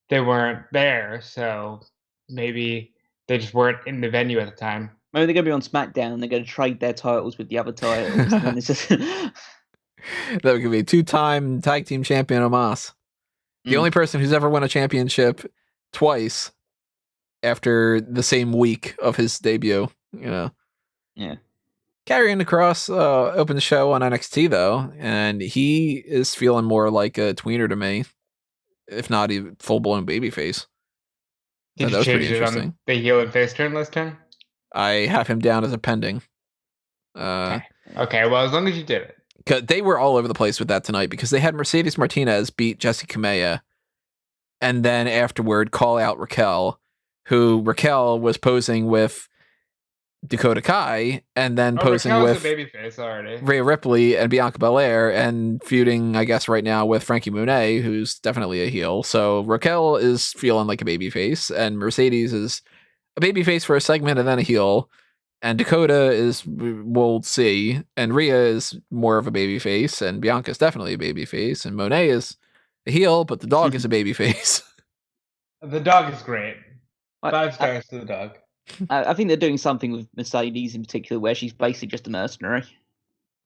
they weren't there, so maybe they just weren't in the venue at the time. Maybe they're going to be on SmackDown and they're going to trade their titles with the other titles. And it's just... That could be 2-time tag team champion Omos. The only person who's ever won a championship twice after the same week of his debut, Yeah. Karrion Kross opened the show on NXT, though, and he is feeling more like a tweener to me, if not even full-blown babyface. Did you change it on the heel and face turn list turn? I have him down as a pending. Okay, well, as long as you did it. They were all over the place with that tonight because they had Mercedes Martinez beat Jessie Kamea and then afterward call out Raquel, who Raquel was posing with Dakota Kai and then posing Raquel's with a babyface already. Rhea Ripley and Bianca Belair and feuding, I guess, right now with Frankie Monet, who's definitely a heel. So Raquel is feeling like a babyface and Mercedes is a babyface for a segment and then a heel. And Dakota is, we'll see, and Rhea is more of a babyface, and Bianca is definitely a babyface, and Monet is a heel, but the dog is a babyface. The dog is great. 5 stars to the dog. I think they're doing something with Mercedes in particular where she's basically just a mercenary.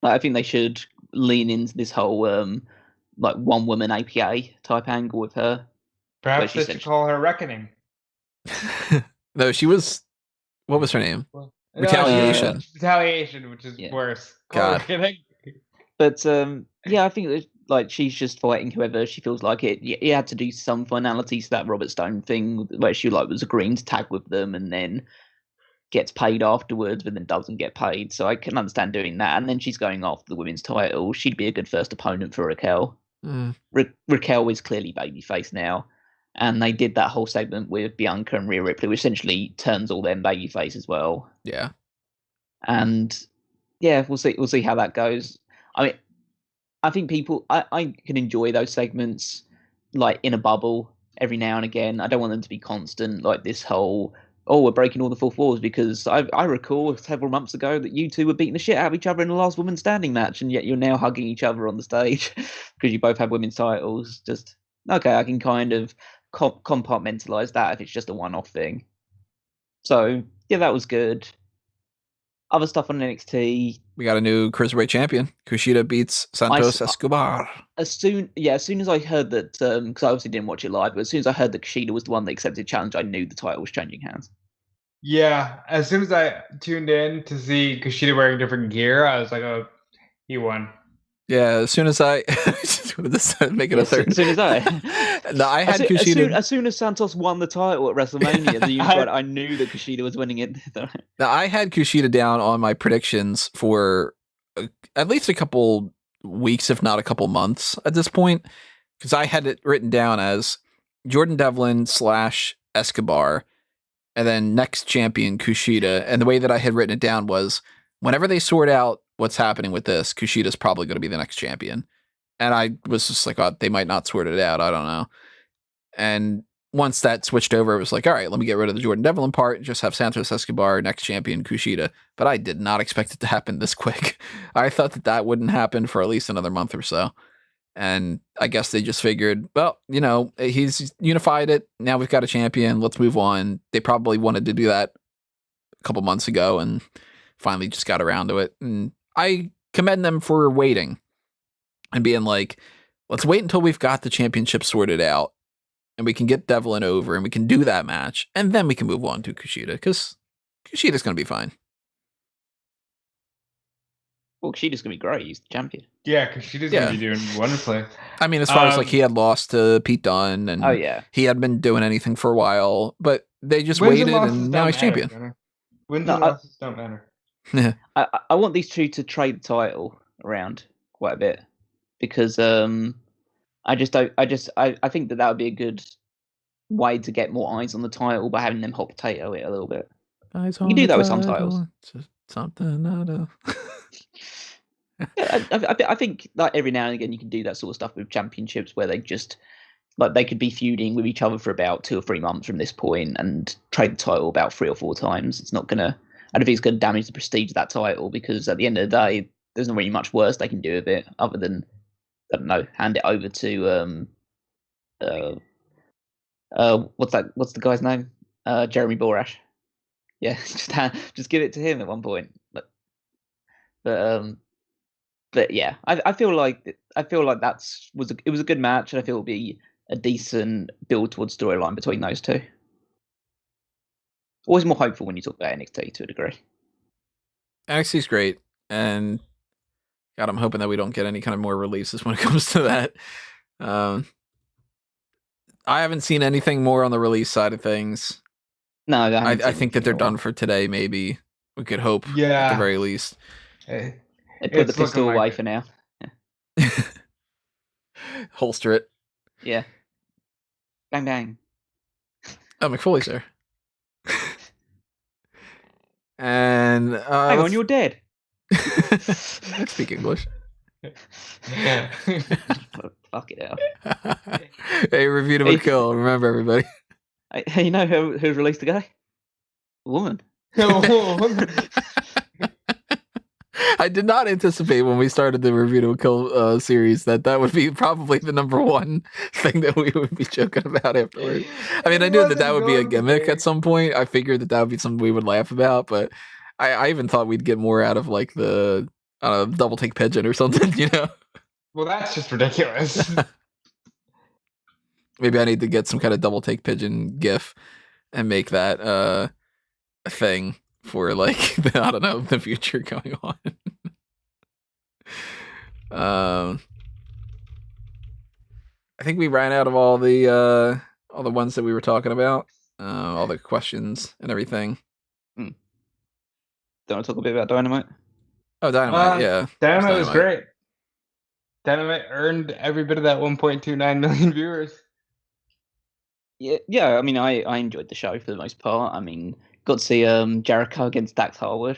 I think they should lean into this whole one-woman APA type angle with her. Perhaps they should call her Reckoning. No, she was... What was her name? Retaliation. Retaliation, which is worse. God. But I think she's just fighting whoever she feels like it. You had to do some finality to that Robert Stone thing where she was agreeing to tag with them and then gets paid afterwards, but then doesn't get paid. So I can understand doing that. And then she's going after the women's title. She'd be a good first opponent for Raquel. Raquel is clearly babyface now. And they did that whole segment with Bianca and Rhea Ripley, which essentially turns all them babyface as well. Yeah. And we'll see how that goes. I mean, I think I can enjoy those segments like in a bubble every now and again. I don't want them to be constant, like this whole, we're breaking all the fourth walls, because I recall several months ago that you two were beating the shit out of each other in the last woman standing match, and yet you're now hugging each other on the stage because you both have women's titles. Just, okay, I can kind of compartmentalize that if it's just a one-off thing. So that was good. Other stuff on NXT. We got a new Cruiserweight champion. Kushida beats Santos Escobar. As soon as I heard that, because I obviously didn't watch it live, but as soon as I heard that Kushida was the one that accepted the challenge, I knew the title was changing hands. Yeah, as soon as I tuned in to see Kushida wearing different gear, I was like, oh, he won. Yeah, as soon as I make it a third. As soon as I had Kushida. As soon as Santos won the title at WrestleMania, I knew that Kushida was winning it. Now I had Kushida down on my predictions for at least a couple weeks, if not a couple months at this point, because I had it written down as Jordan Devlin / Escobar, and then next champion Kushida. And the way that I had written it down was whenever they sort out what's happening with this, Kushida's probably going to be the next champion. And I was just like, oh, they might not sort it out. I don't know. And once that switched over, it was like, all right, let me get rid of the Jordan Devlin part and just have Santos Escobar, next champion Kushida. But I did not expect it to happen this quick. I thought that wouldn't happen for at least another month or so. And I guess they just figured, well, he's unified it. Now we've got a champion. Let's move on. They probably wanted to do that a couple months ago and finally just got around to it. And I commend them for waiting and being like, let's wait until we've got the championship sorted out and we can get Devlin over and we can do that match. And then we can move on to Kushida because Kushida's going to be fine. Well, Kushida's going to be great. He's the champion. Yeah, Kushida's going to be doing wonderfully. I mean, as far as he had lost to Pete Dunne and he hadn't been doing anything for a while, but they just waited and now he's champion. Wins and losses don't matter. Yeah. I want these two to trade the title around quite a bit because I think that would be a good way to get more eyes on the title by having them hot potato it a little bit. You can do that with some titles. Something I know. Yeah, I think like every now and again you can do that sort of stuff with championships where they just like they could be feuding with each other for about 2 or 3 months from this point and trade the title about 3 or 4 times. It's not gonna. I don't think it's gonna damage the prestige of that title because at the end of the day, there's not really much worse they can do with it other than I don't know, hand it over to what's the guy's name? Jeremy Borash. Yeah, just give it to him at one point. But yeah, I feel like it was a good match, and I feel it'll be a decent build towards storyline between those two. Always more hopeful when you talk about NXT to a degree. NXT's great, and God, I'm hoping that we don't get any kind of more releases when it comes to that. I haven't seen anything more on the release side of things. No, I think that they're done for today. Maybe we could hope at the very least. They put the pistol away for now. Yeah. Holster it. Yeah. Bang bang. Oh, McFoley's there. And hang on, you're dead. I speak English. Fuck it out. Hey, review to kill. Remember, everybody. Hey, you know who released the guy? A woman. I did not anticipate when we started the Review to Kill series that would be probably the number one thing that we would be joking about afterwards. I mean, I knew that would be a gimmick at some point. I figured that would be something we would laugh about, but I even thought we'd get more out of like the double take pigeon or something, Well, that's just ridiculous. Maybe I need to get some kind of double take pigeon gif and make that a thing for like the future going on. I think we ran out of all the ones that we were talking about, all the questions and everything. Don't want to talk a bit about Dynamite? Oh, Dynamite, yeah. Dynamite was great. Dynamite earned every bit of that 1.29 million viewers. Yeah. I mean, I enjoyed the show for the most part. I mean, got to see Jericho against Dax Harwood.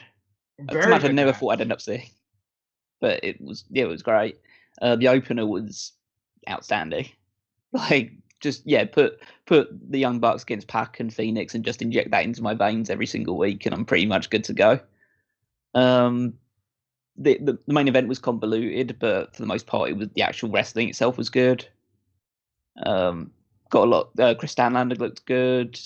It's a match I never thought I'd end up seeing, but it was great. The opener was outstanding. Like, just put the Young Bucks against Pac and Phoenix and just inject that into my veins every single week, and I'm pretty much good to go. The main event was convoluted, but for the most part, it was the actual wrestling itself was good. Got a lot. Chris Stanlander looked good.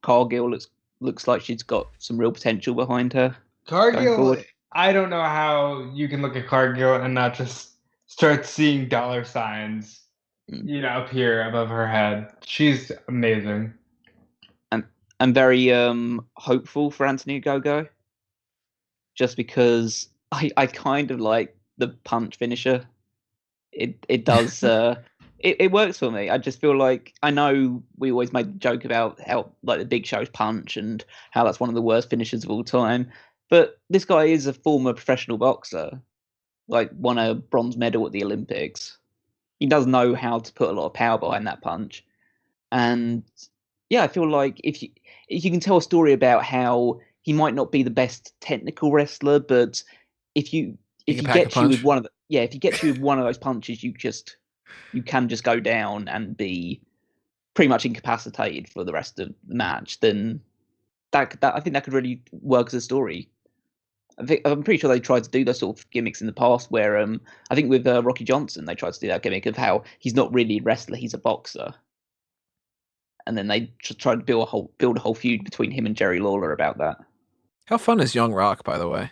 Cargill looks like she's got some real potential behind her. Cargill, I don't know how you can look at Cargill and not just start seeing dollar signs, appear above her head. She's amazing. I'm very hopeful for Anthony Ogogo, just because I kind of like the punch finisher. It does. It works for me. I just feel like I know we always made the joke about how like the Big Show's punch and how that's one of the worst finishers of all time. But this guy is a former professional boxer, like won a bronze medal at the Olympics. He does know how to put a lot of power behind that punch. And yeah, I feel like if you can tell a story about how he might not be the best technical wrestler, but if He if can he pack a gets you with punch. if he gets you with one of those punches, you can just go down and be pretty much incapacitated for the rest of the match. Then that I think that could really work as a story. I'm pretty sure they tried to do those sort of gimmicks in the past, where I think with Rocky Johnson they tried to do that gimmick of how he's not really a wrestler, he's a boxer, and then they tried to build a whole feud between him and Jerry Lawler about that. How fun is Young Rock, by the way?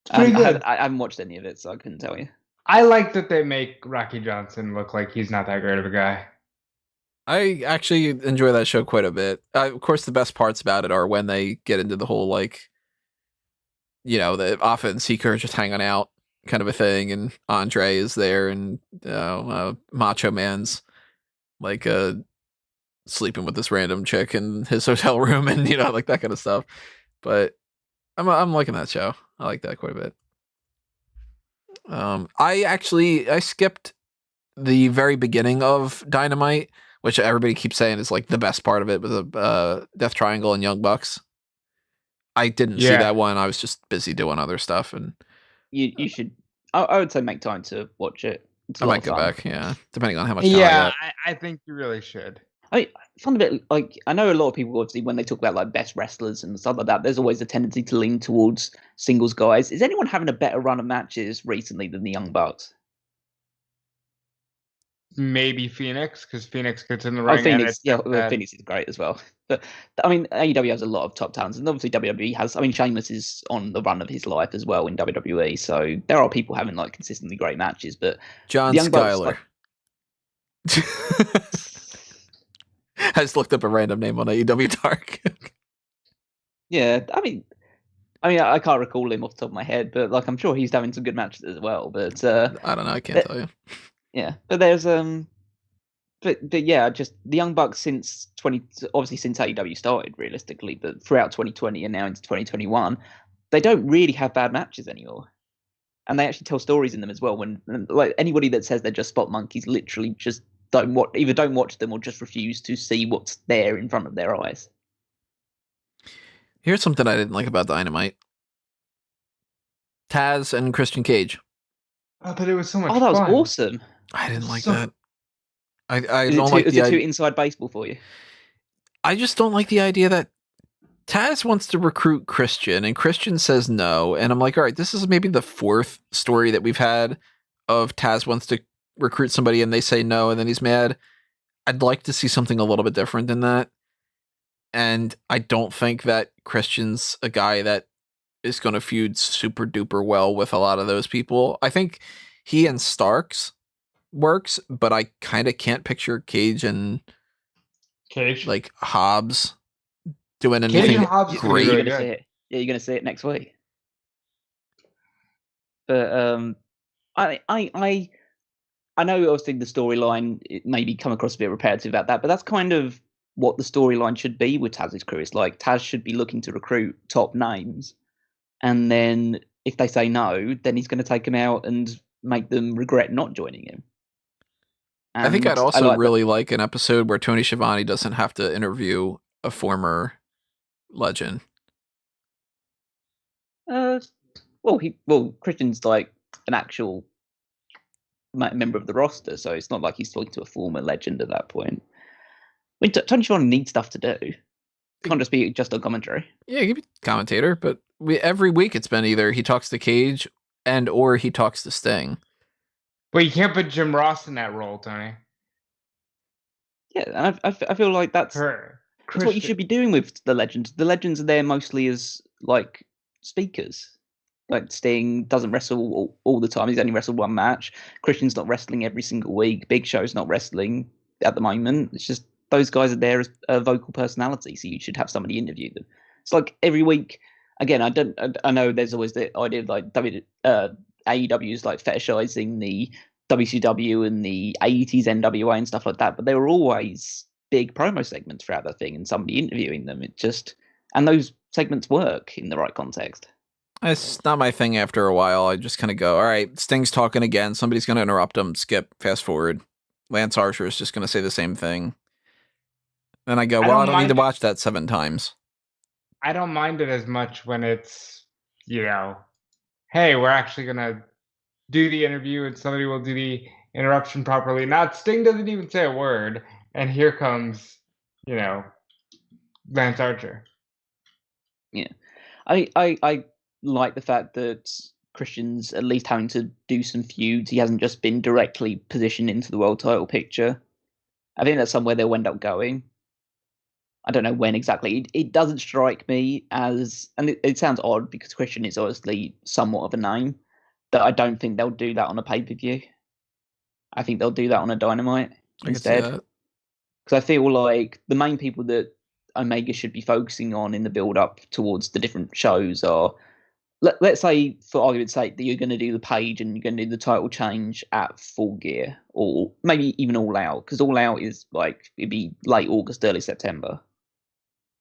It's pretty good. I haven't watched any of it, so I couldn't tell you. I like that they make Rocky Johnson look like he's not that great of a guy. I actually enjoy that show quite a bit. Of course, the best parts about it are when they get into the whole, like, the Alpha and Seeker just hanging out kind of a thing, and Andre is there, and Macho Man's like sleeping with this random chick in his hotel room, and like that kind of stuff. But I'm liking that show. I like that quite a bit. I skipped the very beginning of Dynamite, which everybody keeps saying is like the best part of it, was Death Triangle and Young Bucks. I didn't see that one. I was just busy doing other stuff, and you should. I would say make time to watch it. I might go back, depending on how much time I Yeah, got. I think you really should. I find a bit like, I know a lot of people obviously when they talk about like best wrestlers and stuff like that, there's always a tendency to lean towards singles guys. Is anyone having a better run of matches recently than the Young Bucks? Maybe Phoenix, because Phoenix gets in the ring. Phoenix, Phoenix is great as well. But I mean, AEW has a lot of top talents, and obviously WWE has. I mean, Sheamus is on the run of his life as well in WWE, so there are people having like consistently great matches. But John Skyler. I just looked up a random name on AEW Dark. Yeah, I mean, I can't recall him off the top of my head, but like I'm sure he's having some good matches as well. But I don't know, I can't tell you. Yeah, but there's but yeah, just the Young Bucks since AEW started, realistically, but throughout 2020 and now into 2021, they don't really have bad matches anymore, and they actually tell stories in them as well. When like anybody that says they're just spot monkeys, literally just don't watch them or just refuse to see what's there in front of their eyes. Here's something I didn't like about Dynamite: Taz and Christian Cage. Oh, but it was so much fun. Oh, that was awesome. I didn't like that. I is don't like is it too inside baseball for you? I just don't like the idea that Taz wants to recruit Christian, and Christian says no. And I'm like, all right, this is maybe the fourth story that we've had of Taz wants to recruit somebody and they say no, and then he's mad. I'd like to see something a little bit different than that. And I don't think that Christian's a guy that is going to feud super duper well with a lot of those people. I think he and Starks works, but I kind of can't picture Cage like Hobbs doing anything great. You're gonna see it. Yeah, you're gonna see it next week. But I know obviously the storyline maybe come across a bit repetitive about that, but that's kind of what the storyline should be with Taz's crew. It's like Taz should be looking to recruit top names, and then if they say no, then he's going to take them out and make them regret not joining him. And I think I'd also really like an episode where Tony Schiavone doesn't have to interview a former legend. Well, Christian's like an actual member of the roster, so it's not like he's talking to a former legend at that point. I mean, Tony Schiavone needs stuff to do. Can't just be just on commentary. Yeah, he could be commentator, but every week it's been either he talks to Cage or he talks to Sting. But you can't put Jim Ross in that role, Tony. Yeah, and I feel like that's what you should be doing with the legends. The legends are there mostly as like speakers. Like Sting doesn't wrestle all the time. He's only wrestled one match. Christian's not wrestling every single week. Big Show's not wrestling at the moment. It's just those guys are there as a vocal personality, so you should have somebody interview them. It's like every week. Again, I know there's always the idea of like AEW is like fetishizing the WCW and the 80s NWA and stuff like that, but there were always big promo segments throughout the thing and somebody interviewing them. And those segments work in the right context. It's not my thing after a while. I just kind of go, all right, Sting's talking again. Somebody's going to interrupt him. Skip, fast forward. Lance Archer is just going to say the same thing. And I go, well, I don't need to watch that 7 times. I don't mind it as much when it's, hey, we're actually going to do the interview and somebody will do the interruption properly. Now, Sting doesn't even say a word, and here comes, Lance Archer. Yeah. I like the fact that Christian's at least having to do some feuds. He hasn't just been directly positioned into the world title picture. I think that's somewhere they'll end up going. I don't know when exactly. It doesn't strike me as, and it sounds odd because Christian is obviously somewhat of a name, that I don't think they'll do that on a pay-per-view. I think they'll do that on a Dynamite instead. Because I feel like the main people that Omega should be focusing on in the build-up towards the different shows are, let's say, for argument's sake, that you're going to do the page and you're going to do the title change at Full Gear, or maybe even All Out, because All Out is it'd be late August, early September.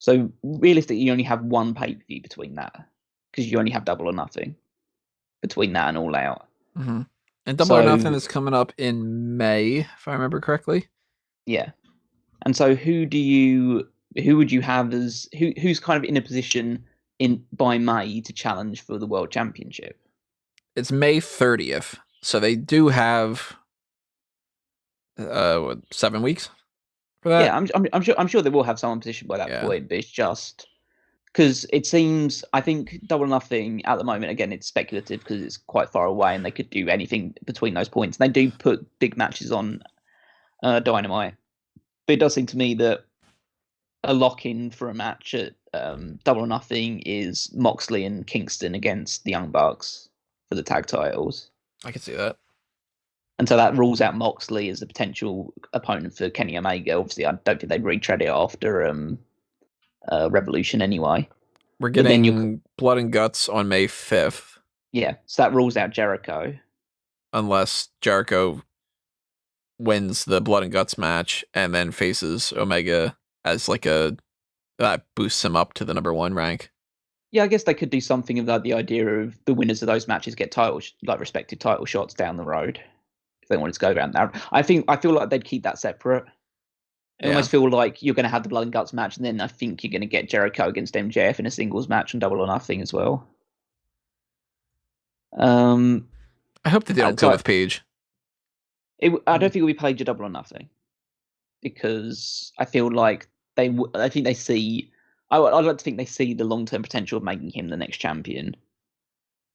So realistically, you only have one pay-per-view between that, because you only have Double or Nothing between that and All Out. Mm-hmm. And Double or Nothing is coming up in May, if I remember correctly. Yeah. And so who would you have as who's kind of in a position by May to challenge for the World Championship? It's May 30th. So they do have 7 weeks for that? Yeah, I'm sure they will have someone positioned by that point, but it's just because it seems, I think Double or Nothing at the moment, again, it's speculative because it's quite far away and they could do anything between those points. And they do put big matches on Dynamite. But it does seem to me that a lock-in for a match at Double or Nothing is Moxley and Kingston against the Young Bucks for the tag titles. I can see that. And so that rules out Moxley as a potential opponent for Kenny Omega. Obviously, I don't think they'd retread it after Revolution anyway. We're getting Blood and Guts on May 5th. Yeah, so that rules out Jericho. Unless Jericho wins the Blood and Guts match and then faces Omega as that boosts him up to the number 1 rank. Yeah, I guess they could do something about the idea of the winners of those matches get respective title shots down the road if they wanted to go around that. I feel like they'd keep that separate. I almost feel like you're going to have the Blood and Guts match, and then I think you're going to get Jericho against MJF in a singles match on Double or Nothing as well. I hope that they don't go with Paige. I don't think it'll be Paige or Double or Nothing, because I feel like I'd like to think they see the long-term potential of making him the next champion.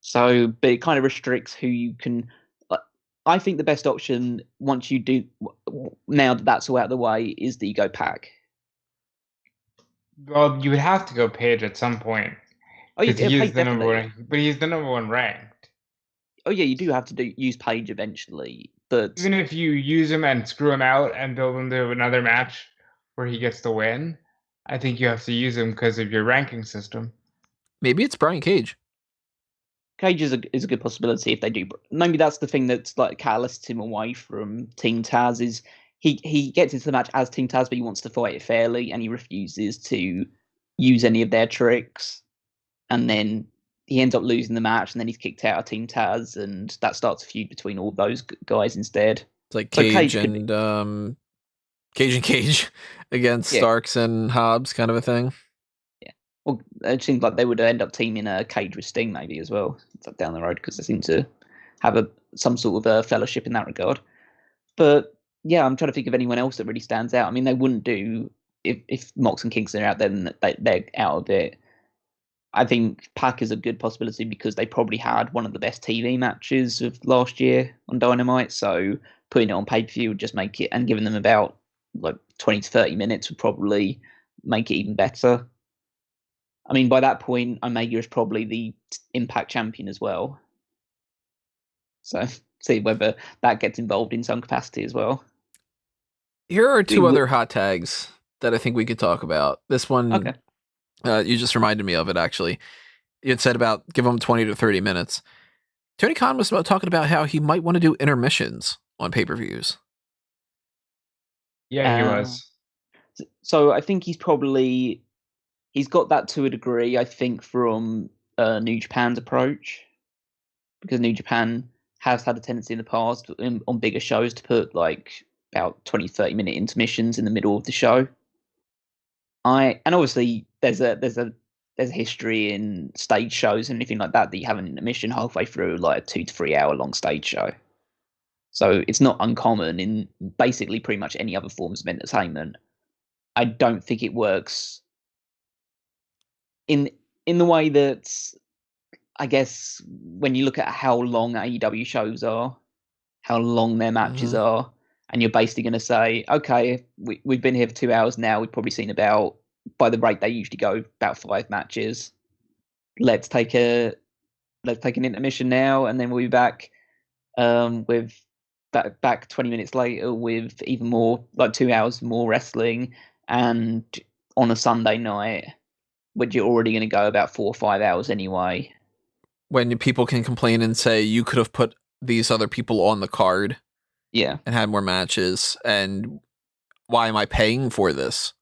So, but it kind of restricts who you can. I think the best option, once you do, now that that's all out of the way, is that you go Pac. Well, you would have to go Paige at some point. Oh, yeah, he's the number 1, but he's the number 1 ranked. Oh yeah, you do have to use Paige eventually, but even if you use him and screw him out and build him to another match where he gets the win, I think you have to use him because of your ranking system. Maybe it's Brian Cage. Cage is a good possibility if they do. Maybe that's the thing that's catalysts him away from Team Taz is he gets into the match as Team Taz, but he wants to fight it fairly, and he refuses to use any of their tricks, and then he ends up losing the match, and then he's kicked out of Team Taz, and that starts a feud between all those guys instead. It's like Cage and Cage against Starks and Hobbs kind of a thing. Yeah. Well, it seems like they would end up teaming Cage with Sting maybe as well down the road, because they seem to have some sort of a fellowship in that regard. But yeah, I'm trying to think of anyone else that really stands out. I mean, they wouldn't do if Mox and Kingston are out there, then they're out of it. I think Pac is a good possibility because they probably had one of the best TV matches of last year on Dynamite. So putting it on pay-per-view would just make it, and giving them about 20 to 30 minutes would probably make it even better. I mean, by that point, Omega is probably the Impact champion as well. So see whether that gets involved in some capacity as well. Here are 2 other hot tags that I think we could talk about. This one... Okay. You just reminded me of it, actually. You had said about give him 20 to 30 minutes. Tony Khan was talking about how he might want to do intermissions on pay-per-views. Yeah, he was. So I think he's got that to a degree, I think, from New Japan's approach. Because New Japan has had a tendency in the past on bigger shows to put about 20, 30-minute intermissions in the middle of the show. And obviously there's a history in stage shows and anything like that you have an intermission halfway through, like a 2 to 3 hour long stage show. So it's not uncommon in basically pretty much any other forms of entertainment. I don't think it works in the way that, I guess, when you look at how long AEW shows are, how long their matches are, and you're basically going to say, okay, we've been here for 2 hours now. We've probably seen about, by the rate they usually go, about 5 matches. Let's take an intermission now, and then we'll be back with back 20 minutes later with even more, like 2 hours more wrestling, and on a Sunday night, which you're already going to go about 4 or 5 hours anyway. When people can complain and say you could have put these other people on the card, yeah, and had more matches, and why am I paying for this?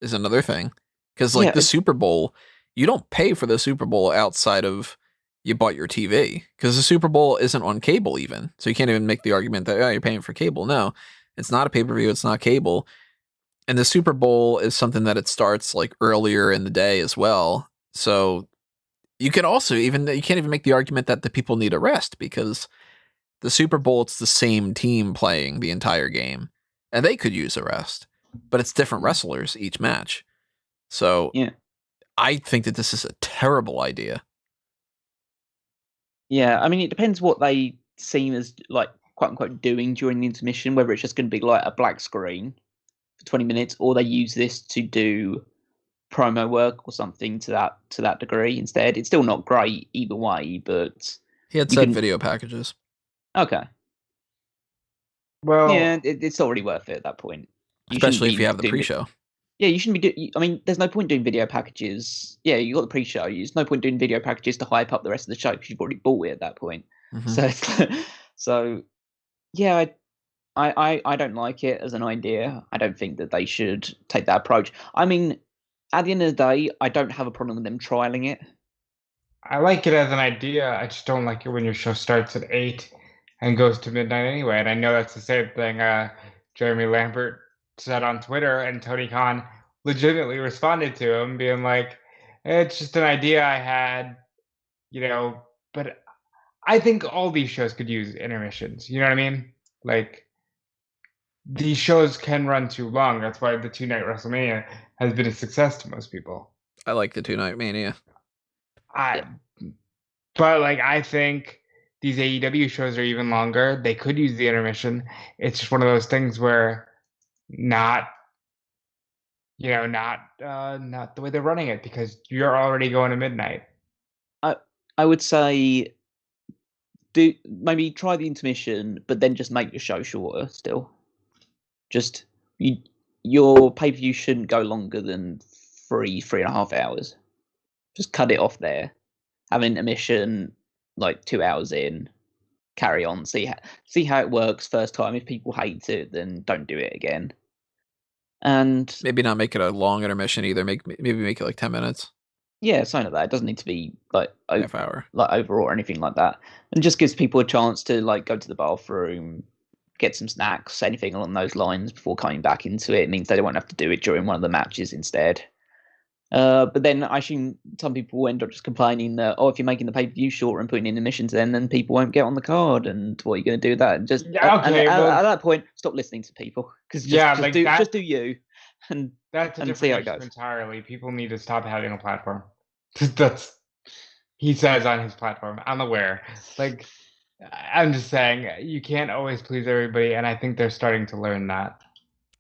Is another thing, because like the Super Bowl, you don't pay for the Super Bowl outside of you bought your TV, because the Super Bowl isn't on cable even, so you can't even make the argument that you're paying for cable. No, it's not a pay-per-view, it's not cable, and the Super Bowl is something that it starts like earlier in the day as well. So you can also you can't even make the argument that the people need a rest, because the Super Bowl, it's the same team playing the entire game, and they could use a rest, but it's different wrestlers each match. So yeah, I think that this is a terrible idea. Yeah, I mean, it depends what they seem as, like, quote unquote, doing during the intermission, whether it's just going to be like a black screen for 20 minutes, or they use this to do promo work or something to that degree instead. It's still not great either way, but he had said video packages. Okay. Well, yeah, it's already worth it at that point. Especially if you have the pre-show. Yeah, you shouldn't be I mean, there's no point doing video packages. Yeah, you got the pre-show. There's no point doing video packages to hype up the rest of the show because you've already bought it at that point. Mm-hmm. So yeah, I don't like it as an idea. I don't think that they should take that approach. I mean, at the end of the day, I don't have a problem with them trialing it. I like it as an idea. I just don't like it when your show starts at 8 and goes to midnight anyway. And I know that's the same thing Jeremy Lambert said on Twitter, and Tony Khan legitimately responded to him, being like, it's just an idea I had, but I think all these shows could use intermissions. You know what I mean? Like, these shows can run too long. That's why the 2-night Wrestlemania has been a success to most people. I like the 2-night Mania. But like, I think these AEW shows are even longer. They could use the intermission. It's just one of those things where not the way they're running it, because you're already going to midnight. I would say maybe try the intermission, but then just make your show shorter still. Just your pay-per-view shouldn't go longer than 3.5 hours. Just cut it off there. Have an intermission like 2 hours in. Carry on. See how it works first time. If people hate it, then don't do it again. And maybe not make it a long intermission either. Maybe make it like 10 minutes. Yeah, something like that. It doesn't need to be like half hour, like overall or anything like that. And just gives people a chance to like go to the bathroom, get some snacks, anything along those lines before coming back into it. It means they won't have to do it during one of the matches instead. But then I assume some people end up just complaining that, if you're making the pay-per-view shorter and putting in emissions, then people won't get on the card, and what are you going to do with that? And just at that point, stop listening to people, because just do you, and that's a and different see how it goes. Entirely. People need to stop having a platform. He says on his platform. I'm aware. Like, I'm just saying, you can't always please everybody, and I think they're starting to learn that.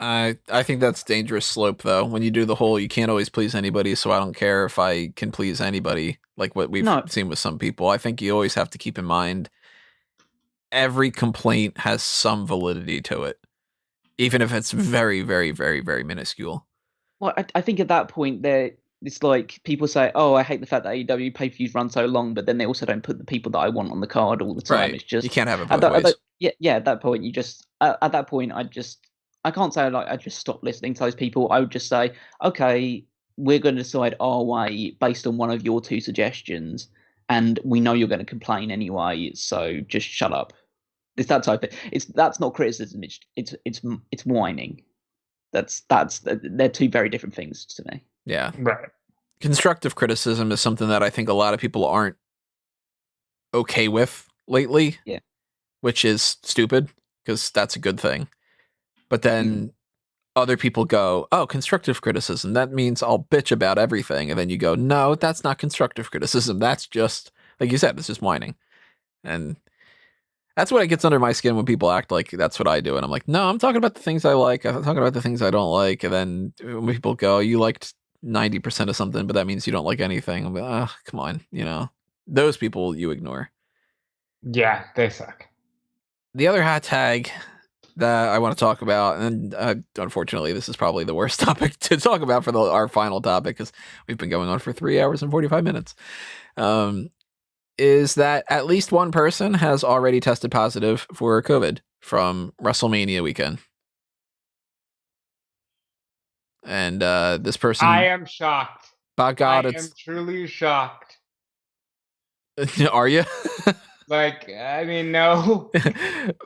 I think that's dangerous slope, though. When you do the whole, you can't always please anybody, so I don't care if I can please anybody, like what we've seen with some people. I think you always have to keep in mind every complaint has some validity to it, even if it's very, very, very, very minuscule. Well, I think at that point, it's like people say, I hate the fact that AEW pay-per-views run so long, but then they also don't put the people that I want on the card all the time. Right. It's just, you can't have it both ways. At that point, you just, at that point, I can't say I just stop listening to those people. I would just say, okay, we're going to decide our way based on one of your 2 suggestions, and we know you're going to complain anyway, so just shut up. It's that type of. That's not criticism. It's whining. They're two very different things to me. Yeah. Right. Constructive criticism is something that I think a lot of people aren't okay with lately. Yeah. Which is stupid, because that's a good thing. But then other people go, oh, constructive criticism, that means I'll bitch about everything. And then you go, no, that's not constructive criticism. That's just, like you said, it's just whining. And that's what gets under my skin when people act like that's what I do. And I'm like, no, I'm talking about the things I like. I'm talking about the things I don't like. And then when people go, you liked 90% of something, but that means you don't like anything. I'm like, oh, come on. Those people you ignore. Yeah, they suck. The other hot tag that I want to talk about, and unfortunately, this is probably the worst topic to talk about for our final topic, because we've been going on for 3 hours and 45 minutes, is that at least one person has already tested positive for COVID from Wrestlemania weekend. And this person... I am shocked. By God, I am truly shocked. Are you? I mean, no.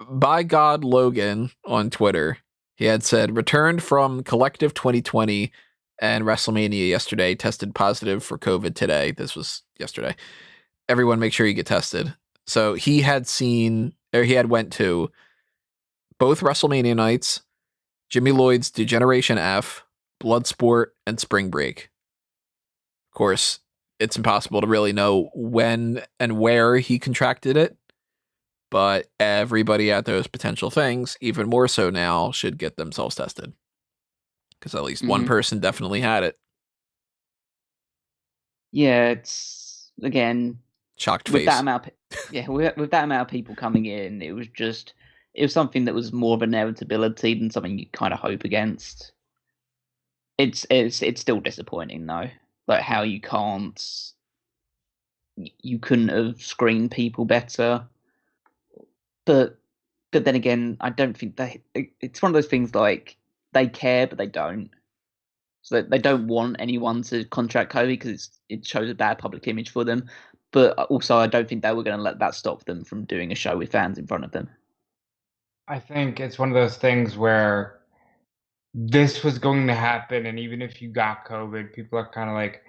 By God, Logan on Twitter, he had said, returned from Collective 2020 and Wrestlemania yesterday, tested positive for COVID today. This was yesterday. Everyone make sure you get tested. So he had went to both WrestleMania nights, Jimmy Lloyd's Degeneration F, Bloodsport, and Spring Break. Of course, it's impossible to really know when and where he contracted it, but everybody at those potential things, even more so now, should get themselves tested, because at least one person definitely had it. Yeah, it's, again, shocked with face. that amount. With that amount of people coming in, it was something that was more of an inevitability than something you kind of hope against. It's still disappointing though, like how you couldn't have screened people better. But then again, I don't think it's one of those things like they care, but they don't. So they don't want anyone to contract COVID because it shows a bad public image for them. But also, I don't think they were going to let that stop them from doing a show with fans in front of them. I think it's one of those things where this was going to happen, and even if you got COVID, people are kind of like,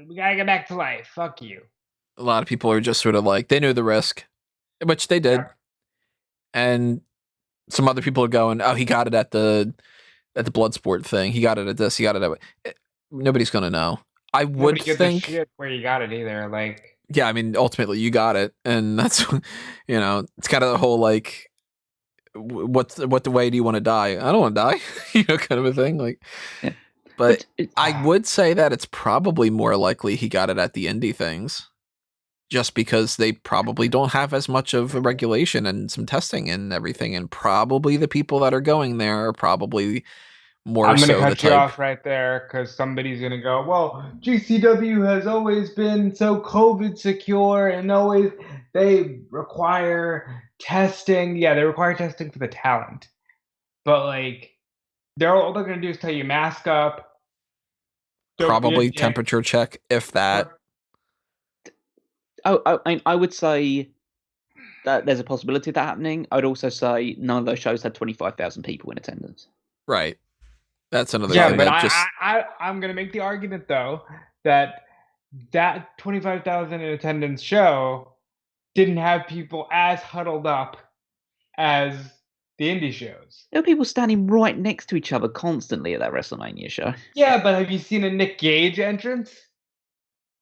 we gotta get back to life. Fuck you. A lot of people are just sort of like, they knew the risk, which they did. Yeah. And some other people are going, oh, he got it at the Bloodsport thing. He got it at this. He got it at... Nobody's going to know. I would think... shit where you got it either. Like... Yeah, I mean, ultimately, you got it. And that's, it's kind of the whole, like, what the way do you want to die? I don't want to die. Kind of a thing. Like, yeah. But I would say that it's probably more likely he got it at the indie things, just because they probably don't have as much of a regulation and some testing and everything. And probably the people that are going there are probably more so the type. I'm going to cut you off right there, because somebody's going to go, well, GCW has always been so COVID secure, and always they require testing. Yeah, they require testing for the talent. But, like, all they're going to do is tell you mask up. Probably temperature check, if that. I would say that there's a possibility of that happening. I'd also say none of those shows had 25,000 people in attendance. Right. That's another thing. Yeah, but I'm going to make the argument, though, that 25,000 in attendance show didn't have people as huddled up as the indie shows. There were people standing right next to each other constantly at that WrestleMania show. Yeah, but have you seen a Nick Gage entrance?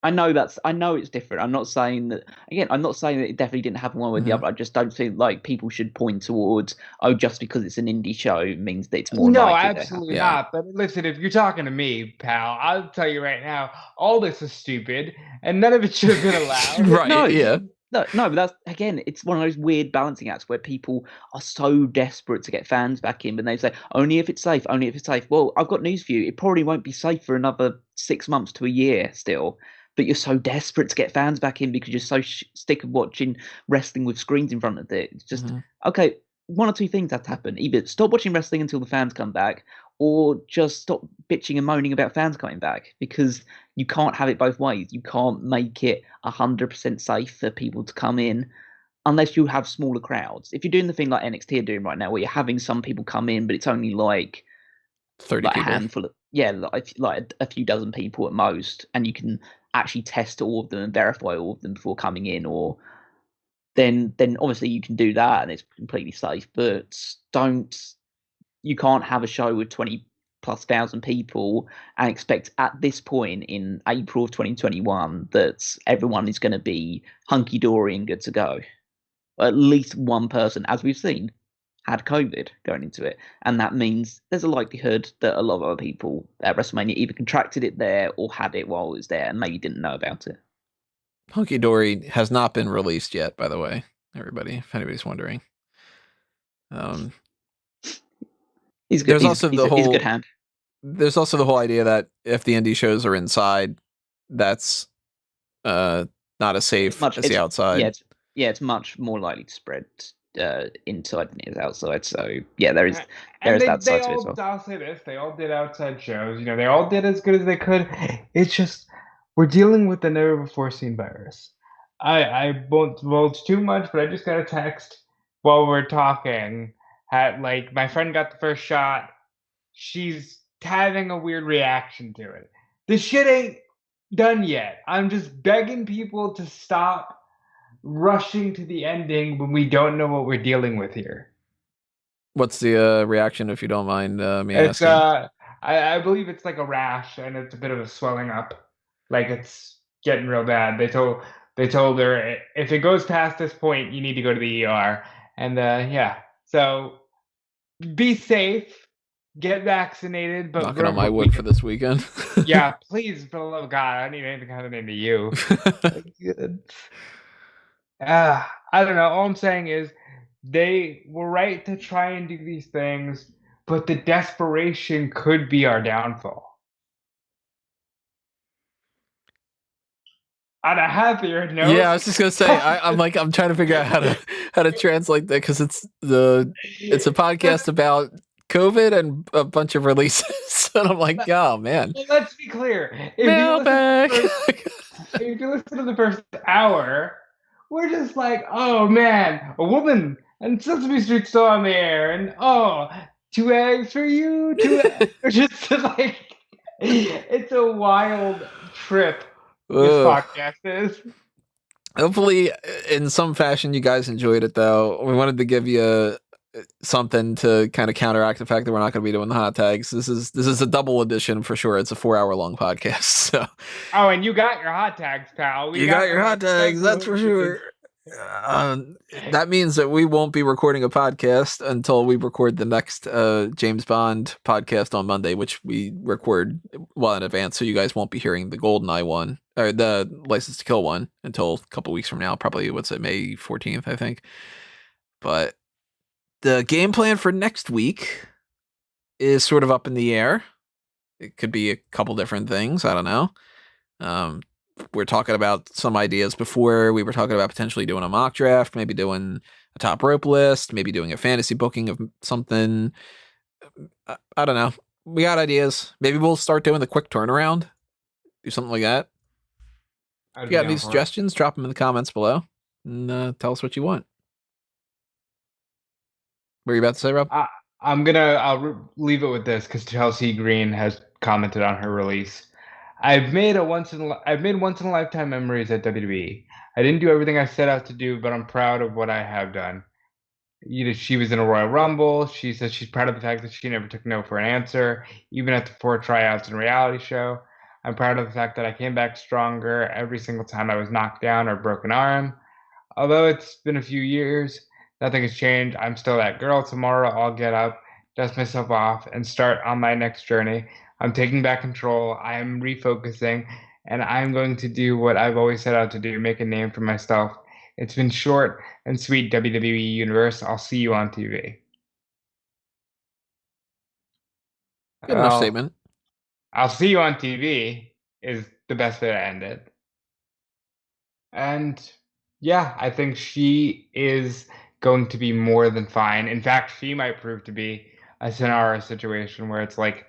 I know it's different. I'm not saying that it definitely didn't happen one way or the other. I just don't think like people should point towards, just because it's an indie show means that it's more likely. No, absolutely not. But listen, if you're talking to me, pal, I'll tell you right now, all this is stupid and none of it should have been allowed. Right, no, yeah. No, but that's, again, it's one of those weird balancing acts where people are so desperate to get fans back in, but they say, only if it's safe, only if it's safe. Well, I've got news for you. It probably won't be safe for another 6 months to a year still. But you're so desperate to get fans back in because you're so sick of watching wrestling with screens in front of it. It's just, okay, one or two things have to happen. Either stop watching wrestling until the fans come back, or just stop bitching and moaning about fans coming back, because you can't have it both ways. You can't make it 100% safe for people to come in unless you have smaller crowds. If you're doing the thing like NXT are doing right now, where you're having some people come in, but it's only like 30 people. A handful of like a few dozen people at most, and you can actually test all of them and verify all of them before coming in, or then obviously you can do that and it's completely safe. But you can't have a show with 20,000+ people and expect at this point in April of 2021 that everyone is going to be hunky dory and good to go. At least one person, as we've seen, had COVID going into it, and that means there's a likelihood that a lot of other people at WrestleMania either contracted it there or had it while it was there and maybe didn't know about it. Hunky Dory has not been released yet, by the way, everybody, if anybody's wondering. He's good. He's a good hand. There's also the whole idea that if the indie shows are inside, that's not as safe as the outside. It's much more likely to spread inside than it is outside. So yeah, there is that side to it as well. I'll say this: they all did outside shows. They all did as good as they could. It's just we're dealing with the never before seen virus. I won't divulge too much, but I just got a text while we're talking. My friend got the first shot. She's having a weird reaction to it. This shit ain't done yet. I'm just begging people to stop rushing to the ending when we don't know what we're dealing with here. What's the reaction, if you don't mind me asking? I believe it's like a rash, and it's a bit of a swelling up. Like it's getting real bad. They told her if it goes past this point, you need to go to the ER. And yeah, so be safe, get vaccinated. But knocking on my wood for this weekend. Yeah, please, for the love of God, I don't need anything happening to you. Good. I don't know. All I'm saying is they were right to try and do these things, but the desperation could be our downfall. On a happier note. Yeah, I was just gonna say I'm trying to figure out how to translate that, because it's a podcast about COVID and a bunch of releases, and I'm like, oh man. Well, let's be clear. Mailbag. If you listen to the first hour, we're just like, oh man, a woman and Sesame Street still on the air, and 2 eggs for you, 2 eggs. We're just like, it's a wild trip. This podcast is. Hopefully, in some fashion, you guys enjoyed it, though. We wanted to give you something to kind of counteract the fact that we're not going to be doing the hot tags. This is a double edition for sure. It's a 4-hour-long podcast. So. Oh, and you got your hot tags, pal. You got your hot tags, that's for sure. That means that we won't be recording a podcast until we record the next James Bond podcast on Monday, which we record well in advance, so you guys won't be hearing the GoldenEye one, or the License to Kill one, until a couple weeks from now, probably, May 14th, I think. But the game plan for next week is sort of up in the air. It could be a couple different things, I don't know. We're talking about some ideas before. We were talking about potentially doing a mock draft, maybe doing a top rope list, maybe doing a fantasy booking of something. I don't know. We got ideas. Maybe we'll start doing the quick turnaround. Do something like that. If you got any suggestions, drop them in the comments below and tell us what you want. What are you about to say, Rob? I'll leave it with this, because Chelsea Green has commented on her release. I've made once in a lifetime memories at WWE. I didn't do everything I set out to do, but I'm proud of what I have done. She was in a Royal Rumble. She says she's proud of the fact that she never took no for an answer, even at the 4 tryouts in a reality show. I'm proud of the fact that I came back stronger every single time I was knocked down or broke an arm. Although it's been a few years, nothing has changed. I'm still that girl. Tomorrow I'll get up, dust myself off, and start on my next journey. I'm taking back control. I am refocusing, and I'm going to do what I've always set out to do, make a name for myself. It's been short and sweet, WWE Universe. I'll see you on TV. Good enough statement. I'll see you on TV is the best way to end it. And yeah, I think she is going to be more than fine. In fact, she might prove to be a Sonara situation where it's like,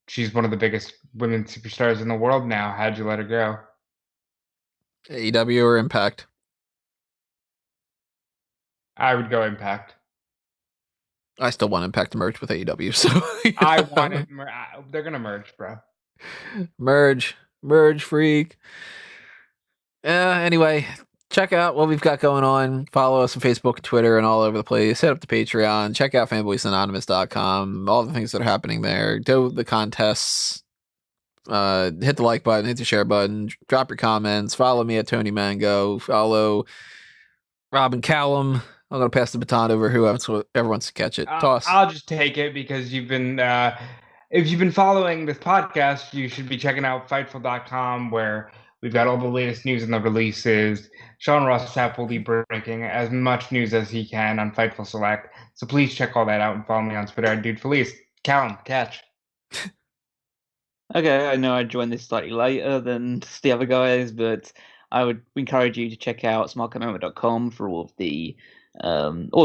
she's one of the biggest women superstars in the world now. How'd you let her go? AEW or Impact? I would go Impact. I still want Impact to merge with AEW, so I want it. They're gonna merge, bro. merge, freak. Anyway, check out what we've got going on. Follow us on Facebook, Twitter, and all over the place. Hit up the Patreon. Check out fanboysanonymous.com. All the things that are happening there. Do the contests. Hit the like button. Hit the share button. Drop your comments. Follow me at Tony Mango. Follow Robin Callum. I'm going to pass the baton over whoever wants to catch it. Toss. I'll just take it because you've been... if you've been following this podcast, you should be checking out Fightful.com, where we've got all the latest news and the releases. Sean Ross Sapp will be breaking as much news as he can on Fightful Select. So please check all that out and follow me on Twitter at Dude Felice. Callum, catch. Okay, I know I joined this slightly later than the other guys, but I would encourage you to check out smarkoutmoment.com for all the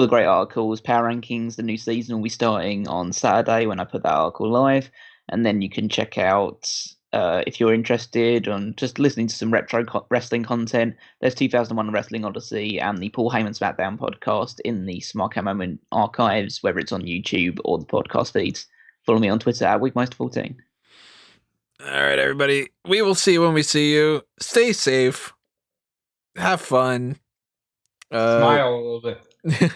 great articles, power rankings. The new season will be starting on Saturday when I put that article live, and then you can check out if you're interested on just listening to some retro wrestling content. There's 2001 Wrestling Odyssey and the Paul Heyman SmackDown podcast in the Smark Out Moment archives, whether it's on YouTube or the podcast feeds. Follow me on Twitter at Wigmeister14. All right, everybody. We will see you when we see you. Stay safe. Have fun. Smile a little bit.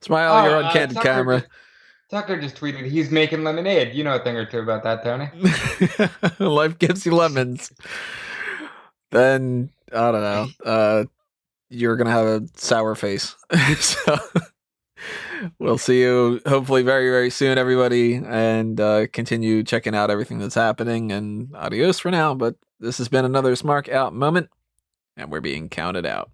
Smile. You're on candid camera. Tucker just tweeted he's making lemonade. You know a thing or two about that, Tony. Life gives you lemons. Then I don't know. You're gonna have a sour face. So we'll see you hopefully very, very soon, everybody, and continue checking out everything that's happening. And adios for now. But this has been another Smark Out moment, and we're being counted out.